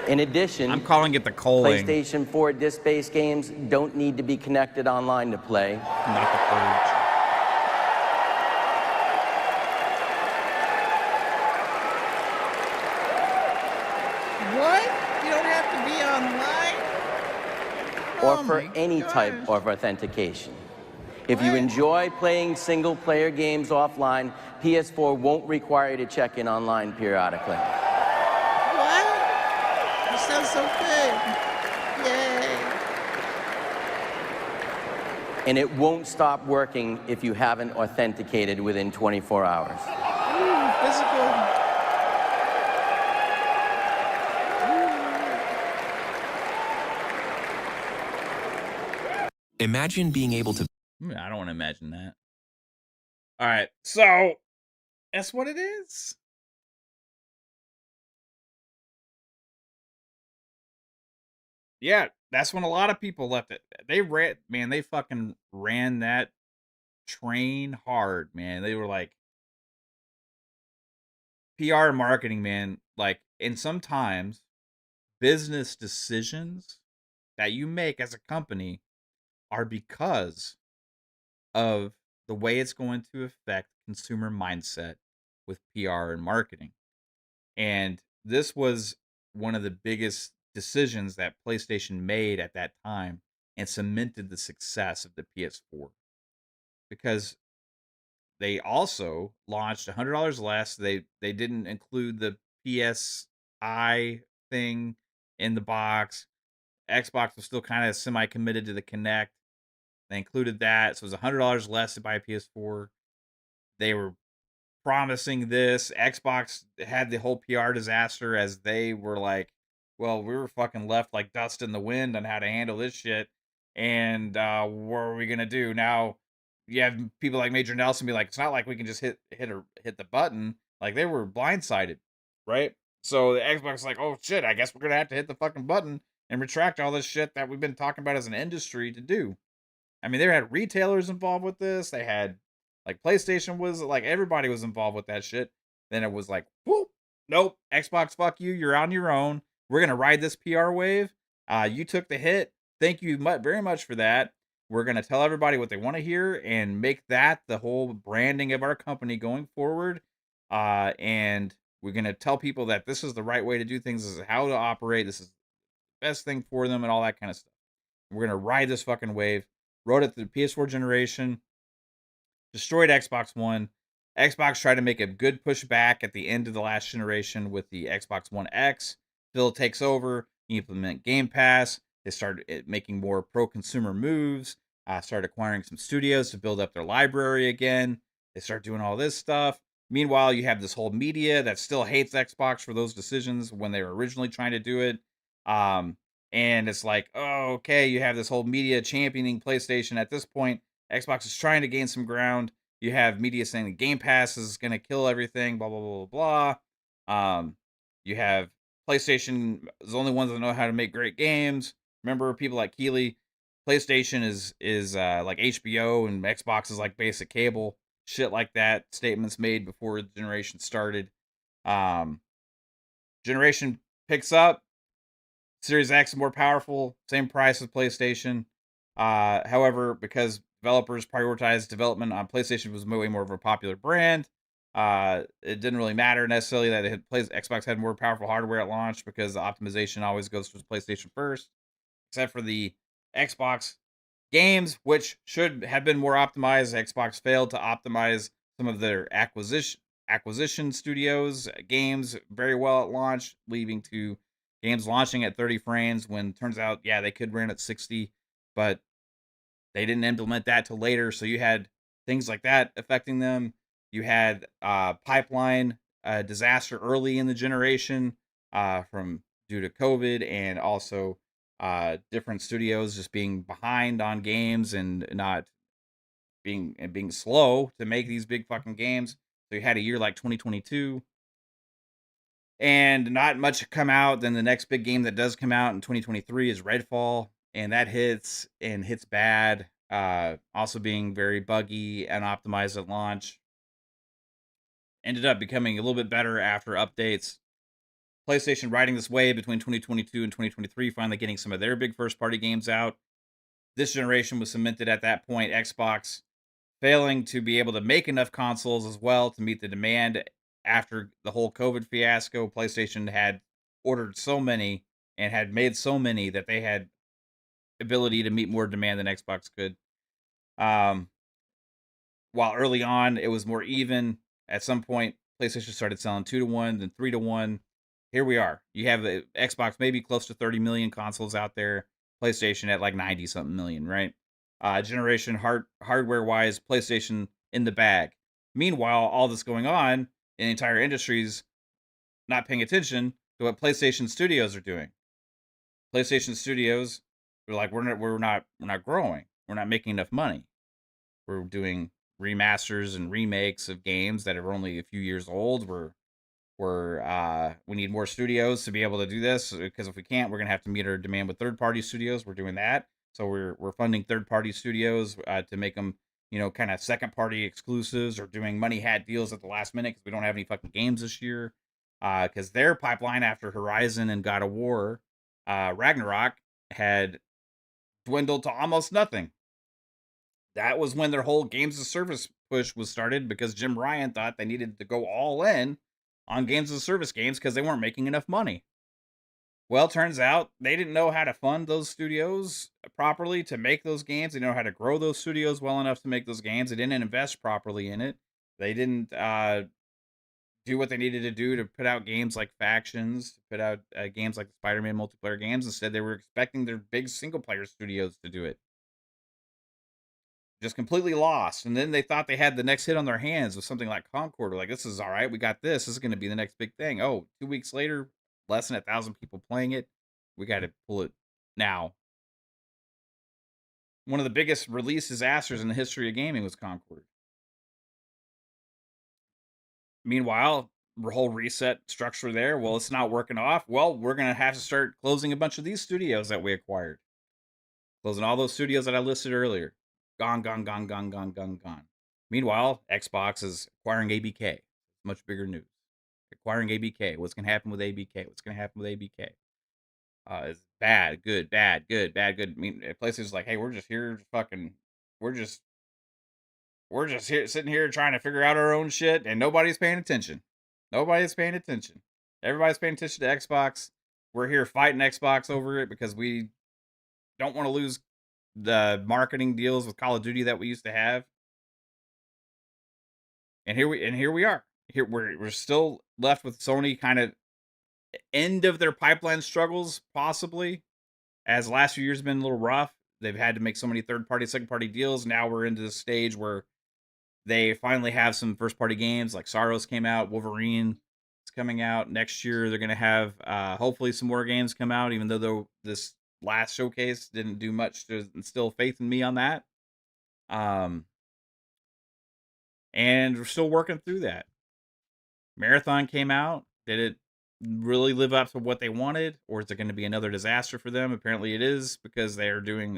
In addition, I'm calling it the coaling. PlayStation 4 disc-based games don't need to be connected online to play. Not the purge. What? You don't have to be online? Or for any type of authentication. If you enjoy playing single-player games offline, PS4 won't require you to check in online periodically. What? That sounds so good. Yay. and it won't stop working if you haven't authenticated within 24 hours. Ooh, physical. Imagine being able to I don't want to imagine that. All right, so that's what it is. Yeah, that's when a lot of people left it. They ran, man. They fucking ran that train hard, man. They were like PR and marketing, man. Like, and sometimes business decisions that you make as a company are because of the way it's going to affect consumer mindset with PR and marketing. And this was one of the biggest decisions that PlayStation made at that time and cemented the success of the PS4 because they also launched $100 less. They didn't include the PSI thing in the box. Xbox was still kind of semi committed to the Kinect. They included that, so it was $100 less to buy a PS4. They were promising this. Xbox had the whole PR disaster as they were like, well, we were fucking left like dust in the wind on how to handle this shit. And what are we gonna do? Now you have people like Major Nelson be like, it's not like we can just hit the button. Like they were blindsided, right? So the Xbox is like, oh shit, I guess we're gonna have to hit the fucking button and retract all this shit that we've been talking about as an industry to do. I mean, they had retailers involved with this. They had like PlayStation was like everybody was involved with that shit. Then it was like, whoop, nope, Xbox, fuck you. You're on your own. We're gonna ride this PR wave. You took the hit. Thank you very much for that. We're gonna tell everybody what they want to hear and make that the whole branding of our company going forward. And we're gonna tell people that this is the right way to do things. This is how to operate. This is the best thing for them and all that kind of stuff. We're gonna ride this fucking wave. Rode it through the PS4 generation, destroyed Xbox One. Xbox tried to make a good pushback at the end of the last generation with the Xbox One X. Phil takes over, implement Game Pass. They started making more pro-consumer moves, started acquiring some studios to build up their library again. They start doing all this stuff. Meanwhile, you have this whole media that still hates Xbox for those decisions when they were originally trying to do it. And it's like, oh, okay, you have this whole media championing PlayStation. At this point, Xbox is trying to gain some ground. You have media saying the Game Pass is going to kill everything, blah, blah, blah, blah, blah. You have PlayStation is the only ones that know how to make great games. Remember, people like Keeley, PlayStation is like HBO and Xbox is like basic cable. Shit like that. Statements made before the generation started. Generation picks up. Series X is more powerful, same price as PlayStation. However, because developers prioritized development on PlayStation was way more of a popular brand, it didn't really matter necessarily that Xbox had more powerful hardware at launch because the optimization always goes to PlayStation first, except for the Xbox games, which should have been more optimized. Xbox failed to optimize some of their acquisition studios games very well at launch, leading to games launching at 30 frames when turns out, yeah, they could run at 60, but they didn't implement that till later. So you had things like that affecting them. You had pipeline disaster early in the generation from due to COVID, and also different studios just being behind on games and not being slow to make these big fucking games. So you had a year like 2022 and not much come out. Then the next big game that does come out in 2023 is Redfall, and that hits bad. Also being very buggy and optimized at launch. Ended up becoming a little bit better after updates. PlayStation riding this wave between 2022 and 2023, finally getting some of their big first party games out. This generation was cemented at that point. Xbox failing to be able to make enough consoles as well to meet the demand after the whole COVID fiasco. PlayStation had ordered so many and had made so many that they had ability to meet more demand than Xbox could. While early on it was more even, at some point PlayStation started selling 2-to-1, then 3-to-1. Here we are. You have the Xbox maybe close to 30 million consoles out there. PlayStation at like 90 something million, right? generation hardware wise, PlayStation in the bag. Meanwhile, all this going on in the entire industry's not paying attention to what PlayStation Studios are doing. PlayStation Studios, they're like, we're not growing. We're not making enough money. We're doing remasters and remakes of games that are only a few years old. We need more studios to be able to do this, because if we can't, we're gonna have to meet our demand with third party studios. We're doing that, so we're funding third party studios to make them, kind of second party exclusives, or doing money hat deals at the last minute because we don't have any fucking games this year. Because their pipeline after Horizon and God of War, Ragnarok, had dwindled to almost nothing. That was when their whole games of service push was started, because Jim Ryan thought they needed to go all in on games of service games because they weren't making enough money. Well, turns out they didn't know how to fund those studios properly to make those games. They didn't know how to grow those studios well enough to make those games. They didn't invest properly in it. They didn't do what they needed to do to put out games like Factions, to put out games like the Spider-Man multiplayer games. Instead, they were expecting their big single-player studios to do it. Just completely lost. And then they thought they had the next hit on their hands with something like Concord. Like, this is all right. We got this. This is going to be the next big thing. Oh, 2 weeks later, less than 1,000 people playing it. We got to pull it now. One of the biggest release disasters in the history of gaming was Concord. Meanwhile, the whole reset structure there, well, it's not working off. Well, we're going to have to start closing a bunch of these studios that we acquired. Closing all those studios that I listed earlier. Gone, gone, gone, gone, gone, gone, gone. Meanwhile, Xbox is acquiring ABK. Much bigger news. Acquiring ABK. What's going to happen with ABK? What's going to happen with ABK? It's bad, good, bad, good, bad, good. I mean, PlayStation's like, hey, we're just here, fucking, we're just, we're just here, sitting here trying to figure out our own shit, and nobody's paying attention. Nobody's paying attention. Everybody's paying attention to Xbox. We're here fighting Xbox over it because we don't want to lose the marketing deals with Call of Duty that we used to have. And here we are. Here we're still left with Sony kind of end of their pipeline struggles, possibly, as last few years have been a little rough. They've had to make so many third party, second party deals. Now we're into the stage where they finally have some first party games, like Saros came out, Wolverine is coming out next year. They're gonna have hopefully some more games come out, even though this last showcase didn't do much to instill faith in me on that. Um, and we're still working through that. Marathon came out. Did it really live up to what they wanted, or is it going to be another disaster for them? Apparently, it is, because they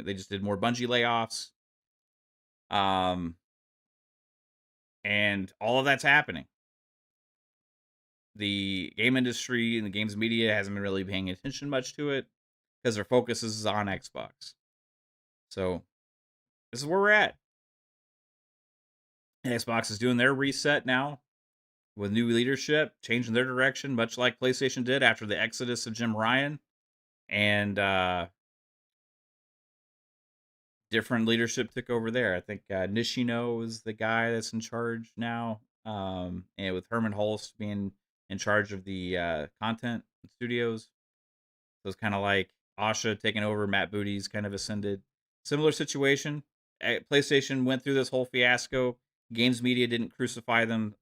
just did more Bungie layoffs. And all of that's happening. The game industry and the games media hasn't been really paying attention much to it because their focus is on Xbox. So this is where we're at. And Xbox is doing their reset now with new leadership, changing their direction, much like PlayStation did after the exodus of Jim Ryan. And different leadership took over there. I think Nishino is the guy that's in charge now. And with Herman Hulst being in charge of the content studios. So it's kind of like Asha taking over, Matt Booty's kind of ascended. Similar situation. PlayStation went through this whole fiasco. Games media didn't crucify them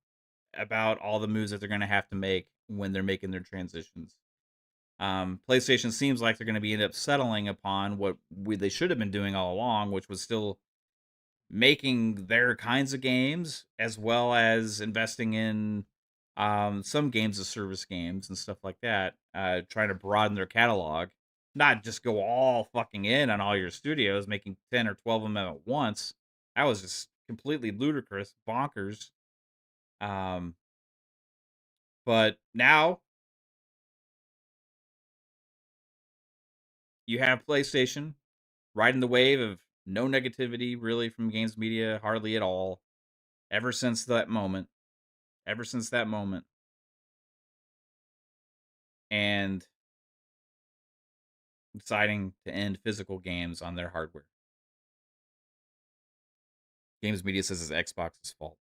about all the moves that they're going to have to make when they're making their transitions. PlayStation seems like they're going to be end up settling upon what they should have been doing all along, which was still making their kinds of games, as well as investing in some games of service games and stuff like that, trying to broaden their catalog, not just go all fucking in on all your studios, making 10 or 12 of them at once. That was just completely ludicrous, bonkers. But now you have PlayStation riding the wave of no negativity really from games media, hardly at all, ever since that moment. Ever since that moment. And deciding to end physical games on their hardware. Games media says it's Xbox's fault.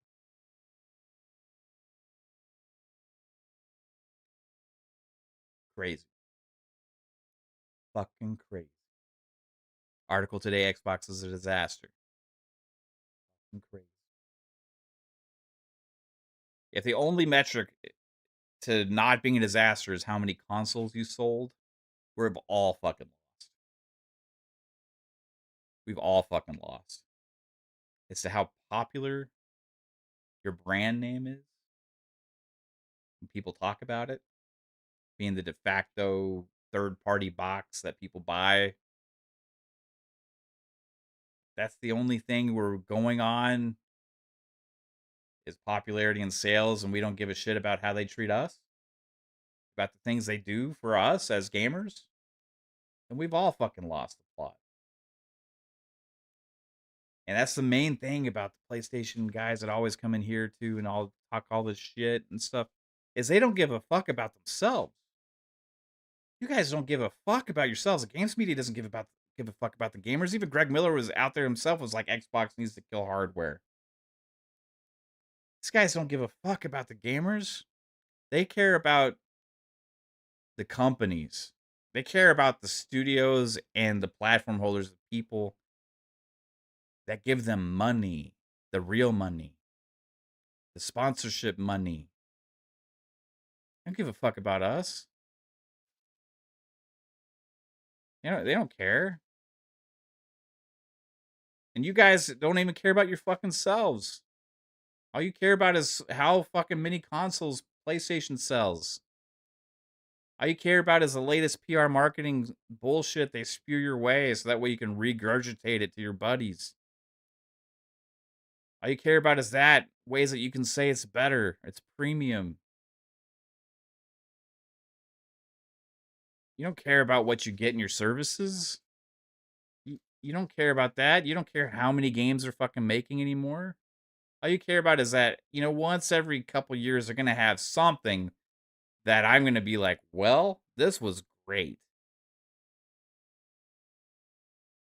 Crazy. Fucking crazy. Article today: Xbox is a disaster. Crazy. If the only metric to not being a disaster is how many consoles you sold, we've all fucking lost. We've all fucking lost. As to how popular your brand name is, when people talk about it, being the de facto third-party box that people buy. That's the only thing we're going on is popularity and sales, and we don't give a shit about how they treat us, about the things they do for us as gamers. And we've all fucking lost the plot. And that's the main thing about the PlayStation guys that always come in here too and all talk all this shit and stuff, is they don't give a fuck about themselves. You guys don't give a fuck about yourselves. The games media doesn't give a fuck about the gamers. Even Greg Miller was out there himself, was like, Xbox needs to kill hardware. These guys don't give a fuck about the gamers. They care about the companies. They care about the studios and the platform holders, the people that give them money, the real money, the sponsorship money. They don't give a fuck about us. You know, they don't care. And you guys don't even care about your fucking selves. All you care about is how fucking many consoles PlayStation sells. All you care about is the latest PR marketing bullshit they spew your way so that way you can regurgitate it to your buddies. All you care about is that, ways that you can say it's better, it's premium. You don't care about what you get in your services. You don't care about that. You don't care how many games they're fucking making anymore. All you care about is that, once every couple years they're going to have something that I'm going to be like, well, this was great.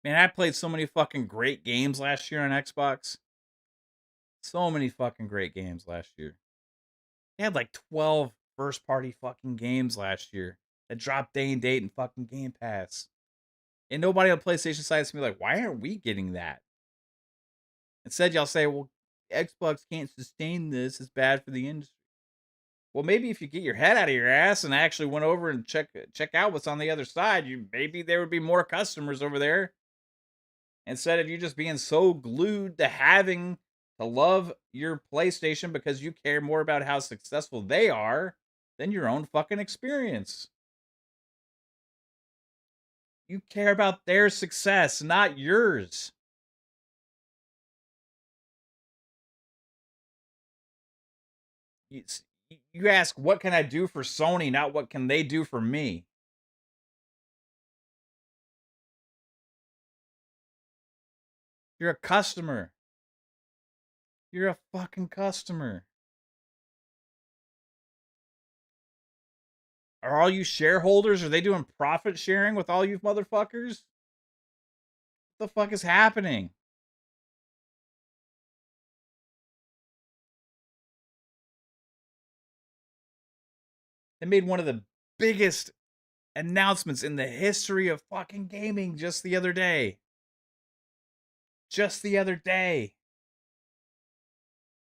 Man, I played so many fucking great games last year on Xbox. So many fucking great games last year. They had like 12 first party fucking games last year that dropped day and date in fucking Game Pass. And nobody on PlayStation side is gonna be like, why aren't we getting that? Instead, y'all say, well, Xbox can't sustain this. It's bad for the industry. Well, maybe if you get your head out of your ass and actually went over and check out what's on the other side, maybe there would be more customers over there. Instead of you just being so glued to having to love your PlayStation because you care more about how successful they are than your own fucking experience. You care about their success, not yours. You ask, what can I do for Sony, not what can they do for me? You're a customer. You're a fucking customer. Are all you shareholders? Are they doing profit sharing with all you motherfuckers? What the fuck is happening? They made one of the biggest announcements in the history of fucking gaming just the other day. Just the other day.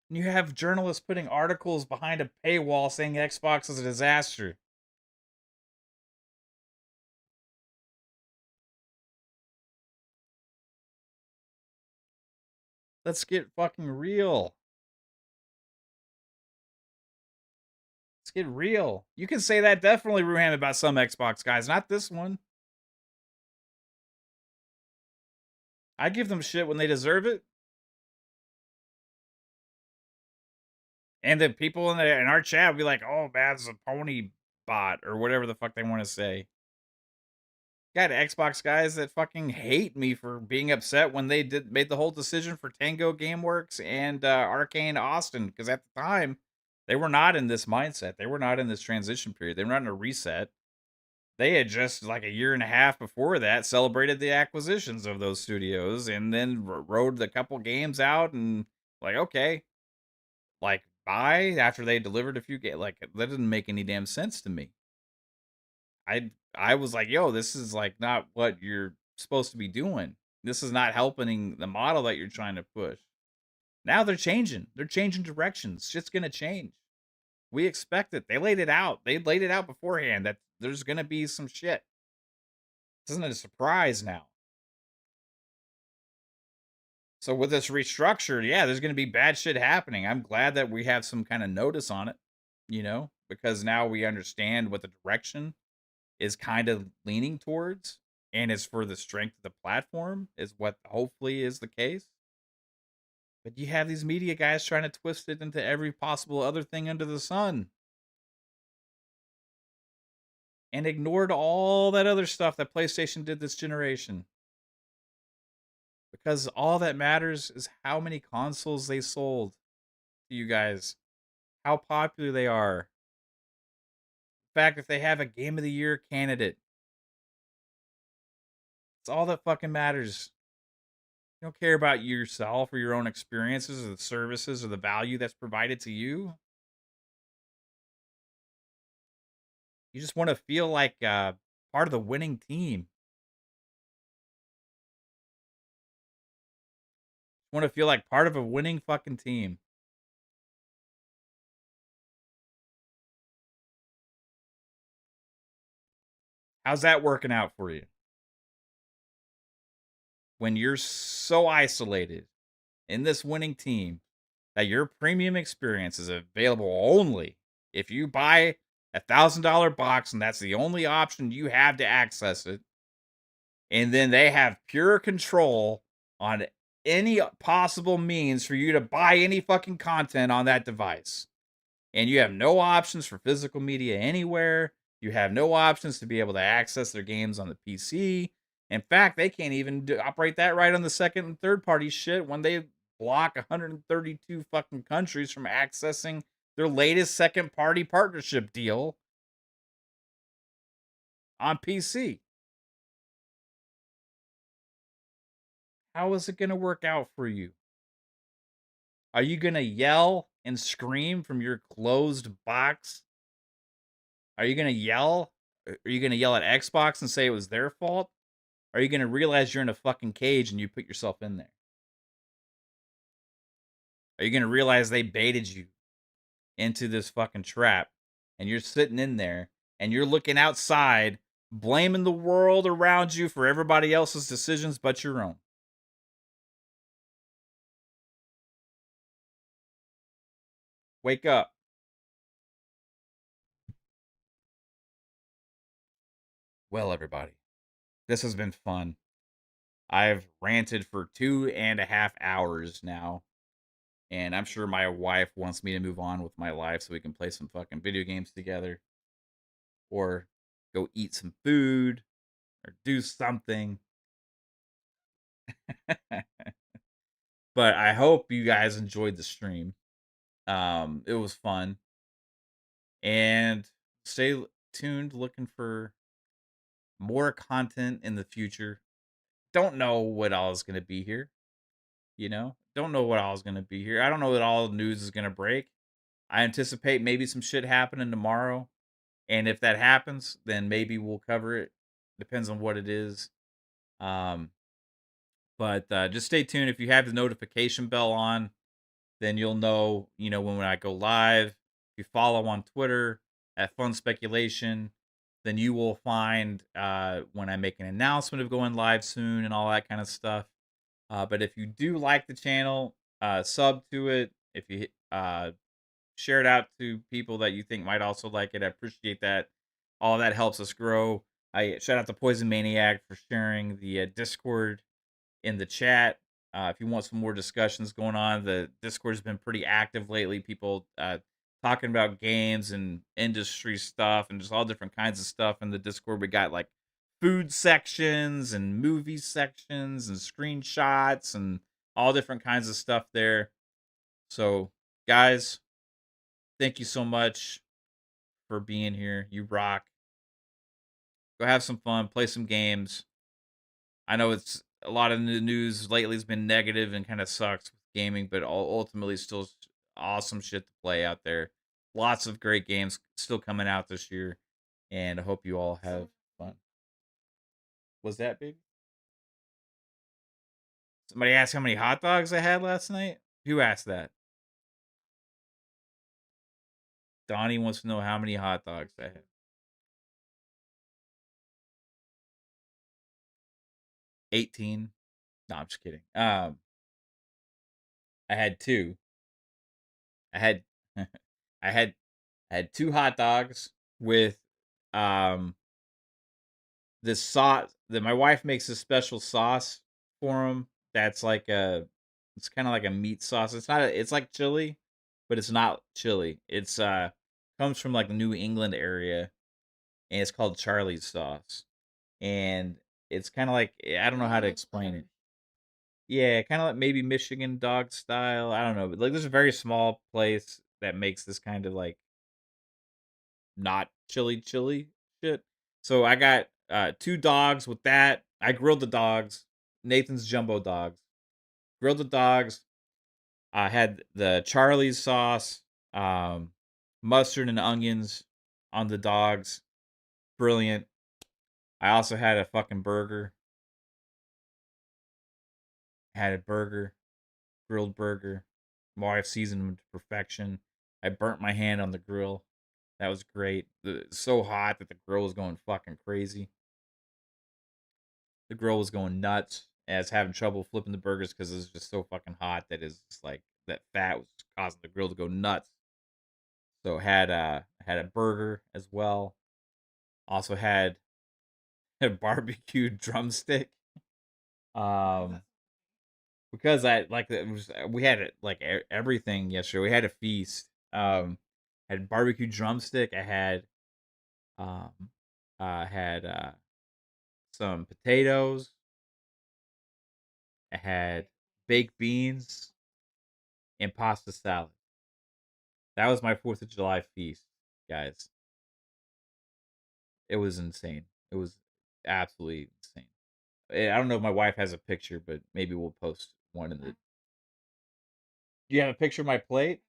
And you have journalists putting articles behind a paywall saying Xbox is a disaster. Let's get fucking real. Let's get real. You can say that definitely, Ruham, about some Xbox guys, not this one. I give them shit when they deserve it. And the people in our chat will be like, oh, man, it's a pony bot or whatever the fuck they want to say. Got Xbox guys that fucking hate me for being upset when they made the whole decision for Tango Gameworks and Arcane Austin, because at the time they were not in this mindset. They were not in this transition period. They were not in a reset. They had just like a year and a half before that celebrated the acquisitions of those studios and then rode the couple games out and like, okay, like bye after they delivered a few games. Like that didn't make any damn sense to me. I was like, yo, this is like not what you're supposed to be doing. This is not helping the model that you're trying to push. Now they're changing. They're changing directions. Shit's gonna change. We expect it. They laid it out. They laid it out beforehand that there's gonna be some shit. This isn't a surprise now. So with this restructured, yeah, there's gonna be bad shit happening. I'm glad that we have some kind of notice on it, because now we understand what the direction is kind of leaning towards, and it's for the strength of the platform, is what hopefully is the case. But you have these media guys trying to twist it into every possible other thing under the sun and ignored all that other stuff that PlayStation did this generation. Because all that matters is how many consoles they sold to you guys, how popular they are. In fact, if they have a Game of the Year candidate, it's all that fucking matters. You don't care about yourself or your own experiences or the services or the value that's provided to you. You just want to feel like part of the winning team. Want to feel like part of a winning fucking team. How's that working out for you? When you're so isolated in this winning team that your premium experience is available only if you buy $1,000 box and that's the only option you have to access it. And then they have pure control on any possible means for you to buy any fucking content on that device. And you have no options for physical media anywhere. You have no options to be able to access their games on the PC. In fact, they can't even operate that right on the second and third party shit when they block 132 fucking countries from accessing their latest second party partnership deal on PC. How is it going to work out for you? Are you going to yell and scream from your closed box? Are you going to yell? Are you going to yell at Xbox and say it was their fault? Are you going to realize you're in a fucking cage and you put yourself in there? Are you going to realize they baited you into this fucking trap and you're sitting in there and you're looking outside, blaming the world around you for everybody else's decisions but your own? Wake up. Well, everybody, this has been fun. I've ranted for 2.5 hours now. And I'm sure my wife wants me to move on with my life so we can play some fucking video games together or go eat some food or do something. But I hope you guys enjoyed the stream. It was fun. And stay tuned looking for more content in the future. Don't know what all is going to be here, Don't know what all is going to be here. I don't know what all news is going to break. I anticipate maybe some shit happening tomorrow. And if that happens, then maybe we'll cover it. Depends on what it is. Um, but just stay tuned. If you have the notification bell on, then you'll know, when I go live. If you follow on Twitter at Fun Speculation, then you will find when I make an announcement of going live soon and all that kind of stuff. But if you do like the channel, sub to it. If you share it out to people that you think might also like it. I appreciate that. All that helps us grow. I shout out to Poison Maniac for sharing the Discord in the chat. If you want some more discussions going on, the Discord has been pretty active lately. People talking about games and industry stuff and just all different kinds of stuff in the Discord. We got like food sections and movie sections and screenshots and all different kinds of stuff there. So, guys, thank you so much for being here. You rock. Go have some fun, play some games. I know it's a lot of the news lately has been negative and kind of sucks with gaming, but ultimately still awesome shit to play out there. Lots of great games still coming out this year, and I hope you all have fun. Was that, baby? Somebody asked how many hot dogs I had last night. Who asked that? Donnie wants to know how many hot dogs I had. 18. No, I'm just kidding. I had two. I had I had I had two hot dogs with um this sauce that my wife makes a special sauce for them. That's like it's kind of like a meat sauce. It's not it's like chili, but it's not chili. It's comes from like the New England area, and it's called Charlie's sauce. And it's kind of like I don't know how to explain it. Yeah, kind of like maybe Michigan dog style. I don't know, but like there's a very small place that makes this kind of like not chili shit. So I got two dogs with that. I grilled the dogs, Nathan's jumbo dogs. Grilled the dogs. I had the Charlie's sauce, um, mustard and onions on the dogs. Brilliant. I also had a fucking burger. Had a burger, grilled burger. My wife seasoned them to perfection. I burnt my hand on the grill. That was great. It's so hot that the grill was going fucking crazy. The grill was going nuts. And I was having trouble flipping the burgers because it was just so fucking hot that it's just like that fat was causing the grill to go nuts. So had a burger as well. Also had a barbecued drumstick. Um, because I like it was we had it like everything yesterday. We had a feast. Had barbecue drumstick. Um, I had some potatoes. I had baked beans and pasta salad. That was my 4th of July feast, guys. It was insane. It was absolutely insane. I don't know if my wife has a picture, but maybe we'll post one in the. Do you have a picture of my plate?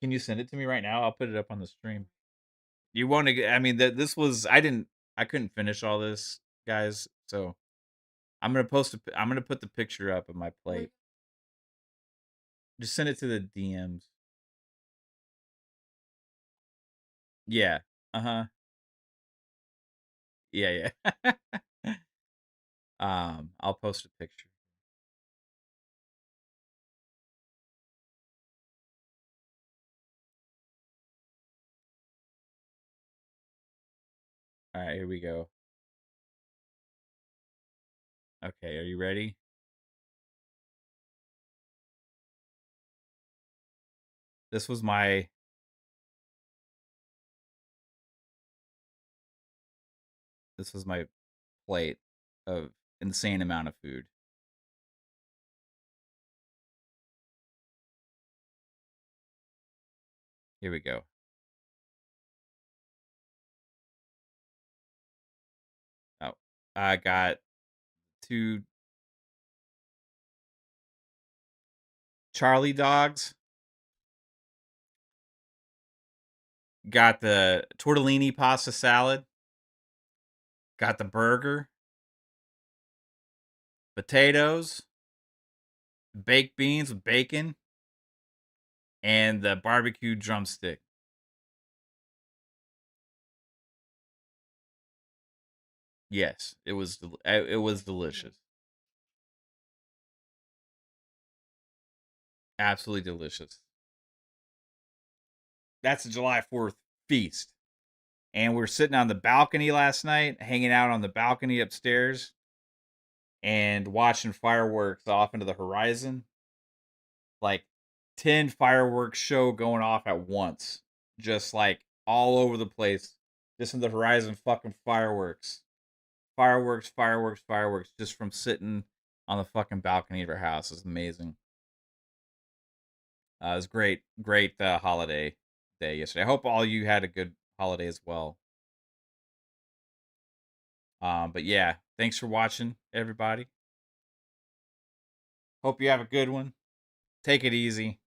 Can you send it to me right now? I'll put it up on the stream. You want to? I mean, that this was. I couldn't finish all this, guys. So I'm gonna post. I'm gonna put the picture up of my plate. Just send it to the DMs. Yeah. Uh huh. Yeah. Yeah. I'll post a picture. All right, here we go. Okay, are you ready? This was my this was my plate of insane amount of food. Here we go. Oh, I got two Charlie dogs. Got the tortellini pasta salad. Got the burger, potatoes, baked beans with bacon, and the barbecue drumstick. Yes, it was delicious. Absolutely delicious. That's a July 4th feast. And we're sitting on the balcony last night, hanging out on the balcony upstairs and watching fireworks off into the horizon. Like 10 fireworks show going off at once. Just like all over the place. Just in the horizon, fucking fireworks. Fireworks, just from sitting on the fucking balcony of our house. It's amazing. It was great holiday day yesterday. I hope all you had a good holiday as well. But yeah, thanks for watching, everybody. Hope you have a good one. Take it easy.